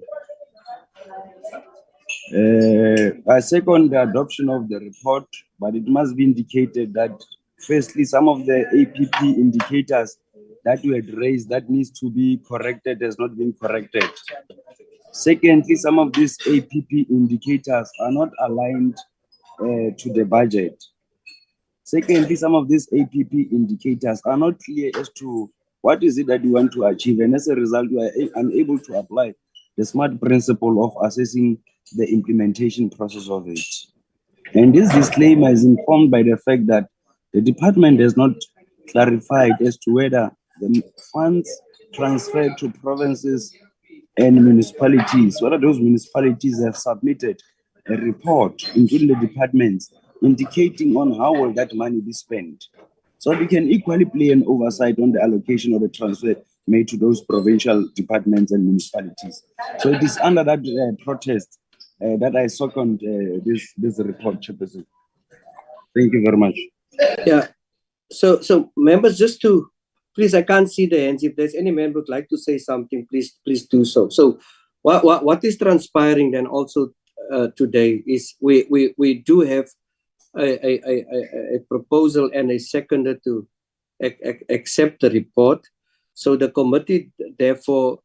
I second the adoption of the report, but it must be indicated that firstly, some of the APP indicators that we had raised that needs to be corrected has not been corrected. Secondly, some of these APP indicators are not aligned to the budget. Secondly, some of these APP indicators are not clear as to what is it that you want to achieve, and as a result, you are unable to apply the SMART principle of assessing the implementation process of it. And this disclaimer is informed by the fact that the department has not clarified as to whether the funds transferred to provinces and municipalities, whether those municipalities have submitted a report, including the departments, indicating on how will that money be spent. So we can equally play an oversight on the allocation of the transfer made to those provincial departments and municipalities. So it is under that protest that I second this report, Chairperson. Thank you very much. Yeah. So members, just to please, I can't see the hands. If there's any member who'd like to say something, please do so. So what is transpiring then also today is we do have a proposal and a seconder to accept the report. So the committee therefore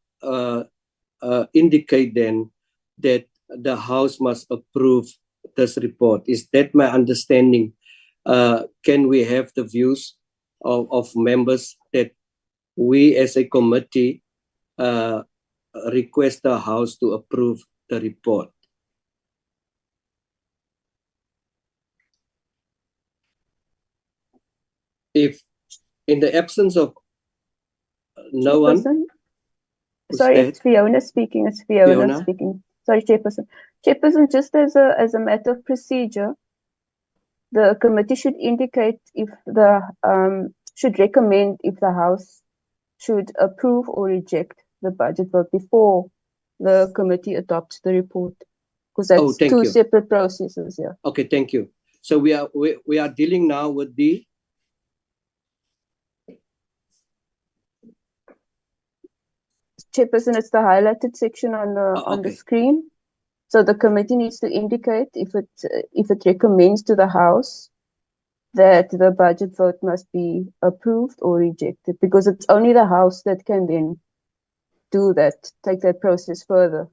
indicate then that the House must approve this report. Is that my understanding? Can we have the views of members that we as a committee request the House to approve the report? If in the absence of no one, sorry, it's Fiona speaking. It's Fiona speaking. Sorry, Chairperson. Chairperson, just as a matter of procedure, the committee should indicate if the should recommend if the House should approve or reject the budget vote before the committee adopts the report, because that's two separate processes. Yeah. Okay, thank you. So we are dealing now with the Chairperson. It's the highlighted section on the screen. So the committee needs to indicate if it recommends to the House that the budget vote must be approved or rejected, because it's only the House that can then do that, take that process further.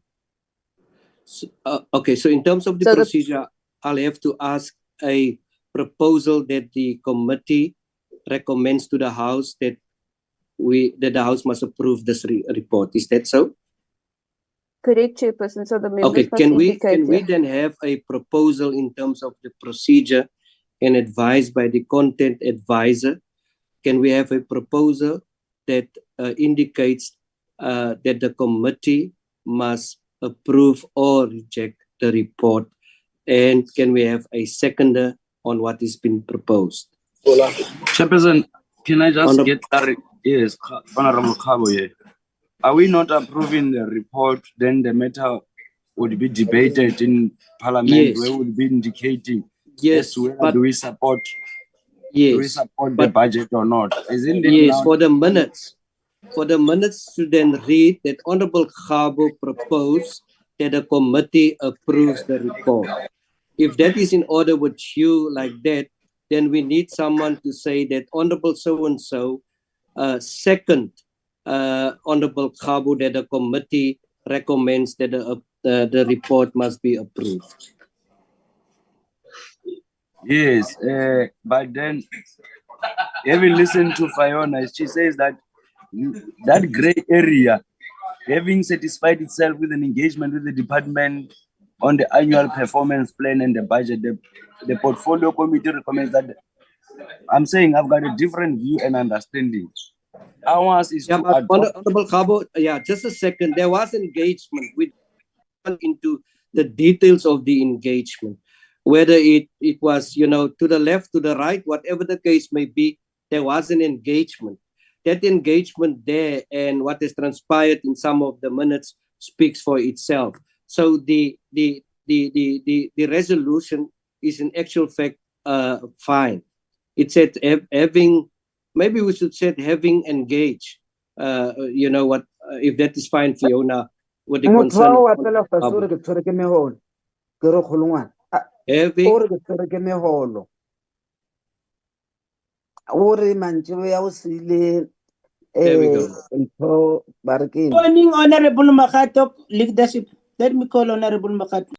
So, okay, so in terms of the procedure, I'll have to ask a proposal that the committee recommends to the House that the House must approve this report. Is that so? Correct, Chairperson. So the members okay, must indicate. Can we then have a proposal in terms of the procedure and advised by the content advisor? Can we have a proposal that indicates that the committee must approve or reject the report? And can we have a seconder on what is being proposed? Chairperson, can I just get that? Yes, Honorable Khabo, yeah. Are we not approving the report? Then the matter would be debated in Parliament, yes, where would be indicating yes, whether do we support the budget or not? Isn't it yes, for the minutes to then read that Honorable Khabo proposed that the committee approves the report. If that is in order with you like that, then we need someone to say that Honorable so-and-so second Honorable Khabo that the committee recommends that the report must be approved. Yes, but then having listened to Fiona, she says that that gray area, having satisfied itself with an engagement with the department on the annual performance plan and the budget, the portfolio committee recommends that. I'm saying I've got a different view and understanding. Ours is to adopt. Honorable Khabo, yeah, just a second. There was engagement. We went into the details of the engagement, whether it was, to the left, to the right, whatever the case may be, there was an engagement. That engagement there and what has transpired in some of the minutes speaks for itself. So the resolution is in actual fact fine. It said having, maybe we should say having engaged. If that is fine, Fiona, with the concern. There we go. Morning, Honorable Makato, leadership. Let me call Honorable Makato.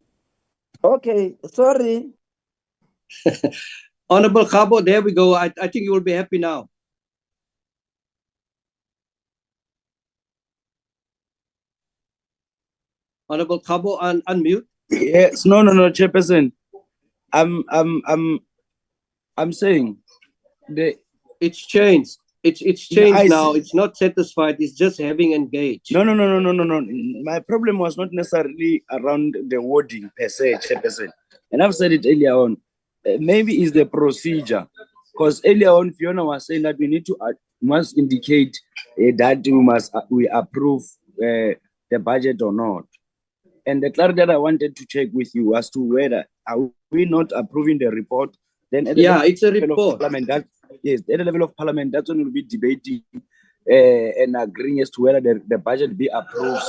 Okay, sorry. Honorable Khabo, there we go. I think you will be happy now. Honorable Khabo, unmute. Yes, no, Chairperson. I'm saying it's changed. It's changed now. It's not satisfied. It's just having engaged. No. My problem was not necessarily around the wording per se, Chairperson. And I've said it earlier on. Maybe it's the procedure, because earlier on Fiona was saying that we need to must indicate that we approve the budget or not. And the clarity that I wanted to check with you as to whether are we not approving the report, then at the it's a level report. of parliament, yes, at the level of parliament, that's when we'll be debating and agreeing as to whether the budget be approved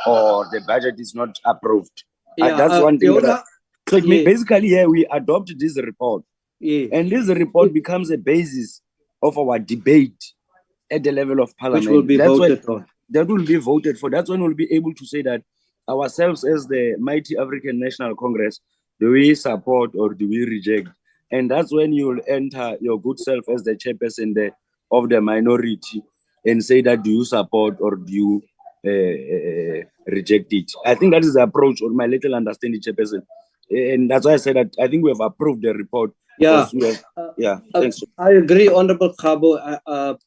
or the budget is not approved. That's one thing. So basically, here we adopt this report, and this report becomes a basis of our debate at the level of parliament. Which will be voted on. That will be voted for. That's when we'll be able to say that ourselves as the mighty African National Congress, do we support or do we reject? And that's when you'll enter your good self as the chairperson of the minority and say that do you support or do you reject it. I think that is the approach, or my little understanding, chairperson. And that's why I said that I think we have approved the report. Yeah. Thanks. I agree, Honorable Khabo.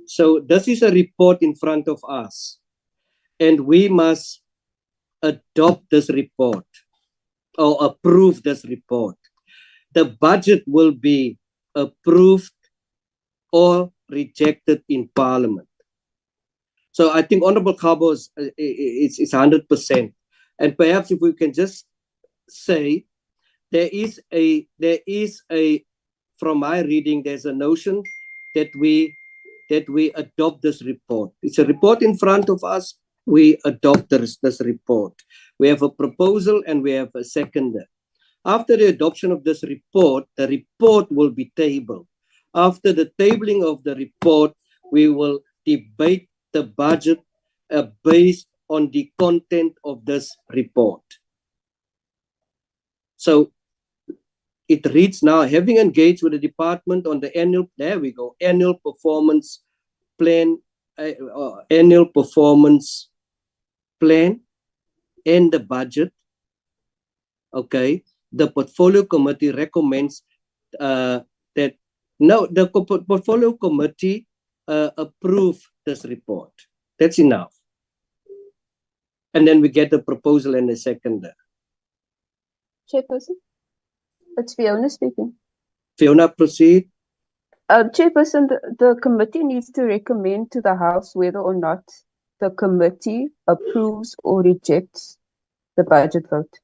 So this is a report in front of us, and we must adopt this report or approve this report. The budget will be approved or rejected in Parliament. So I think Honorable Khabo is 100%. And perhaps if we can just say there is a from my reading, there's a notion that we adopt this report. It's a report in front of us. We adopt this report. We have a proposal and we have a seconder. After the adoption of this report, the report will be tabled. After the tabling of the report, we will debate the budget based on the content of this report. So it reads now, having engaged with the department on the annual performance plan, annual performance plan and the budget, okay, the portfolio committee recommends that the portfolio committee approve this report. That's enough. And then we get a proposal and a seconder. Chairperson, it's Fiona speaking. Fiona, proceed. Chairperson, the committee needs to recommend to the House whether or not the committee approves or rejects the budget vote.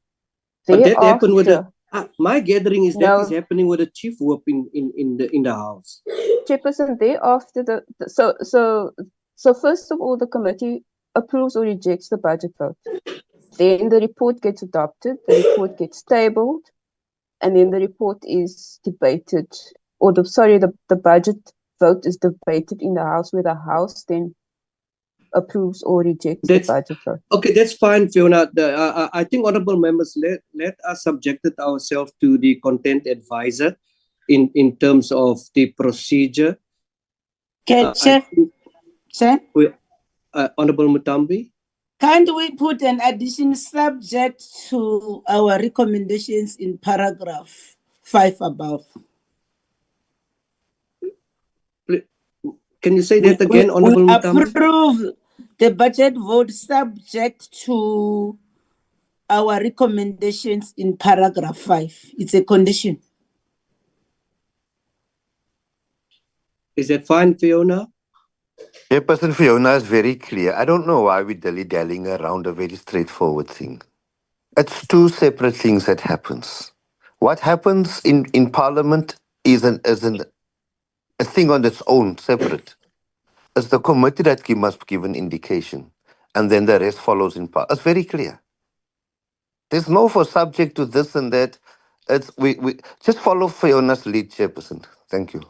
But that happened with my gathering is that is happening with the chief whip in the House. Chairperson, thereafter so first of all the committee approves or rejects the budget vote. Then the report gets adopted, the report gets tabled, and then the report is debated, or the budget vote is debated in the House, where the House then approves or rejects the budget vote. Okay, that's fine, Fiona. I think honorable members, let us subject ourselves to the content advisor in terms of the procedure. Sir? Honorable Mutambi? Can't we put an addition subject to our recommendations in paragraph 5 above? Can you say that again, Honorable Mutambi? Approve the budget vote subject to our recommendations in paragraph 5. It's a condition. Is that fine, Fiona? Chairperson Fiona is very clear. I don't know why we're dilly-dallying around a very straightforward thing. It's two separate things that happens. What happens in Parliament is a thing on its own, separate. It's the committee that must give an indication, and then the rest follows in part. It's very clear. There's no for subject to this and that. It's we just follow Fiona's lead, Chairperson. Thank you.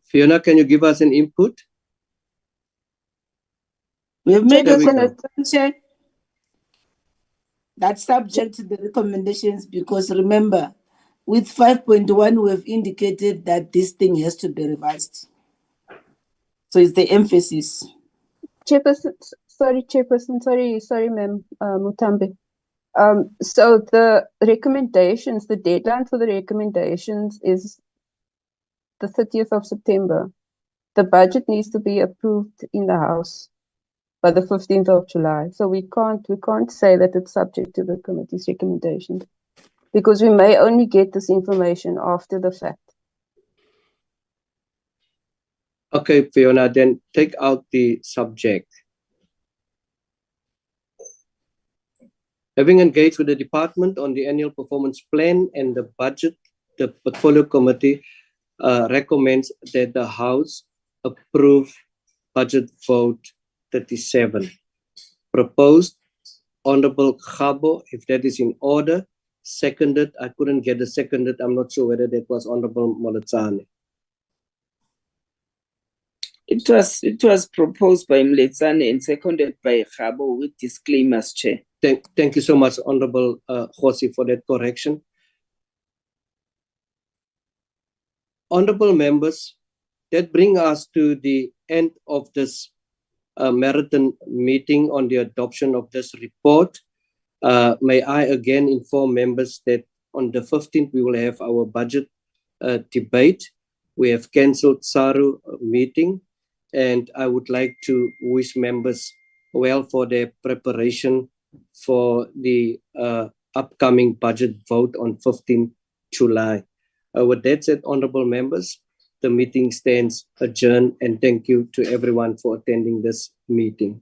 Fiona, can you give us an input? We have made a condition that's subject to the recommendations, because remember, with 5.1, we have indicated that this thing has to be revised. So it's the emphasis. Chairperson, sorry, ma'am, Mutambi. So the recommendations, the deadline for the recommendations is the 30th of September. The budget needs to be approved in the House by the 15th of July. So we can't say that it's subject to the committee's recommendations, because we may only get this information after the fact. Okay, Fiona, then take out the subject. Having engaged with the department on the annual performance plan and the budget, the portfolio committee recommends that the House approve budget vote 37. Proposed, Honorable Khabo, if that is in order. Seconded, I couldn't get the seconded. I'm not sure whether that was Honorable Moletsane. It was proposed by Mletsane and seconded by Khabo with disclaimers, Chair. Thank you so much, Honorable Khosi, for that correction. Honorable members, that brings us to the end of this marathon meeting on the adoption of this report. May I again inform members that on the 15th, we will have our budget debate. We have cancelled SARU meeting, and I would like to wish members well for their preparation for the upcoming budget vote on 15 July. With that said, honorable members, the meeting stands adjourned, and thank you to everyone for attending this meeting.